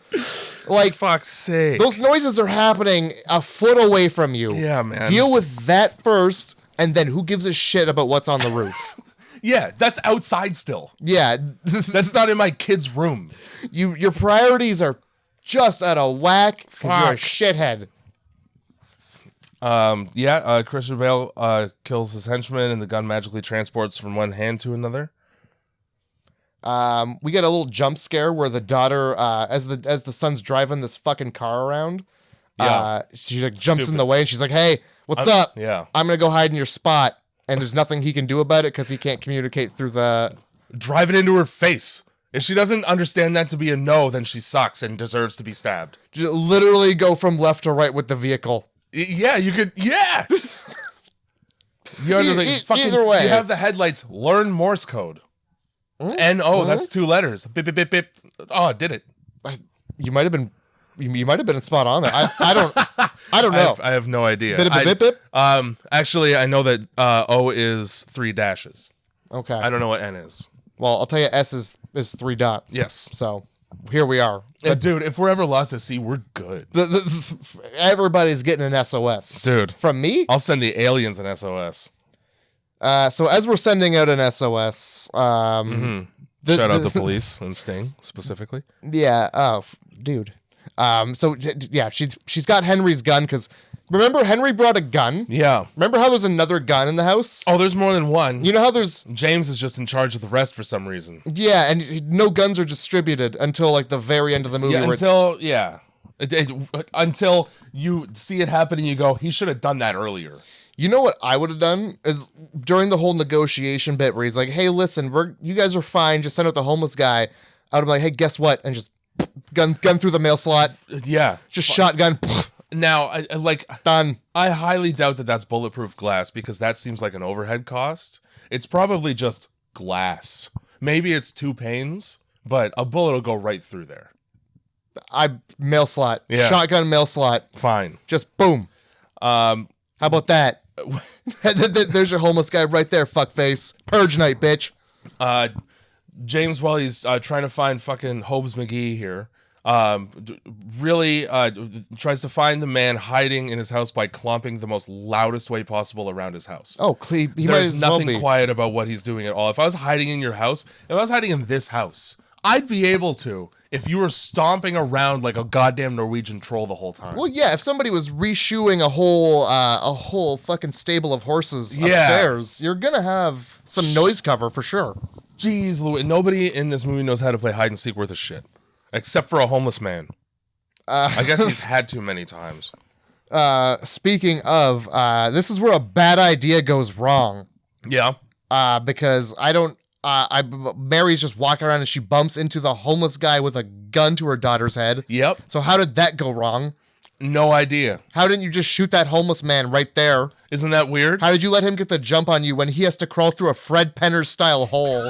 Like, fuck's sake. Those noises are happening a foot away from you. Yeah, man. Deal with that first, and then who gives a shit about what's on the roof? Yeah, that's outside still. Yeah. That's not in my kid's room. Your priorities are just out of whack because you're a shithead. Christian Bale kills his henchman and the gun magically transports from one hand to another. We get a little jump scare where the daughter, as the son's driving this fucking car around, she like jumps in the way and she's like, "Hey, what's up? Yeah, I'm gonna go hide in your spot." And there's nothing he can do about it because he can't communicate through the... Drive it into her face. If she doesn't understand that to be a no, then she sucks and deserves to be stabbed. Just literally go from left to right with the vehicle. Yeah, you could... Yeah! Either way. You have the headlights. Learn Morse code. N-O, that's 2 letters. Bip, bip, bip, bip. Oh, it did it. You might have been... You might have been spot on there. I don't know. I have no idea. Bip, bip. Actually, I know that O is 3 dashes. Okay. I don't know what N is. Well, I'll tell you, S is 3 dots. Yes. So here we are. And dude, if we're ever lost at sea, we're good. Everybody's getting an SOS. Dude. From me? I'll send the aliens an SOS. So as we're sending out an SOS, shout out the police and Sting specifically. Yeah. Oh, dude. She's got Henry's gun because remember Henry brought a gun? Yeah. Remember how there's another gun in the house? Oh, there's more than one. You know how there's... James is just in charge of the rest for some reason. Yeah, and no guns are distributed until like the very end of the movie. Yeah, until you see it happen and you go, he should have done that earlier. You know what I would have done is during the whole negotiation bit where he's like, "Hey, listen, you guys are fine. Just send out the homeless guy." I would have been like, "Hey, guess what?" And just gun through the mail slot. Yeah, just shotgun. Now, done. I highly doubt that that's bulletproof glass because that seems like an overhead cost. It's probably just glass. Maybe it's 2 panes, but a bullet will go right through there. Mail slot. Yeah. Shotgun mail slot. Fine. Just boom. How about that? There's your homeless guy right there, fuckface. Purge night, bitch. James, while he's trying to find fucking Hobbs McGee here, really tries to find the man hiding in his house by clomping the most loudest way possible around his house. Oh, he might There's as well nothing be. quiet about what he's doing at all. If I was hiding in your house, if I was hiding in this house, I'd be able to if you were stomping around like a goddamn Norwegian troll the whole time. Well, yeah, if somebody was reshoeing a whole fucking stable of horses upstairs, you're gonna have some noise cover for sure. Jeez, Louis, nobody in this movie knows how to play hide and seek worth a shit. Except for a homeless man. I guess he's had too many times. Speaking of, this is where a bad idea goes wrong. Yeah. Because Mary's just walking around and she bumps into the homeless guy with a gun to her daughter's head. Yep. So how did that go wrong? No idea. How didn't you just shoot that homeless man right there? Isn't that weird? How did you let him get the jump on you when he has to crawl through a Fred Penner style hole?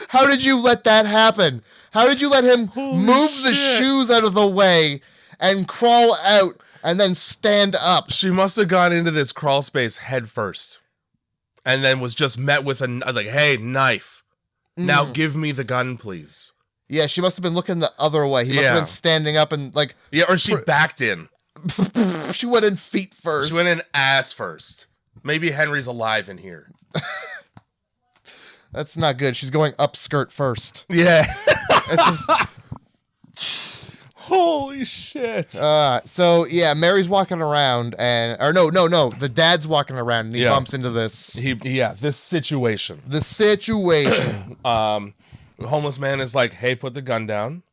How did you let that happen? How did you let him move the shoes out of the way and crawl out and then stand up? She must have gone into this crawl space head first and then was just met with hey, knife. Now give me the gun, please. Yeah, she must have been looking the other way. He must have been standing up and Yeah, or she backed in. She went in feet first. She went in ass first. Maybe Henry's alive in here. That's not good. She's going up skirt first. Yeah. Holy shit. So yeah, Mary's walking around the dad's walking around and he bumps into this. This situation. The situation. The homeless man is like, hey, put the gun down.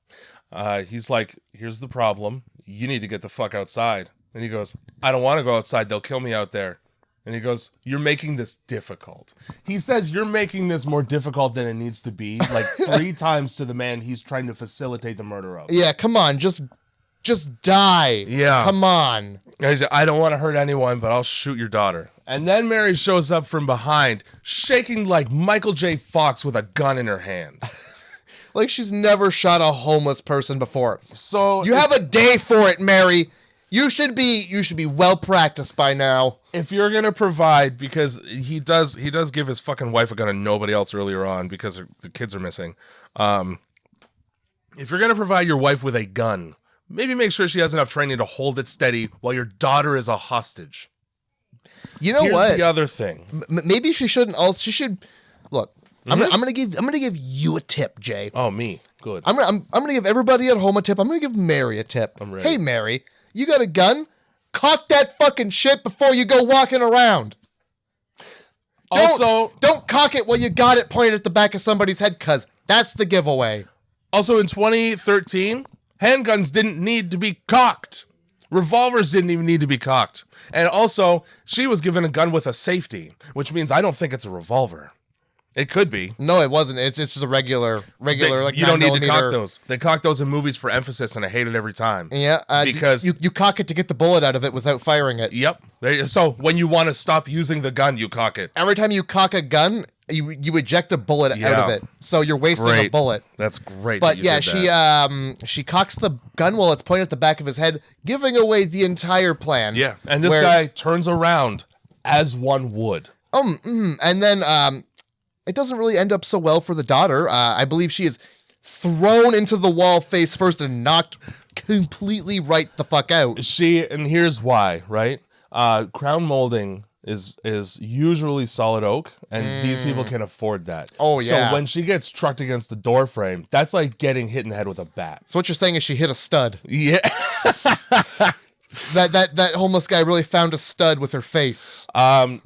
He's like, here's the problem. You need to get the fuck outside. And he goes, I don't want to go outside. They'll kill me out there. And he goes, you're making this difficult. He says you're making this more difficult than it needs to be, like 3 times to the man he's trying to facilitate the murder of. Yeah, come on, just die. Yeah. Come on. I don't want to hurt anyone, but I'll shoot your daughter. And then Mary shows up from behind, shaking like Michael J. Fox with a gun in her hand. Like she's never shot a homeless person before. So you have a day for it, Mary. You should be well practiced by now. If you're gonna provide, because he does give his fucking wife a gun and nobody else earlier on because the kids are missing. If you're gonna provide your wife with a gun, maybe make sure she has enough training to hold it steady while your daughter is a hostage. You know Here's what? The other thing. Maybe she shouldn't. Also, she should look. Mm-hmm. I'm gonna give you a tip, Jay. Oh, me. Good. I'm gonna give everybody at home a tip. I'm gonna give Mary a tip. I'm ready. Hey, Mary. You got a gun? Cock that fucking shit before you go walking around. Don't cock it while you got it pointed at the back of somebody's head, cuz that's the giveaway. Also, in 2013, handguns didn't need to be cocked. Revolvers didn't even need to be cocked. And also, she was given a gun with a safety, which means I don't think it's a revolver. It could be. No, it wasn't. It's just a regular like you don't need 9mm. to cock those. They cock those in movies for emphasis, and I hate it every time. Yeah, because you cock it to get the bullet out of it without firing it. Yep. So when you want to stop using the gun, you cock it. Every time you cock a gun, you eject a bullet out of it. So you're wasting a bullet. That's great. But yeah, she cocks the gun while it's pointed at the back of his head, giving away the entire plan. Yeah, and this guy turns around as one would. And then it doesn't really end up so well for the daughter. I believe she is thrown into the wall face first and knocked completely right the fuck out. And here's why, right? Crown molding is usually solid oak, and these people can afford that. Oh, yeah. So when she gets trucked against the door frame, that's like getting hit in the head with a bat. So what you're saying is she hit a stud. Yeah. That homeless guy really found a stud with her face.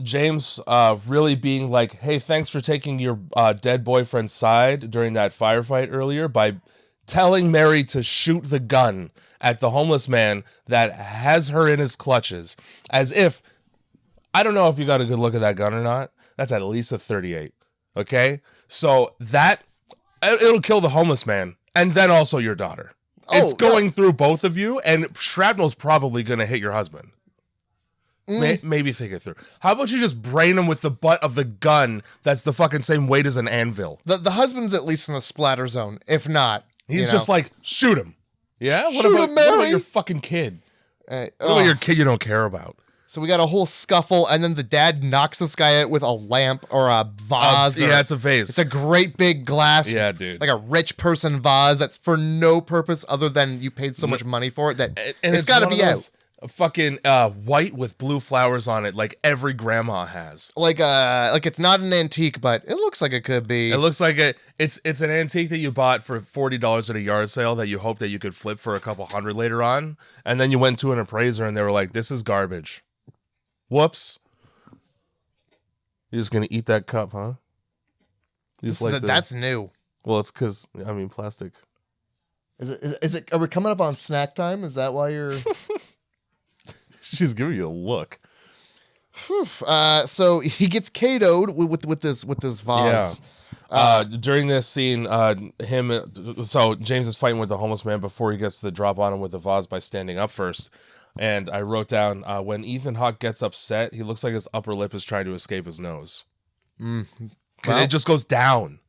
James really being like, hey, thanks for taking your dead boyfriend's side during that firefight earlier by telling Mary to shoot the gun at the homeless man that has her in his clutches. As if, I don't know if you got a good look at that gun or not. That's at least a 38. Okay? So it'll kill the homeless man and then also your daughter. It's going through both of you, and shrapnel's probably going to hit your husband. Maybe think it through. How about you just brain him with the butt of the gun that's the fucking same weight as an anvil? The husband's at least in the splatter zone. If not, he's just like, shoot him. Yeah? What about your fucking kid? What about your kid you don't care about? So we got a whole scuffle, and then the dad knocks this guy out with a lamp or a vase. Yeah, it's a vase. It's a great big glass. Yeah, dude. Like a rich person vase that's for no purpose other than you paid so much money for it that it's got to be out. Fucking white with blue flowers on it, like every grandma has. Like it's not an antique, but it looks like it could be. It looks like it's an antique that you bought for $40 at a yard sale that you hope that you could flip for a couple hundred later on, and then you went to an appraiser and they were like, "This is garbage." Whoops. You're just gonna eat that cup, huh? That's new. Well, it's because plastic. Is it? Are we coming up on snack time? Is that why you're? She's giving you a look. So he gets KO'd with this vase. Yeah. During this scene, so James is fighting with the homeless man before he gets the drop on him with the vase by standing up first. And I wrote down, when Ethan Hawke gets upset, he looks like his upper lip is trying to escape his nose. Well, it just goes down.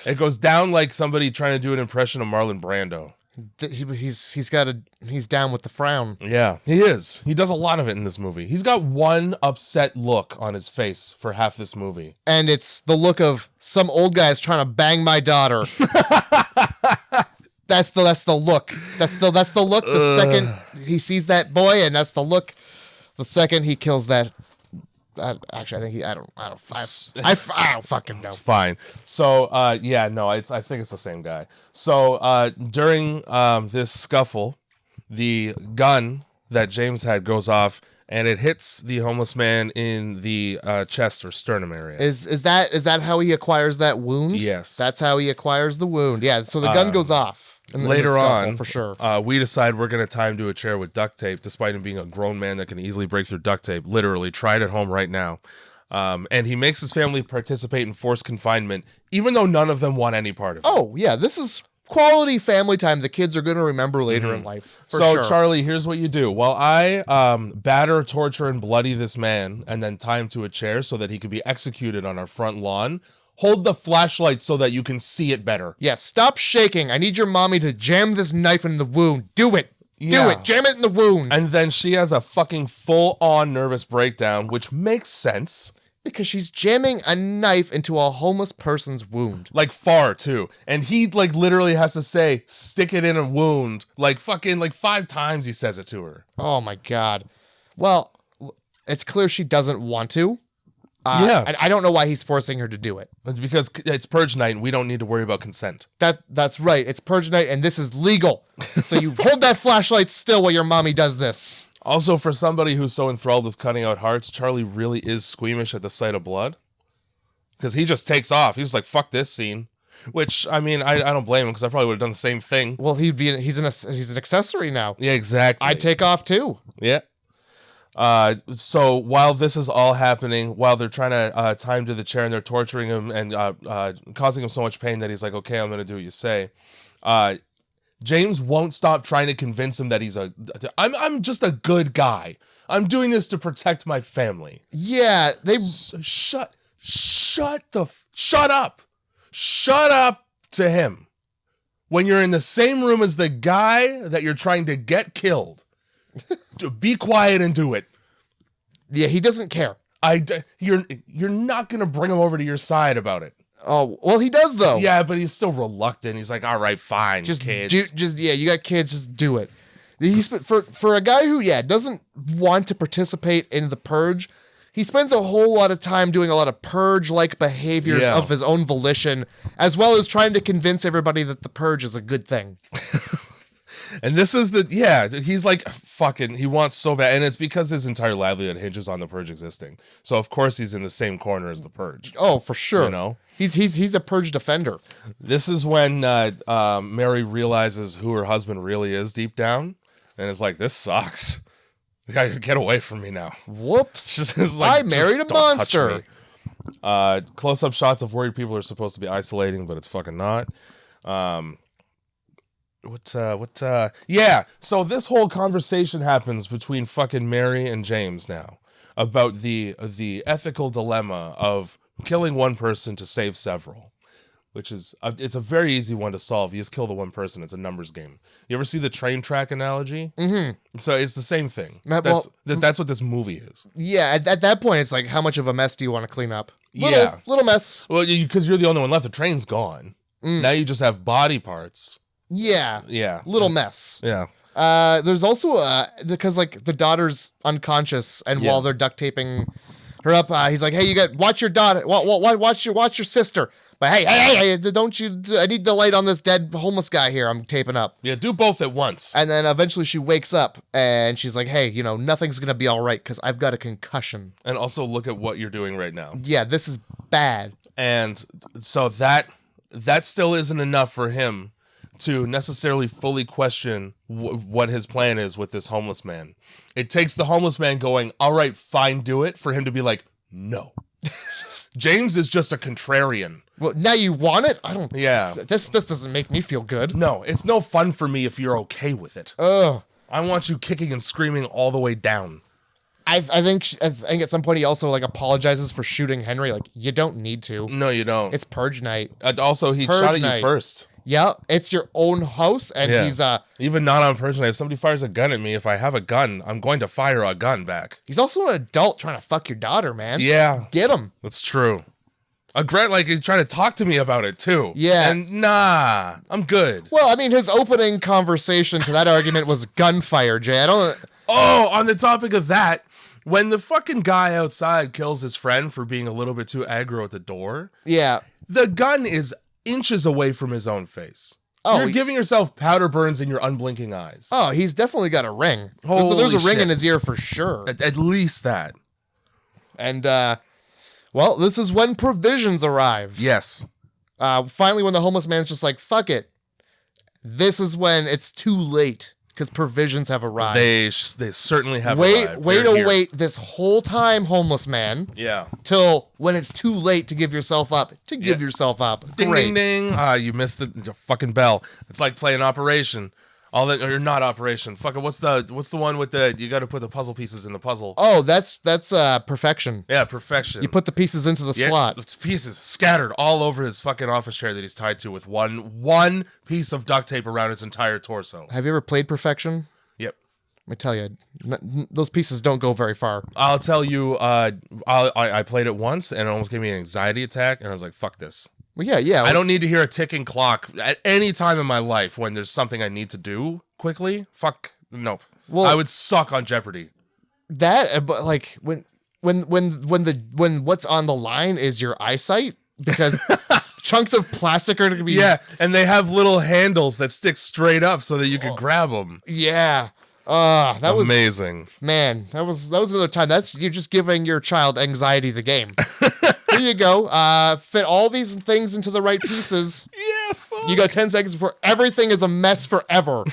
It goes down like somebody trying to do an impression of Marlon Brando. He's down with the frown. Yeah, he is. He does a lot of it in this movie. He's got one upset look on his face for half this movie. And it's the look of some old guy's trying to bang my daughter. That's the look. That's the look. The second he sees that boy, and that's the look. The second he kills that Actually, I think I don't fucking know. It's fine. So, no, I think it's the same guy. So, during this scuffle, the gun that James had goes off, and it hits the homeless man in the chest or sternum area. Is that how he acquires that wound? Yes. That's how he acquires the wound. Yeah, so the gun goes off. Later scuffle, on, for sure. We decide we're going to tie him to a chair with duct tape, despite him being a grown man that can easily break through duct tape. Literally, try it at home right now. And he makes his family participate in forced confinement, even though none of them want any part of it. Oh, yeah, this is quality family time the kids are going to remember later in life. So, Charlie, here's what you do. While I batter, torture, and bloody this man, and then tie him to a chair so that he could be executed on our front lawn, hold the flashlight so that you can see it better. Yeah, stop shaking. I need your mommy to jam this knife in the wound. Do it. Yeah. Do it. Jam it in the wound. And then she has a fucking full-on nervous breakdown, which makes sense. Because she's jamming a knife into a homeless person's wound. Like, far, too. And he, like, literally has to say, stick it in a wound. Like, fucking, like, 5 times he says it to her. Oh, my God. Well, it's clear she doesn't want to. Yeah. I don't know why he's forcing her to do it. Because it's Purge night and we don't need to worry about consent. That's right. It's Purge night and this is legal. So you hold that flashlight still while your mommy does this. Also, for somebody who's so enthralled with cutting out hearts, Charlie really is squeamish at the sight of blood. Because he just takes off. He's like, fuck this scene. Which, I mean, I don't blame him because I probably would have done the same thing. Well, he's an accessory now. Yeah, exactly. I'd take off too. Yeah. So while this is all happening, while they're trying to tie him to the chair and they're torturing him and causing him so much pain that he's like, okay, I'm going to do what you say. James won't stop trying to convince him that I'm just a good guy. I'm doing this to protect my family. Yeah, Shut up. Shut up to him. When you're in the same room as the guy that you're trying to get killed. Be quiet and do it. Yeah, he doesn't care. You're not going to bring him over to your side about it. Oh, well, he does, though. Yeah, but he's still reluctant. He's like, all right, fine, kids. You got kids, just do it. For a guy who, doesn't want to participate in the Purge, he spends a whole lot of time doing a lot of Purge-like behaviors of his own volition, as well as trying to convince everybody that the Purge is a good thing. And this is he's like, fucking, he wants so bad. And it's because his entire livelihood hinges on the Purge existing. So, of course, he's in the same corner as the Purge. Oh, for sure. You know? He's a Purge defender. This is when Mary realizes who her husband really is deep down. And it's like, this sucks. Get away from me now. Whoops. Like, I married a monster. Close-up shots of worried people are supposed to be isolating, but it's fucking not. So this whole conversation happens between fucking Mary and James now about the ethical dilemma of killing one person to save several, which is it's a very easy one to solve. You just kill the one person. It's a numbers game. You ever see the train track analogy? Mm-hmm. So it's the same thing. That's what this movie is. Yeah, at that point, it's like, how much of a mess do you want to clean up? Little mess. Well, because you're the only one left. The train's gone. Now you just have body parts. Yeah. Little mess. Yeah. There's also because like the daughter's unconscious, and while they're duct taping her up, he's like, "Hey, you got watch your daughter. Watch your sister." But hey, don't you? I need the light on this dead homeless guy here. I'm taping up. Yeah, do both at once. And then eventually she wakes up and she's like, "Hey, nothing's gonna be all right because I've got a concussion." And also look at what you're doing right now. Yeah, this is bad. And so that still isn't enough for him to necessarily fully question what his plan is with this homeless man. It takes the homeless man going, all right, fine, do it, for him to be like, no. James is just a contrarian. Well, now you want it? I don't. Yeah. This doesn't make me feel good. No, it's no fun for me if you're okay with it. Ugh. I want you kicking and screaming all the way down. I think at some point he also like apologizes for shooting Henry. Like, you don't need to. No, you don't. It's Purge night. Also, he shot at you first. Yeah, it's your own house, and he's even not on Purge night. If somebody fires a gun at me, if I have a gun, I'm going to fire a gun back. He's also an adult trying to fuck your daughter, man. Yeah, get him. That's true. Like he's trying to talk to me about it too. Yeah, and nah, I'm good. Well, I mean, his opening conversation to that argument was gunfire, Jay. I don't. Oh, on the topic of that. When the fucking guy outside kills his friend for being a little bit too aggro at the door, Yeah. the gun is inches away from his own face. Oh, You're giving yourself powder burns in your unblinking eyes. Oh, he's definitely got a ring. Holy There's a ring shit. in his ear for sure. At least that. And, well, this is when provisions arrive. Yes. Finally, when the homeless man's just like, fuck it. This is when it's too late because provisions have arrived. They certainly have arrived. Wait this whole time, homeless man. Yeah. Till when it's too late to give yourself up. Give yourself up. Ding, Great. ding, ding. You missed the fucking bell. It's like playing Operation. Or not Operation. Fucking what's the one with you got to put the puzzle pieces in the puzzle. Oh, that's perfection. Yeah, perfection. You put the pieces into the slot. It's pieces scattered all over his fucking office chair that he's tied to with one piece of duct tape around his entire torso. Have you ever played perfection? Yep. Let me tell you, those pieces don't go very far. I'll tell you, I played it once and it almost gave me an anxiety attack, and I was like, fuck this. Well, yeah. I don't need to hear a ticking clock at any time in my life when there's something I need to do quickly. Fuck, nope. Well, I would suck on Jeopardy. But like when what's on the line is your eyesight, because chunks of plastic are going to be. Yeah, and they have little handles that stick straight up so that you can grab them. Yeah. That was amazing. Man, that was another time. You're just giving your child anxiety the game. Here you go. Fit all these things into the right pieces. Yeah, fuck. You got 10 seconds before everything is a mess forever.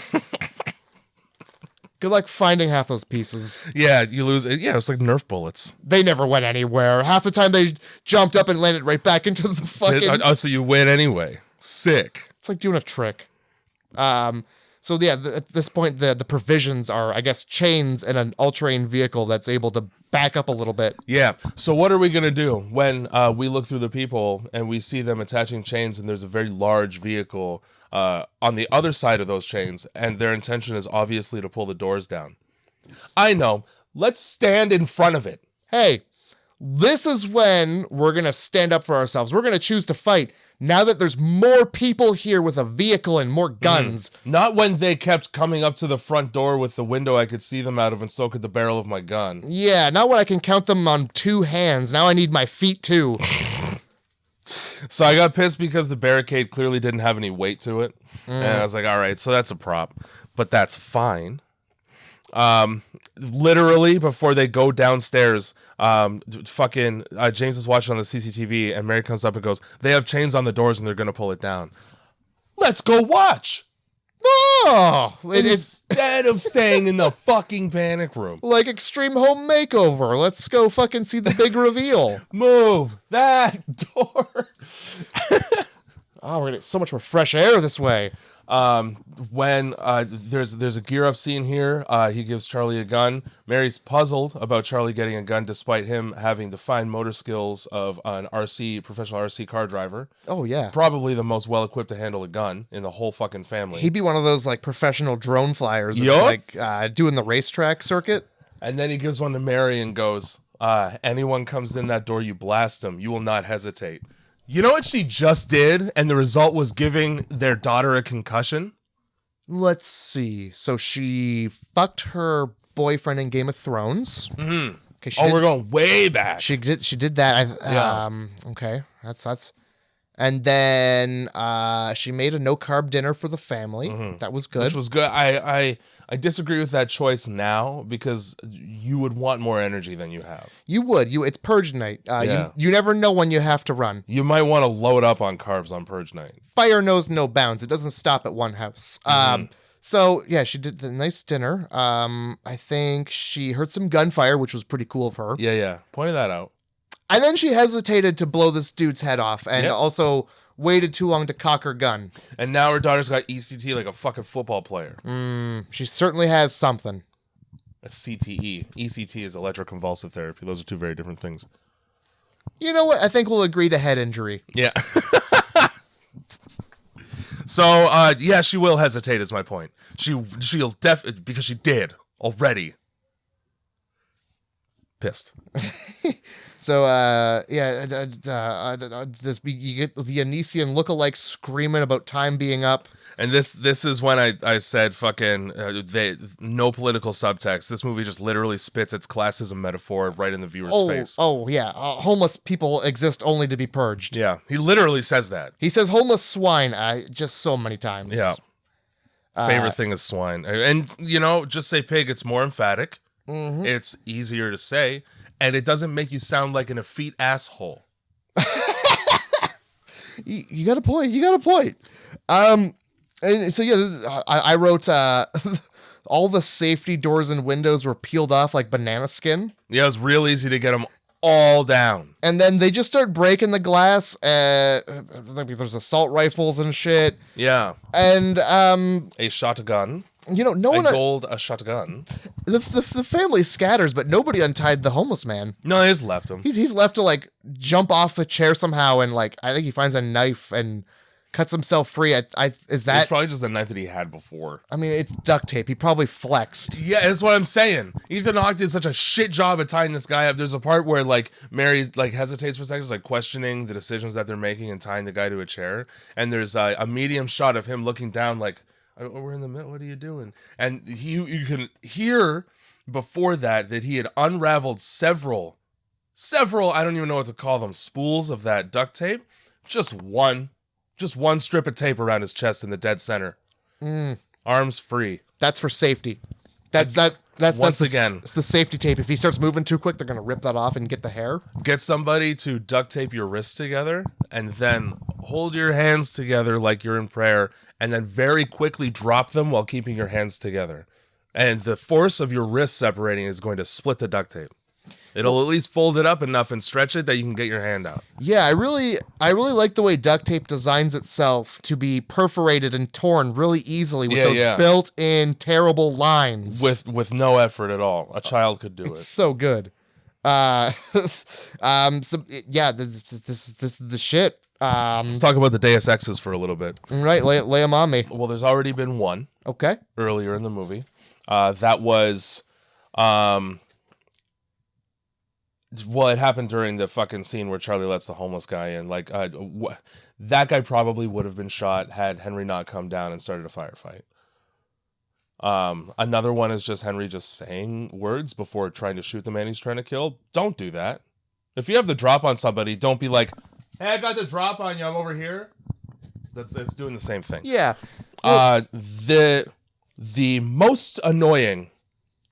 Good luck finding half those pieces. Yeah, you lose it. Yeah, it's like Nerf bullets. They never went anywhere. Half the time they jumped up and landed right back into the fucking... Oh, so you win anyway. Sick. It's like doing a trick. So yeah, at this point, the provisions are, I guess, chains in an all-terrain vehicle that's able to back up a little bit. Yeah. So what are we going to do when we look through the people and we see them attaching chains and there's a very large vehicle on the other side of those chains, and their intention is obviously to pull the doors down? I know. Let's stand in front of it. Hey, this is when we're going to stand up for ourselves. We're going to choose to fight now that there's more people here with a vehicle and more guns. Not when they kept coming up to the front door with the window I could see them out of, and so could the barrel of my gun. Yeah, not when I can count them on 2 hands. Now I need my feet too. So I got pissed because the barricade clearly didn't have any weight to it. And I was like, all right, so that's a prop. But that's fine. Literally before they go downstairs, James is watching on the CCTV, and Mary comes up and goes, they have chains on the doors and they're going to pull it down. Let's go watch. Oh, Instead of staying in the fucking panic room. Like Extreme Home Makeover. Let's go fucking see the big reveal. Move that door. Oh, we're gonna get so much more fresh air this way. When there's a gear up scene here, he gives Charlie a gun. Mary's puzzled about Charlie getting a gun despite him having the fine motor skills of an professional RC car driver. Oh yeah, probably the most well equipped to handle a gun in the whole fucking family. He'd be one of those like professional drone flyers that's like doing the racetrack circuit. And then he gives one to Mary and goes, anyone comes in that door, you blast them. You will not hesitate. You know what she just did, and the result was giving their daughter a concussion? Let's see. So she fucked her boyfriend in Game of Thrones. Mm-hmm. Okay, we're going way back. She did that. Okay, that's. And then she made a no-carb dinner for the family. Mm-hmm. That was good. Which was good. I disagree with that choice now because you would want more energy than you have. You would. It's Purge night. You never know when you have to run. You might want to load up on carbs on Purge night. Fire knows no bounds. It doesn't stop at one house. Mm-hmm. So, yeah, she did the nice dinner. I think she heard some gunfire, which was pretty cool of her. Yeah. Pointed that out. And then she hesitated to blow this dude's head off and also waited too long to cock her gun. And now her daughter's got ECT like a fucking football player. She certainly has something. That's CTE. ECT is electroconvulsive therapy. Those are two very different things. You know what? I think we'll agree to head injury. Yeah. So, she will hesitate is my point. She'll because she did already. pissed. So, this you get the Anisian lookalike screaming about time being up. And this is when I said fucking no political subtext. This movie just literally spits its classism metaphor right in the viewer's face. Oh, yeah. Homeless people exist only to be purged. Yeah, he literally says that. He says homeless swine just so many times. Yeah. Favorite thing is swine. And, just say pig. It's more emphatic. Mm-hmm. It's easier to say. And it doesn't make you sound like an effete asshole. You got a point. And so, I wrote all the safety doors and windows were peeled off like banana skin. Yeah, it was real easy to get them all down. And then they just start breaking the glass. There's assault rifles and shit. Yeah. And a shotgun. No one. A shotgun. The family scatters, but nobody untied the homeless man. No, they just left him. He's left to like jump off the chair somehow, and like I think he finds a knife and cuts himself free. It's probably just the knife that he had before. I mean, it's duct tape. He probably flexed. Yeah, that's what I'm saying. Ethan Hawke did such a shit job at tying this guy up. There's a part where like Mary like hesitates for a second, like questioning the decisions that they're making and tying the guy to a chair. And there's a medium shot of him looking down, like, "We're in the middle. What are you doing?" And you can hear before that he had unraveled several. I don't even know what to call them. Spools of that duct tape. Just one strip of tape around his chest in the dead center. Arms free. That's for safety. That's again. It's the safety tape. If he starts moving too quick, they're gonna rip that off and get the hair. Get somebody to duct tape your wrists together and then hold your hands together like you're in prayer and then very quickly drop them while keeping your hands together. And the force of your wrists separating is going to split the duct tape. It'll at least fold it up enough and stretch it that you can get your hand out. Yeah, I really like the way duct tape designs itself to be perforated and torn really easily with those built-in terrible lines. With no effort at all. A child could do it. It's so good. This is the shit. Let's talk about the Deus Exes for a little bit. Right, lay them on me. Well, there's already been one. Okay. Earlier in the movie. That was... Well, it happened during the fucking scene where Charlie lets the homeless guy in. Like, that guy probably would have been shot had Henry not come down and started a firefight. Another one is just Henry just saying words before trying to shoot the man he's trying to kill. Don't do that. If you have the drop on somebody, don't be like, "Hey, I got the drop on you. I'm over here." It's doing the same thing. Yeah. The most annoying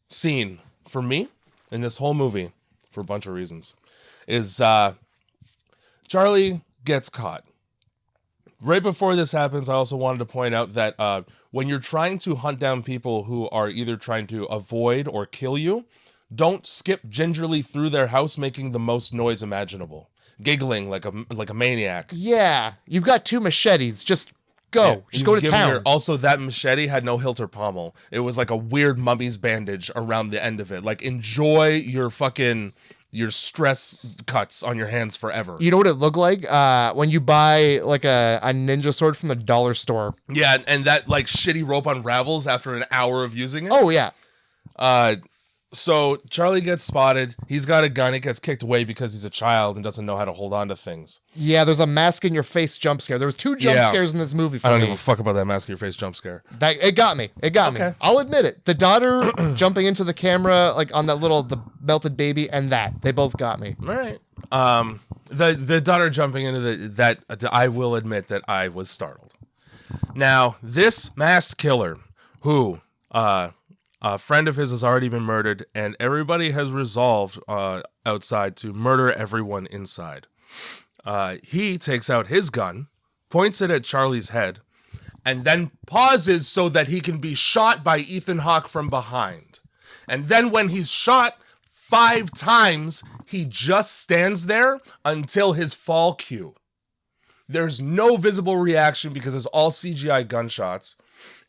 scene for me in this whole movie, for a bunch of reasons, is Charlie gets caught. Right before this happens, I also wanted to point out that when you're trying to hunt down people who are either trying to avoid or kill you, don't skip gingerly through their house making the most noise imaginable, giggling like a maniac. Yeah, you've got 2 machetes. Just go. Yeah, just go to town. Also, that machete had no hilt or pommel. It was like a weird mummy's bandage around the end of it. Like, enjoy your stress cuts on your hands forever. You know what it looked like? When you buy like a ninja sword from the dollar store. Yeah, and that like shitty rope unravels after an hour of using it. Oh, yeah. So Charlie gets spotted. He's got a gun. It gets kicked away because he's a child and doesn't know how to hold on to things. Yeah, there's a mask in your face jump scare. There was 2 jump scares in this movie for me. I don't give a fuck about that mask in your face jump scare. It got me. Me. I'll admit it. The daughter jumping into the camera, like on the melted baby, and they both got me. All right. The daughter jumping into that I will admit that I was startled. Now, this masked killer, who a friend of his has already been murdered, and everybody has resolved outside to murder everyone inside. He takes out his gun, points it at Charlie's head, and then pauses so that he can be shot by Ethan Hawke from behind. And then when he's shot 5 times, he just stands there until his fall cue. There's no visible reaction because it's all CGI gunshots.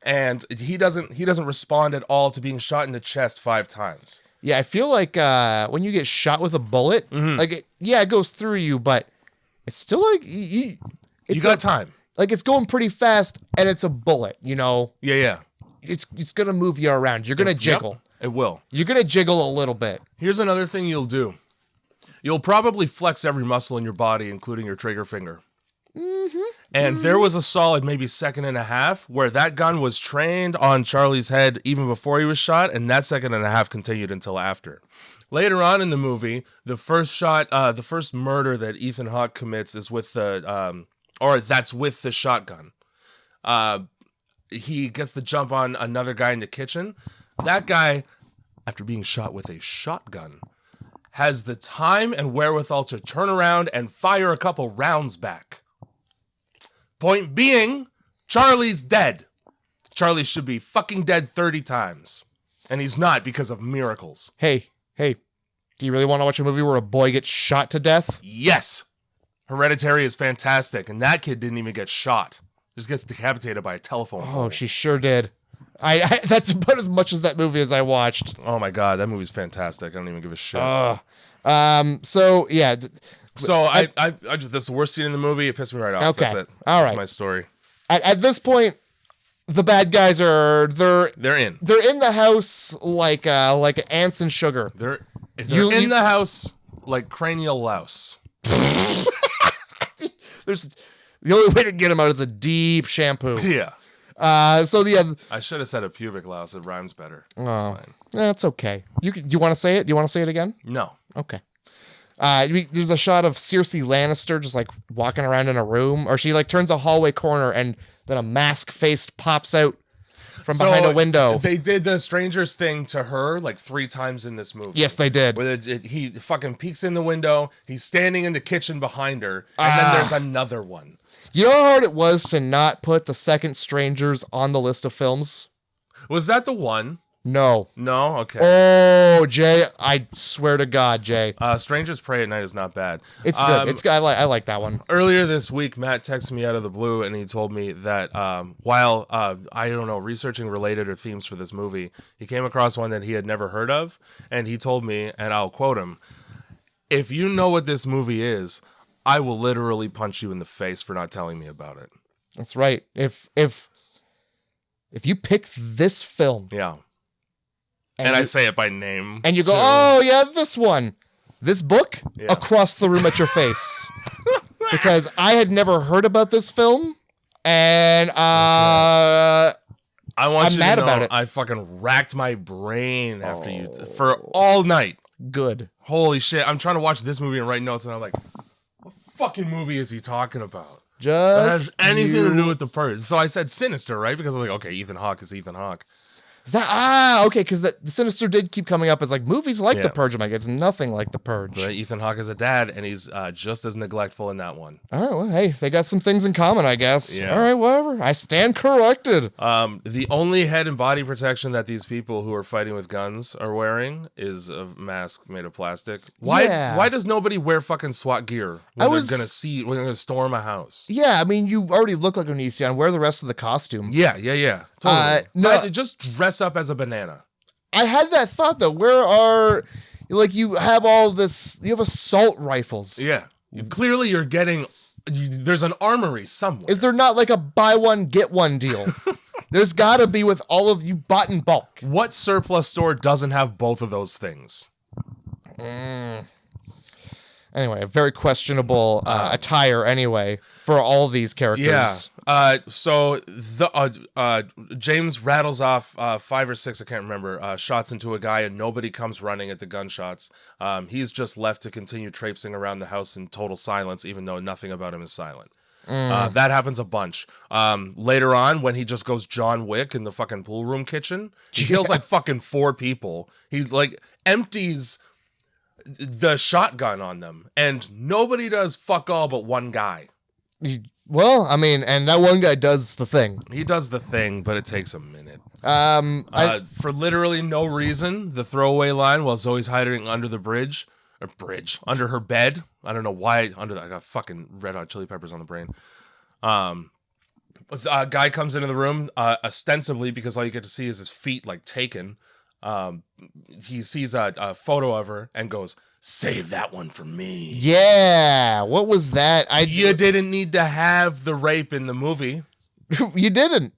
And he doesn't respond at all to being shot in the chest 5 times. Yeah, I feel like when you get shot with a bullet, it goes through you, but it's still like you got time. Like it's going pretty fast, and it's a bullet. You know. Yeah. It's gonna move you around. You're gonna jiggle. Yep. It will. You're going to jiggle a little bit. Here's another thing you'll do. You'll probably flex every muscle in your body, including your trigger finger. And there was a solid maybe second and a half where that gun was trained on Charlie's head even before he was shot, and that second and a half continued until after. Later on in the movie, the first murder that Ethan Hawke commits is with that's with the shotgun. He gets the jump on another guy in the kitchen. That guy, after being shot with a shotgun, has the time and wherewithal to turn around and fire a couple rounds back. Point being, Charlie's dead. Charlie should be fucking dead 30 times. And he's not because of miracles. Hey, do you really want to watch a movie where a boy gets shot to death? Yes. Hereditary is fantastic, and that kid didn't even get shot. Just gets decapitated by a telephone pole. Oh, she sure did. I that's about as much as that movie as I watched. Oh my god, that movie's fantastic. I don't even give a shit. So yeah. So I this is the worst scene in the movie. It pissed me right off. Okay. That's it. All That's right. my story. At this point, the bad guys they're in. They're in the house like ants and sugar. They're in the house like cranial louse. There's the only way to get them out is a deep shampoo. Yeah. So yeah. I should have said a pubic louse. It rhymes better. That's fine. That's okay. Do you want to say it? Do you want to say it again? No. Okay. There's a shot of Cersei Lannister just like walking around in a room, or she like turns a hallway corner and then a mask face pops out from behind a window. They did the strangers thing to her like 3 times in this movie. Yes, they did. Where he fucking peeks in the window, he's standing in the kitchen behind her, and then there's another one. You know how hard it was to not put the second Strangers on the list of films? Was that the one? No. No? Okay. Oh, Jay, I swear to God, Jay. Strangers Pray at Night is not bad. It's good. It's good. I like that one. Earlier this week, Matt texted me out of the blue, and he told me that while, I don't know, researching related or themes for this movie, he came across one that he had never heard of, and he told me, and I'll quote him, "If you know what this movie is, I will literally punch you in the face for not telling me about it." That's right. If you pick this film, yeah, and I say it by name, and you go, "Oh yeah, this one, this book," across the room at your face, because I had never heard about this film, and I'm mad about it. I fucking racked my brain after you for all night. Good. Holy shit! I'm trying to watch this movie and write notes, and I'm like, what fucking movie is he talking about? That has anything to do with the Purge. So I said Sinister, right? Because I was like, okay, Ethan Hawke is Ethan Hawke. Is that okay? Because the Sinister did keep coming up as like movies like The Purge. I'm like, it's nothing like The Purge. But Ethan Hawke is a dad, and he's just as neglectful in that one. All right, well, hey, they got some things in common, I guess. Yeah. All right, whatever. I stand corrected. The only head and body protection that these people who are fighting with guns are wearing is a mask made of plastic. Why does nobody wear fucking SWAT gear when they're gonna storm a house? Yeah, I mean, you already look like Onision. Wear the rest of the costume. Yeah. Totally. No, just dress up as a banana. I had that thought though. Where are you have all this? You have assault rifles. Yeah. Clearly, you're getting. There's an armory somewhere. Is there not like a buy one get one deal? There's got to be with all of you bought in bulk. What surplus store doesn't have both of those things? Anyway, a very questionable attire. Anyway, for all these characters. Yeah. So the James rattles off 5 or 6, I can't remember, shots into a guy, and nobody comes running at the gunshots. He's just left to continue traipsing around the house in total silence, even though nothing about him is silent. That happens a bunch. Later on, when he just goes John Wick in the fucking pool room kitchen, he kills like fucking 4 people. He like empties the shotgun on them, and nobody does fuck all but one guy. Well, I mean, and that one guy does the thing. He does the thing, but it takes a minute. For literally no reason, the throwaway line while Zoe's hiding under the under her bed. I don't know why under that. I got fucking Red Hot Chili Peppers on the brain. A guy comes into the room, ostensibly because all you get to see is his feet like taken. He sees a photo of her and goes, "Save that one for me." Yeah, what was that? You didn't need to have the rape in the movie. You didn't.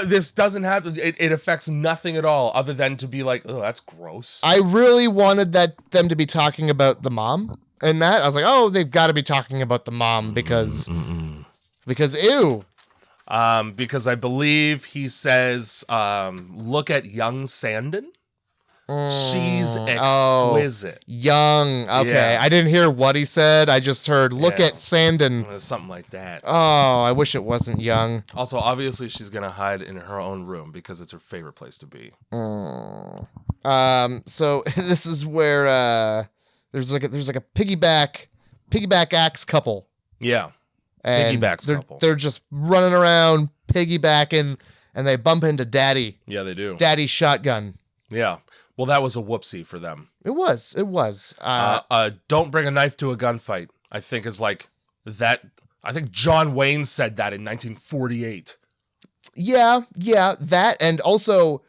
This doesn't have it affects nothing at all other than to be like, oh, that's gross. I really wanted them to be talking about the mom and that. I was like, oh, they've got to be talking about the mom because ew. Because I believe he says, look at young Sandin. She's exquisite. Young. Okay. Yeah. I didn't hear what he said. I just heard, look at Sandin. Something like that. Oh, I wish it wasn't young. Also, obviously, she's going to hide in her own room because it's her favorite place to be. So this is where there's like a piggyback axe couple. Yeah. And Piggybacks couple. They're just running around piggybacking and they bump into Daddy. Yeah, they do. Daddy's shotgun. Yeah. Well, that was a whoopsie for them. It was. Don't bring a knife to a gunfight, I think is like that. I think John Wayne said that in 1948. Yeah, that. And also,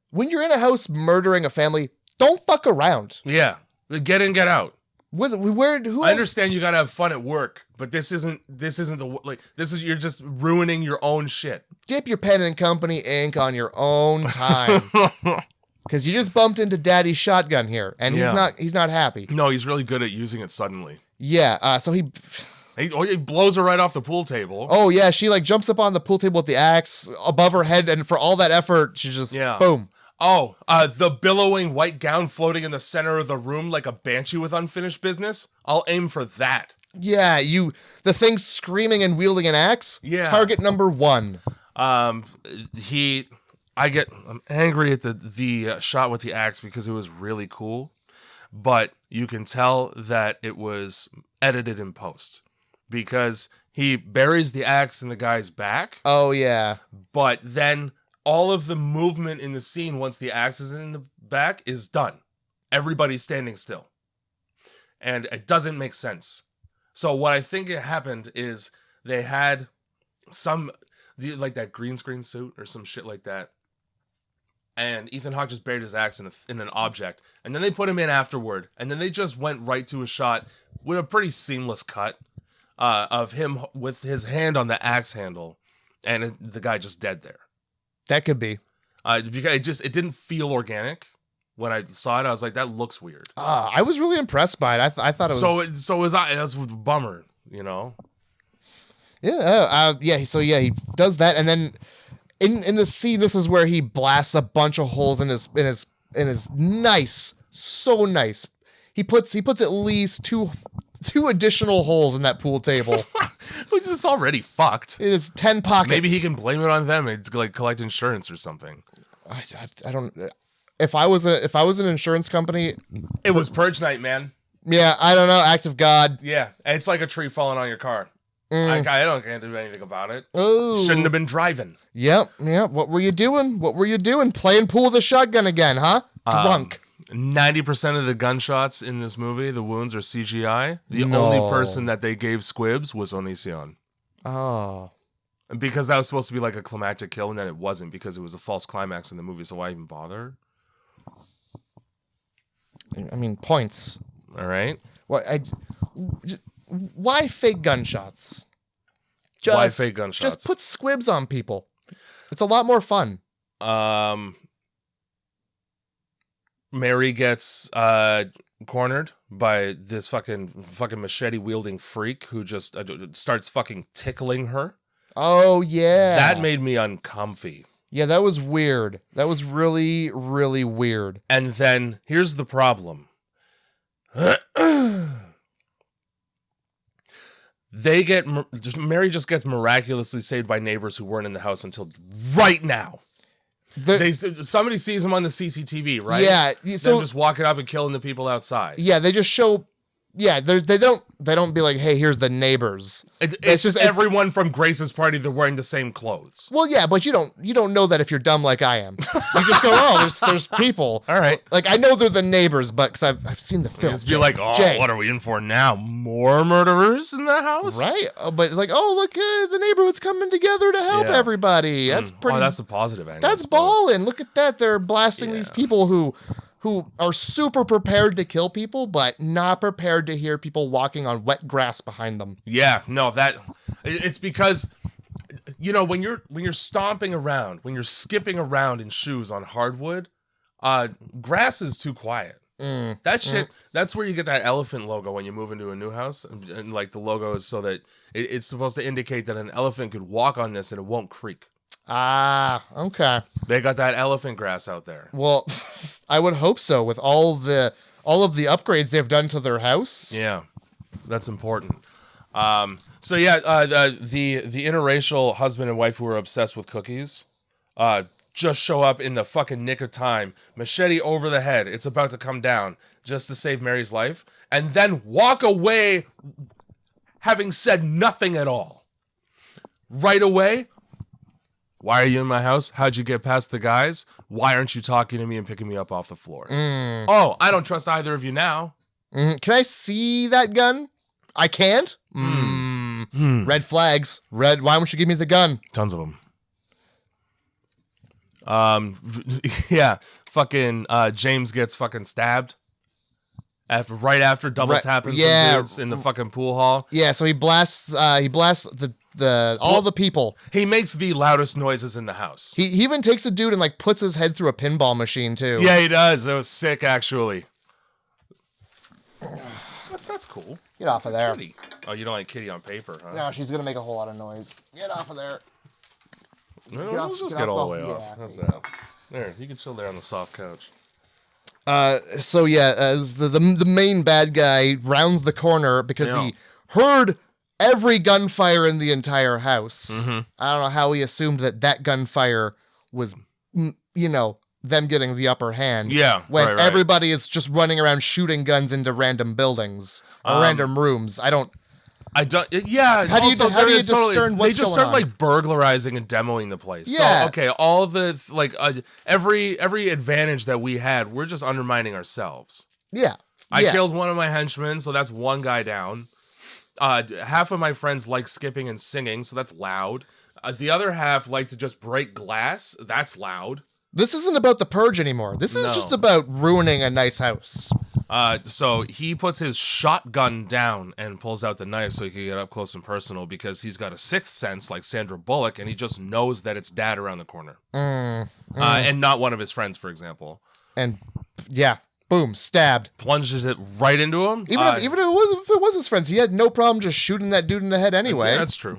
when you're in a house murdering a family, don't fuck around. Yeah. Get in, get out. Who I understand you gotta have fun at work, but this isn't you're just ruining your own shit. Dip your pen and company ink on your own time. Because you just bumped into Daddy's shotgun here, and he's not happy. No, he's really good at using it suddenly. Yeah, so he blows her right off the pool table. Oh yeah, she like jumps up on the pool table with the axe above her head, and for all that effort, she's just boom. Oh, the billowing white gown floating in the center of the room like a banshee with unfinished business. I'll aim for that. Yeah, the thing screaming and wielding an axe. Yeah. Target number 1. I'm angry at the shot with the axe because it was really cool, but you can tell that it was edited in post because he buries the axe in the guy's back. Oh yeah. But then all of the movement in the scene once the axe is in the back is done. Everybody's standing still. And it doesn't make sense. So what I think happened is they had like that green screen suit or some shit like that. And Ethan Hawke just buried his axe in an object. And then they put him in afterward. And then they just went right to a shot with a pretty seamless cut of him with his hand on the axe handle. And the guy just dead there. That could be. It didn't feel organic. When I saw it, I was like, that looks weird. I was really impressed by it. I thought it was... So was I. That's a bummer, you know? Yeah, So he does that. And then in the scene, this is where he blasts a bunch of holes in his nice, so nice. He puts at least two additional holes in that pool table. Which is already fucked. It is 10 pockets. Maybe he can blame it on them and like collect insurance or something. I don't... If I was an insurance company, it was Purge night, man. Yeah, I don't know. Act of God. Yeah, it's like a tree falling on your car. I can't do anything about it. Oh, shouldn't have been driving. Yep. What were you doing? Playing pool with a shotgun again, huh? Drunk. 90% of the gunshots in this movie, the wounds are CGI. The only person that they gave squibs was Onision. Oh. Because that was supposed to be like a climactic kill, and then it wasn't because it was a false climax in the movie. So why even bother? I mean, points. All right. Why fake gunshots? Why fake gunshots? Just put squibs on people. It's a lot more fun. Mary gets cornered by this fucking machete wielding freak who just starts fucking tickling her. Oh yeah. That made me uncomfy. Yeah, that was weird. That was really, really weird. And then here's the problem. Mary just gets miraculously saved by neighbors who weren't in the house until right now. Somebody sees him on the CCTV, right? Yeah. So them just walking up and killing the people outside. Yeah, they just show. Yeah, they don't be like, hey, here's the neighbors. It's just everyone from Grace's party. They're wearing the same clothes. Well, yeah, but you don't know that if you're dumb like I am. You just go, oh, there's people. All right, like I know they're the neighbors, but because I've seen the film. Just be like, oh, what are we in for now? More murderers in the house, right? But like, oh, look, the neighborhood's coming together to help everybody. That's pretty. Oh, that's a positive angle. That's balling. Look at that. They're blasting these people who are super prepared to kill people, but not prepared to hear people walking on wet grass behind them. Yeah, no, it's because when you're stomping around, when you're skipping around in shoes on hardwood, grass is too quiet. That shit, that's where you get that elephant logo when you move into a new house. And like the logo is so that it's supposed to indicate that an elephant could walk on this and it won't creak. Ah, okay. They got that elephant grass out there. Well, I would hope so with all of the upgrades they've done to their house. Yeah, that's important. So yeah, the interracial husband and wife who are obsessed with cookies, just show up in the fucking nick of time, machete over the head. It's about to come down just to save Mary's life, and then walk away having said nothing at all. Right away, why are you in my house? How'd you get past the guys? Why aren't you talking to me and picking me up off the floor? Oh, I don't trust either of you now. Can I see that gun? I can't? Red flags. Red, why won't you give me the gun? Tons of them. Yeah, fucking James gets fucking stabbed right after double tapping some dudes in the fucking pool hall. Yeah, so he blasts all the people. He makes the loudest noises in the house. He even takes a dude and like puts his head through a pinball machine too. Yeah, he does. That was sick, actually. That's cool. Get off of there. Kitty. Oh, you don't like Kitty on paper, huh? No, she's gonna make a whole lot of noise. Get off of there. No, we'll just get all the way off. That's that. There, you can chill there on the soft couch. So yeah, the main bad guy rounds the corner because he heard every gunfire in the entire house. I don't know how he assumed that gunfire was, them getting the upper hand. Yeah, when right. everybody is just running around shooting guns into random buildings or random rooms. I don't. Yeah. How do you discern what's They just going start on? like burglarizing and demoing the place. Yeah. So okay, all the every advantage that we had, we're just undermining ourselves. Yeah. I killed one of my henchmen, so that's one guy down. Half of my friends like skipping and singing, so that's loud. The other half like to just break glass. That's loud. This isn't about the Purge anymore. This is just about ruining a nice house. So he puts his shotgun down and pulls out the knife so he can get up close and personal because he's got a sixth sense like Sandra Bullock and he just knows that it's dad around the corner. And not one of his friends, for example. And yeah, boom, stabbed. Plunges it right into him. Even if it was his friends, he had no problem just shooting that dude in the head anyway. Yeah, that's true.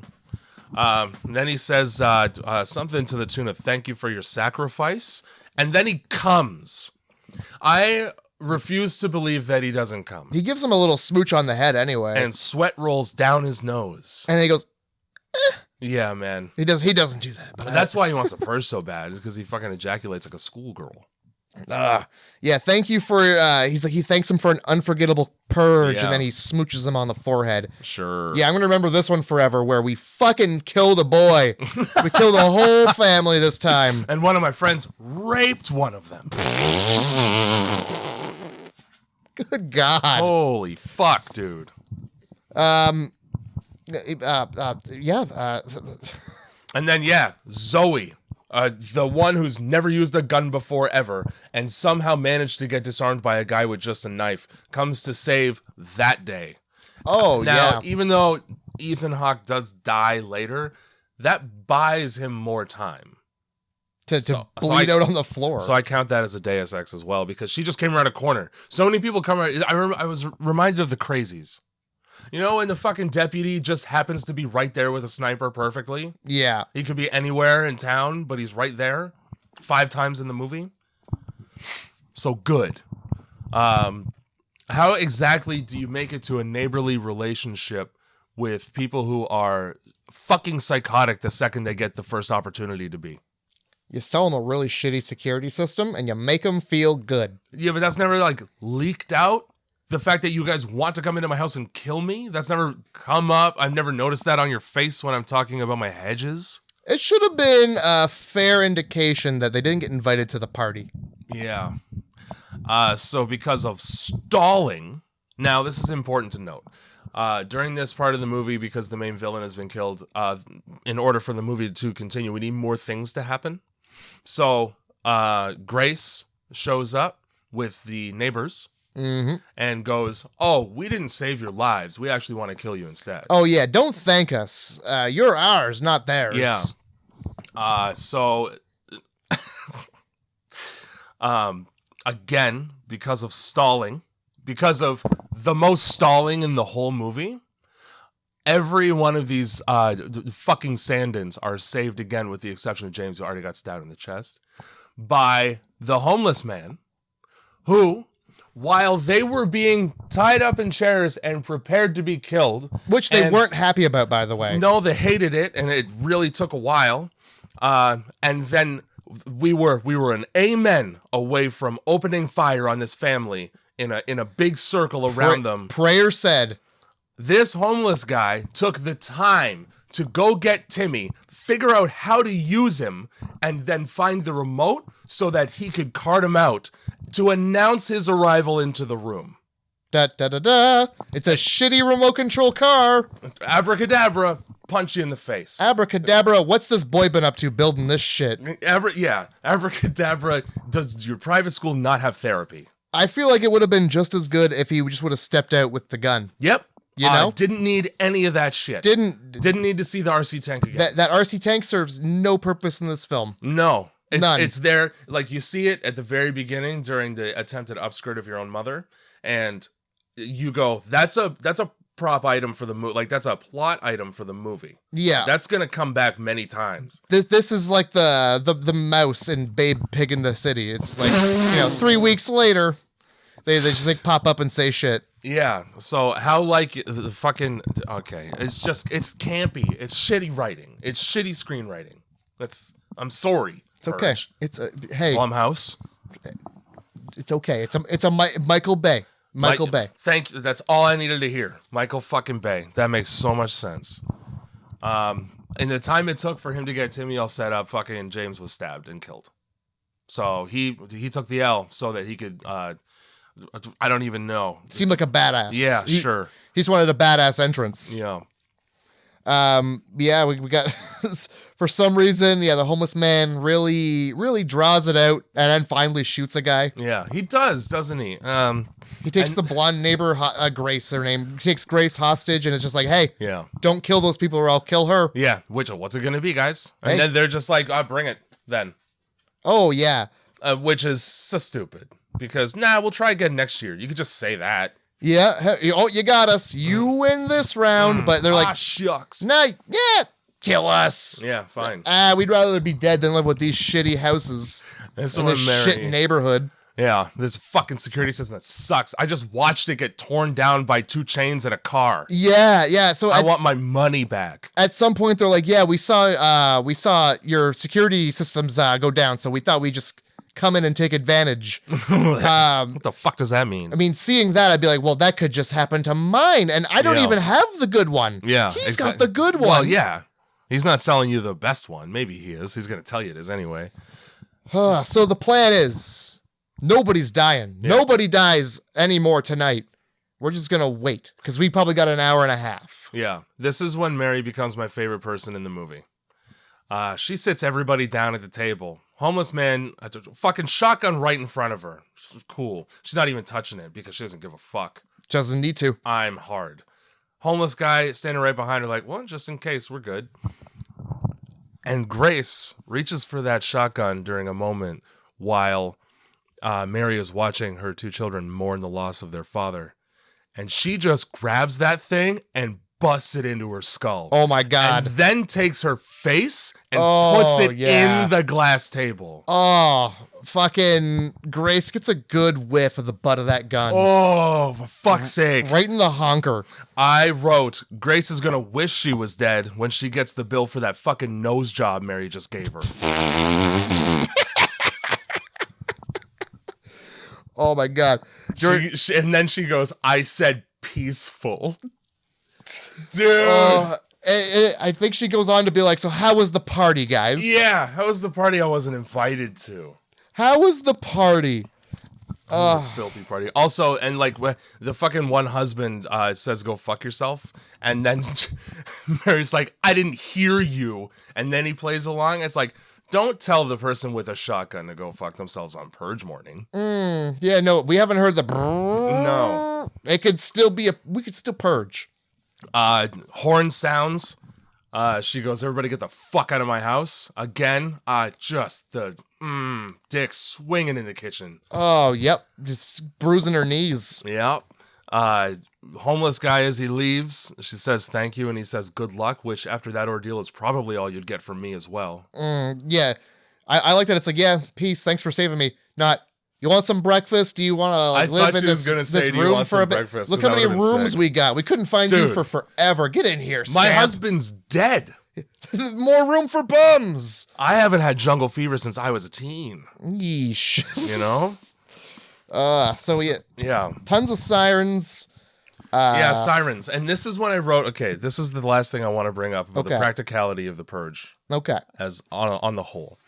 Then he says something to the tune of "Thank you for your sacrifice," and then he comes. I refuse to believe that he doesn't come. He gives him a little smooch on the head anyway, and sweat rolls down his nose. And he goes, "Yeah, man." He doesn't do that. But that's why he wants to purge so bad, is because he fucking ejaculates like a schoolgirl. Yeah, thank you for. He's like he thanks him for an unforgettable purge, and then he smooches him on the forehead. Sure. Yeah, I'm gonna remember this one forever, where we fucking killed a boy. We killed a whole family this time, and one of my friends raped one of them. Good God! Holy fuck, dude. And then Zoe. The one who's never used a gun before ever and somehow managed to get disarmed by a guy with just a knife comes to save that day. Now, even though Ethan Hawke does die later, that buys him more time. To bleed out on the floor. So I count that as a Deus Ex as well because she just came around a corner. So many people come around. I was reminded of the Crazies. You know, when the fucking deputy just happens to be right there with a sniper perfectly? Yeah. He could be anywhere in town, but he's right there 5 times in the movie. So good. How exactly do you make it to a neighborly relationship with people who are fucking psychotic the second they get the first opportunity to be? You sell them a really shitty security system and you make them feel good. Yeah, but that's never like leaked out. The fact that you guys want to come into my house and kill me, that's never come up. I've never noticed that on your face when I'm talking about my hedges. It should have been a fair indication that they didn't get invited to the party. Yeah. So because of stalling, now this is important to note. During this part of the movie, because the main villain has been killed, in order for the movie to continue, we need more things to happen. So Grace shows up with the neighbors. and goes, "Oh, we didn't save your lives. We actually want to kill you instead." Oh yeah, don't thank us. You're ours, not theirs. Yeah. So again, because of stalling, because of the most stalling in the whole movie, every one of these fucking Sandins are saved again, with the exception of James, who already got stabbed in the chest, by the homeless man, who, while they were being tied up in chairs and prepared to be killed, Which they weren't happy about, by the way. no, they hated it, and it really took a while. And then we were an amen away from opening fire on this family in a big circle around them. Prayer said. This homeless guy took the time to go get Timmy, figure out how to use him, and then find the remote so that he could cart him out to announce his arrival into the room. Da da da da. It's a shitty remote control car. Abracadabra, punch you in the face. Abracadabra, what's this boy been up to building this shit? Abracadabra, does your private school not have therapy? I feel like it would have been just as good if he just would have stepped out with the gun. Yep. You know? Didn't need any of that shit. Didn't need to see the RC tank again. That RC tank serves no purpose in this film. No. None. It's there, like you see it at the very beginning during the attempted upskirt of your own mother, and you go, that's a prop item for the movie. Like, that's a plot item for the movie. Yeah. That's gonna come back many times. This is like the mouse in Babe Pig in the City. It's like, 3 weeks later, they just like pop up and say shit. Yeah, so how like the fucking, okay, it's campy, it's shitty writing, it's shitty screenwriting. I'm sorry. It's okay. Purge. Hey. Blumhouse. It's okay. It's a Michael Bay. Michael Bay. Thank you. That's all I needed to hear. Michael fucking Bay. That makes so much sense. In the time it took for him to get Timmy all set up, fucking James was stabbed and killed. So he took the L so that he could, I don't even know. Seemed like a badass. Yeah, sure. He just wanted a badass entrance. Yeah. We got, for some reason, the homeless man really draws it out and then finally shoots a guy. Yeah, he does, doesn't he? He takes the blonde neighbor, Grace, her name. He takes Grace hostage and it's just like, hey, don't kill those people or I'll kill her. Yeah, what's it gonna be, guys? And then they're just like, bring it then. Oh, yeah. Which is so stupid because, we'll try again next year. You could just say that. Yeah. Oh, you got us. You win this round. But they're like, shucks. Kill us. Yeah, fine. We'd rather be dead than live with these shitty houses in this shit neighborhood. Yeah, this fucking security system that sucks. I just watched it get torn down by two chains in a car. Yeah. So I want my money back. At some point, they're like, yeah, we saw your security systems go down, so we thought we'd just come in and take advantage. What the fuck does that mean? I mean, seeing that, I'd be like, well, that could just happen to mine, and I don't even have the good one. Yeah, He's got the good one. Well, yeah. He's not selling you the best one. Maybe he is. He's going to tell you it is anyway. So the plan is, nobody's dying. Yeah. Nobody dies anymore tonight. We're just going to wait, because we probably got an hour and a half. Yeah. This is when Mary becomes my favorite person in the movie. She sits everybody down at the table. Homeless man, fucking shotgun right in front of her. Cool. She's not even touching it because she doesn't give a fuck. Doesn't need to. I'm hard. Homeless guy standing right behind her like, well, just in case, we're good. And Grace reaches for that shotgun during a moment while Mary is watching her two children mourn the loss of their father. And she just grabs that thing and busts it into her skull. Oh my God. And then takes her face and puts it in the glass table. Oh, fucking Grace gets a good whiff of the butt of that gun. Oh, for fuck's sake. Right in the honker. I wrote, Grace is gonna wish she was dead when she gets the bill for that fucking nose job Mary just gave her. Oh my God. And then she goes, I said peaceful. Dude. I think she goes on to be like, so how was the party, guys? Yeah, how was the party I wasn't invited to? How was the party? Filthy party. Also, and like the fucking one husband says, "Go fuck yourself," and then Mary's like, "I didn't hear you," and then he plays along. It's like, don't tell the person with a shotgun to go fuck themselves on Purge morning. Yeah, no, we haven't heard the. No, it could still be we could still purge. Horn sounds. She goes, "Everybody get the fuck out of my house." Again, just the dick swinging in the kitchen. Oh, yep. Just bruising her knees. Yep. Homeless guy, as he leaves, she says thank you, and he says good luck, which after that ordeal is probably all you'd get from me as well. Yeah. I like that. It's like, yeah, peace. Thanks for saving me. Not, you want some breakfast? Do you want to live in this room for a bit? Breakfast? Look how many rooms we got. We couldn't find you for forever. Get in here, My scamp. husband's dead. More room for bums. I haven't had jungle fever since I was a teen. Yeesh. You know? So yeah. Tons of sirens. Yeah, sirens. And this is when I wrote, okay, this is the last thing I want to bring up about the practicality of the Purge. Okay. As on the whole.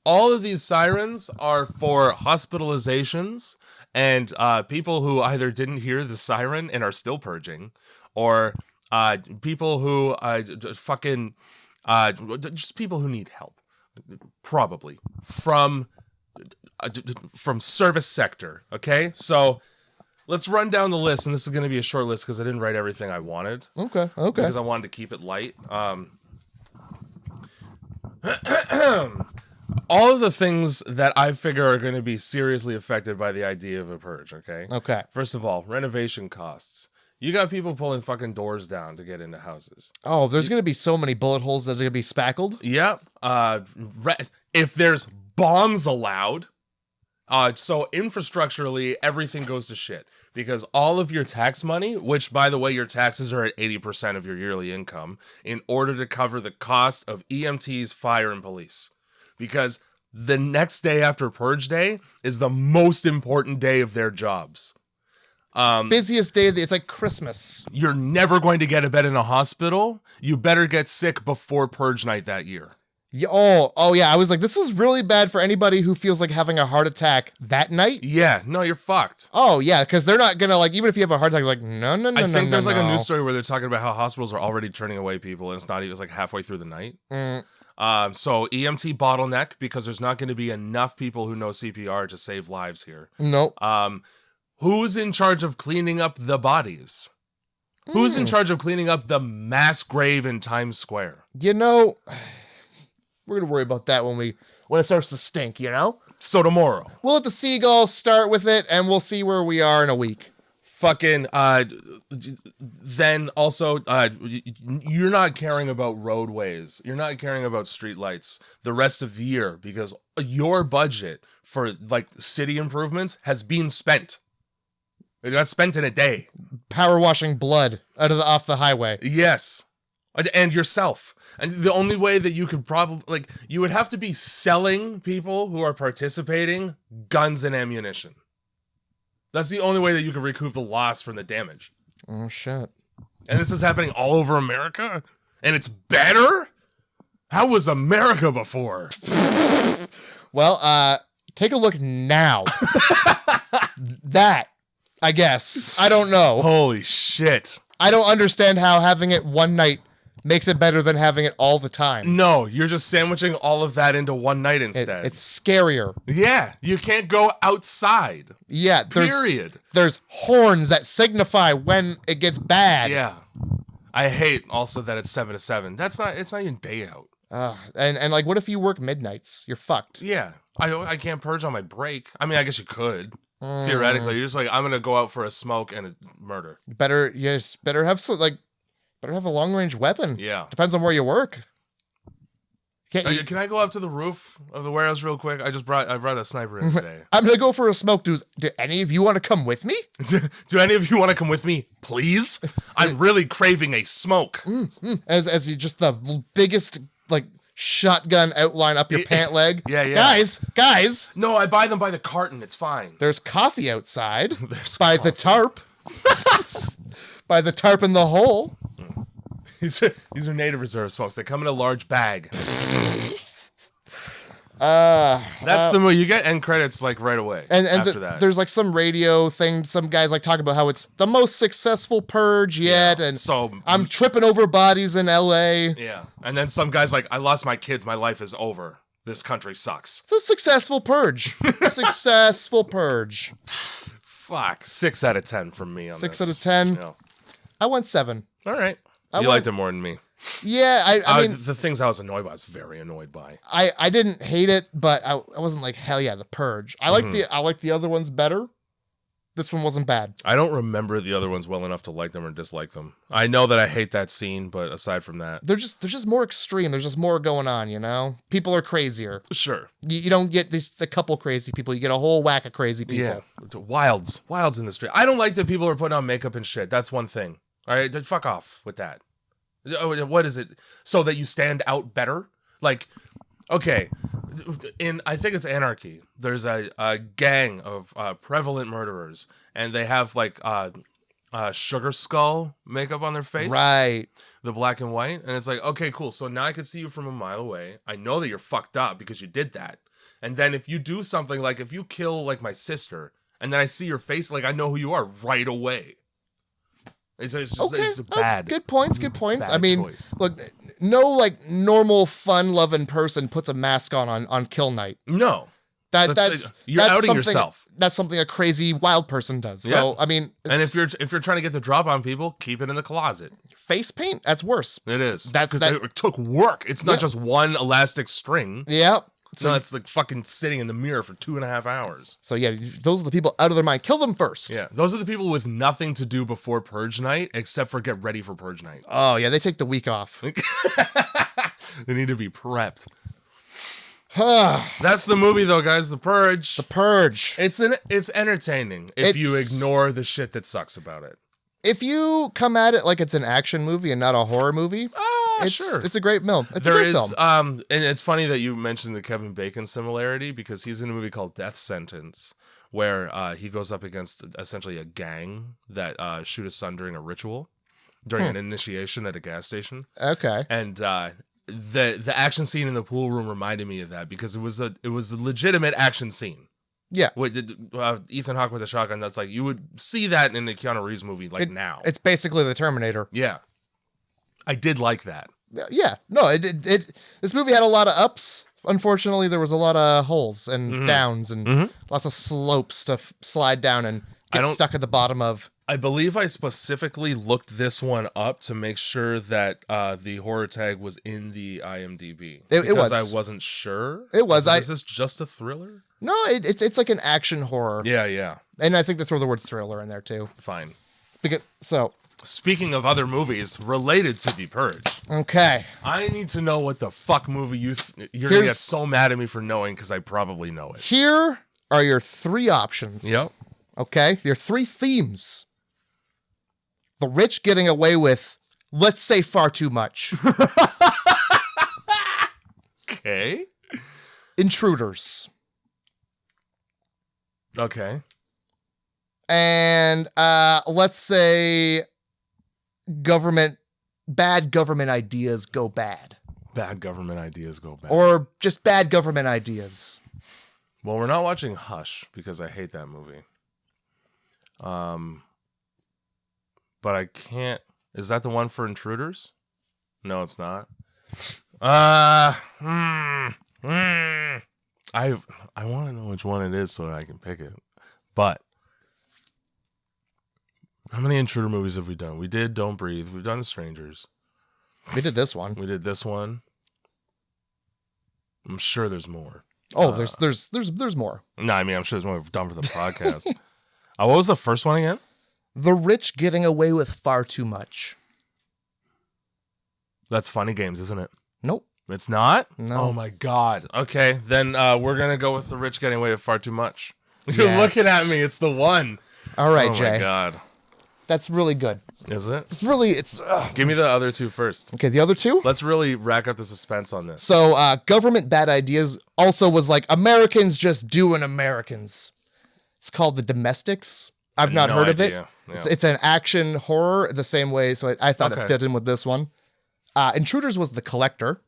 All of these sirens are for hospitalizations and people who either didn't hear the siren and are still purging, or people who just people who need help, probably from service sector. Okay, so let's run down the list, and this is going to be a short list because I didn't write everything I wanted. Okay. Because I wanted to keep it light. All of the things that I figure are going to be seriously affected by the idea of a purge, okay? Okay. First of all, renovation costs. You got people pulling fucking doors down to get into houses. Oh, there's going to be so many bullet holes that are going to be spackled. Yep. If there's bombs allowed, so infrastructurally, everything goes to shit. Because all of your tax money, which, by the way, your taxes are at 80% of your yearly income, in order to cover the cost of EMTs, fire, and police. Because the next day after Purge Day is the most important day of their jobs. Busiest day of it's like Christmas. You're never going to get a bed in a hospital. You better get sick before Purge night that year. Yeah, oh yeah. I was like, this is really bad for anybody who feels like having a heart attack that night. Yeah, no, you're fucked. Oh yeah, because they're not gonna even if you have a heart attack, like no. I think there's a news story where they're talking about how hospitals are already turning away people, and it's like halfway through the night. So EMT bottleneck because there's not going to be enough people who know CPR to save lives here. Nope. Who's in charge of cleaning up the bodies? Who's in charge of cleaning up the mass grave in Times Square? We're gonna worry about that when it starts to stink. So tomorrow we'll let the seagulls start with it, and we'll see where we are in a week. Fucking then also you're not caring about roadways, you're not caring about streetlights the rest of the year because your budget for like city improvements has been spent. It got spent in a day. Power washing blood off the highway. Yes, and yourself. And the only way that you could probably you would have to be selling people who are participating guns and ammunition. That's the only way that you can recoup the loss from the damage. Oh, shit. And this is happening all over America? And it's better? How was America before? Well, take a look now. That, I guess. I don't know. Holy shit. I don't understand how having it one night makes it better than having it all the time. No, you're just sandwiching all of that into one night instead. It's scarier. Yeah, you can't go outside. Yeah, there's horns that signify when it gets bad. Yeah. I hate also that it's 7 to 7. It's not even day out. And what if you work midnights? You're fucked. Yeah. I can't purge on my break. I mean, I guess you could. Theoretically, you're just like, I'm gonna go out for a smoke and a murder. Better have a long-range weapon. Yeah. Depends on where you work. Can I go up to the roof of the warehouse real quick? I brought a sniper in today. I'm going to go for a smoke. Do any of you want to come with me? Do any of you want to come with me, please? I'm really craving a smoke. As you just the biggest, shotgun outline up your pant leg. Yeah. Guys. No, I buy them by the carton. It's fine. There's coffee outside. The tarp. By the tarp in the hole. These are native reserve smokes. They come in a large bag. That's the movie. You get end credits like right away. And after that, there's like some radio thing. Some guys like talking about how it's the most successful purge yet, and so I'm tripping over bodies in L.A. Yeah, and then some guys like, I lost my kids. My life is over. This country sucks. It's a successful purge. Successful purge. Fuck, 6 out of 10 from me on 6 this. out of 10. Yeah. I went 7. All right, you liked it more than me. Yeah, I mean, the things I was annoyed by, I was very annoyed by. I didn't hate it, but I wasn't like, hell yeah, the purge. I like the other ones better. This one wasn't bad. I don't remember the other ones well enough to like them or dislike them. I know that I hate that scene, but aside from that, they're just more extreme. There's just more going on, you know? People are crazier. Sure. You don't get a couple crazy people. You get a whole whack of crazy people. Yeah. Wilds in the street. I don't like that people are putting on makeup and shit. That's one thing. All right, fuck off with that. What is it? So that you stand out better? Like, okay, I think it's Anarchy. There's a gang of prevalent murderers, and they have like sugar skull makeup on their face. Right. The black and white. And it's like, okay, cool. So now I can see you from a mile away. I know that you're fucked up because you did that. And then if you do something, like if you kill like my sister, and then I see your face, like I know who you are right away. It's just okay. It's bad. Good points. Bad I mean, choice. look, no like normal fun-loving person puts a mask on kill night. No. That's you're outing yourself. That's something a crazy wild person does. Yeah. So I mean, and if you're trying to get the drop on people, keep it in the closet. Face paint, that's worse. It is. That it took work. It's not just one elastic string. Yeah. So it's like fucking sitting in the mirror for 2.5 hours. So yeah, those are the people out of their mind. Kill them first. Yeah, those are the people with nothing to do before Purge night except for get ready for Purge night. Oh yeah, they take the week off. They need to be prepped. That's the movie though, guys. The Purge. The Purge. It's entertaining if you ignore the shit that sucks about it. If you come at it like it's an action movie and not a horror movie, sure. It's a great film. There is, and it's funny that you mentioned the Kevin Bacon similarity because he's in a movie called Death Sentence where he goes up against essentially a gang that shoot his son during a ritual, during an initiation at a gas station. Okay. And the action scene in the pool room reminded me of that because it was a legitimate action scene. Yeah. With Ethan Hawke with a shotgun, that's like, you would see that in a Keanu Reeves movie now. It's basically the Terminator. Yeah. I did like that. Yeah. No, this movie had a lot of ups. Unfortunately, there was a lot of holes and downs and lots of slopes to slide down and get stuck at the bottom of. I believe I specifically looked this one up to make sure that the horror tag was in the IMDb. It was. I wasn't sure. It was. Is this just a thriller? No, it's like an action horror. Yeah. And I think they throw the word thriller in there too. Fine. Speaking of other movies related to The Purge. Okay. I need to know what the fuck movie you're going to get so mad at me for knowing because I probably know it. Here are your 3 options. Yep. Okay? Your 3 themes. The rich getting away with, let's say, far too much. Okay. Intruders. Okay. And let's say bad government ideas go bad. Bad government ideas go bad. Or just bad government ideas. Well, we're not watching Hush because I hate that movie. But I can't. Is that the one for Intruders? No, it's not. I want to know which one it is so that I can pick it. But how many Intruder movies have we done? We did Don't Breathe. We've done Strangers. We did this one. We did this one. I'm sure there's more. Oh, there's more. No, I mean, I'm sure there's more we've done for the podcast. What was the first one again? The rich getting away with far too much. That's Funny Games, isn't it? Nope. It's not? No. Oh my God. Okay, then we're going to go with the rich getting away with far too much. You're Yes. looking at me. It's the one. All right, oh Jay. Oh my God. That's really good. Is it? It's Give me the other 2 first. Okay, the other 2? Let's really rack up the suspense on this. So, government bad ideas also was like Americans just doing Americans. It's called The Domestics. I've not heard of it. Yeah. It's an action horror the same way, so I thought it fit in with this one. Intruders was The Collector.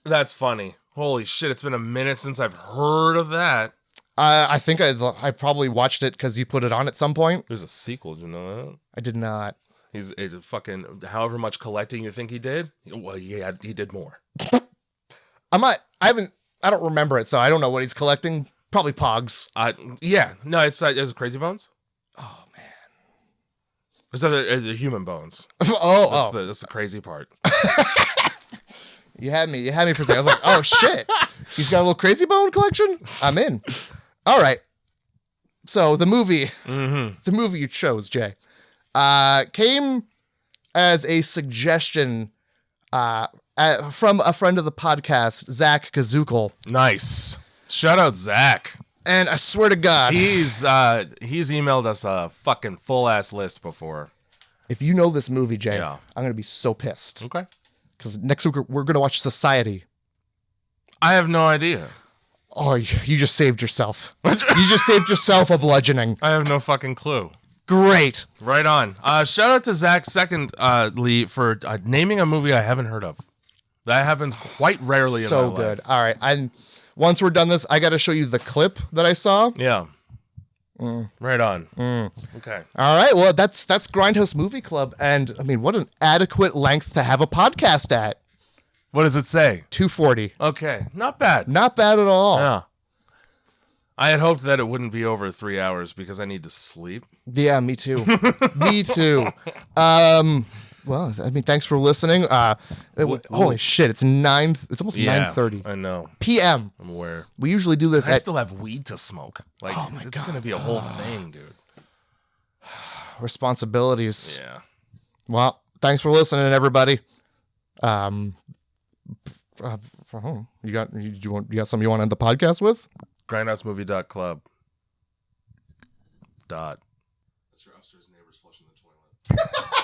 That's funny. Holy shit, it's been a minute since I've heard of that. I think I probably watched it because you put it on at some point. There's a sequel, did you know that? I did not. He's fucking, however much collecting you think he did, well, yeah, he did more. I don't remember it, so I don't know what he's collecting. Probably Pogs. Yeah, no, it's Crazy Bones. Oh, man. It's the human bones. That's the crazy part. You had me for a second. I was like, oh, shit. He's got a little Crazy Bone collection? I'm in. All right. So the movie you chose, Jay, came as a suggestion from a friend of the podcast, Zach Kazukel. Nice. Shout out Zach. And I swear to God, he's emailed us a fucking full ass list before. If you know this movie, Jay, Yeah. I'm gonna be so pissed. Okay. Because next week we're gonna watch Society. I have no idea. Oh, you just saved yourself. You just saved yourself a bludgeoning. I have no fucking clue. Great. Right on. Shout out to Zach secondly for naming a movie I haven't heard of. That happens quite rarely in my life. So good. All right. Once we're done this, I got to show you the clip that I saw. Yeah. Right on. Okay. All right. Well, that's Grindhouse Movie Club. And, I mean, what an adequate length to have a podcast at. What does it say? 240. Okay. Not bad. Not bad at all. Yeah. I had hoped that it wouldn't be over 3 hours because I need to sleep. Yeah, me too. Me too. Well, I mean, thanks for listening. Holy shit, it's almost 9:30. I know. PM. I'm aware. We usually do this I still have weed to smoke. Like, Oh my it's God. going to be a whole thing, dude. responsibilities. Yeah. Well, thanks for listening, everybody. You got something you want to end the podcast with? Grindhousemovie.club. That's your upstairs neighbors flushing the toilet.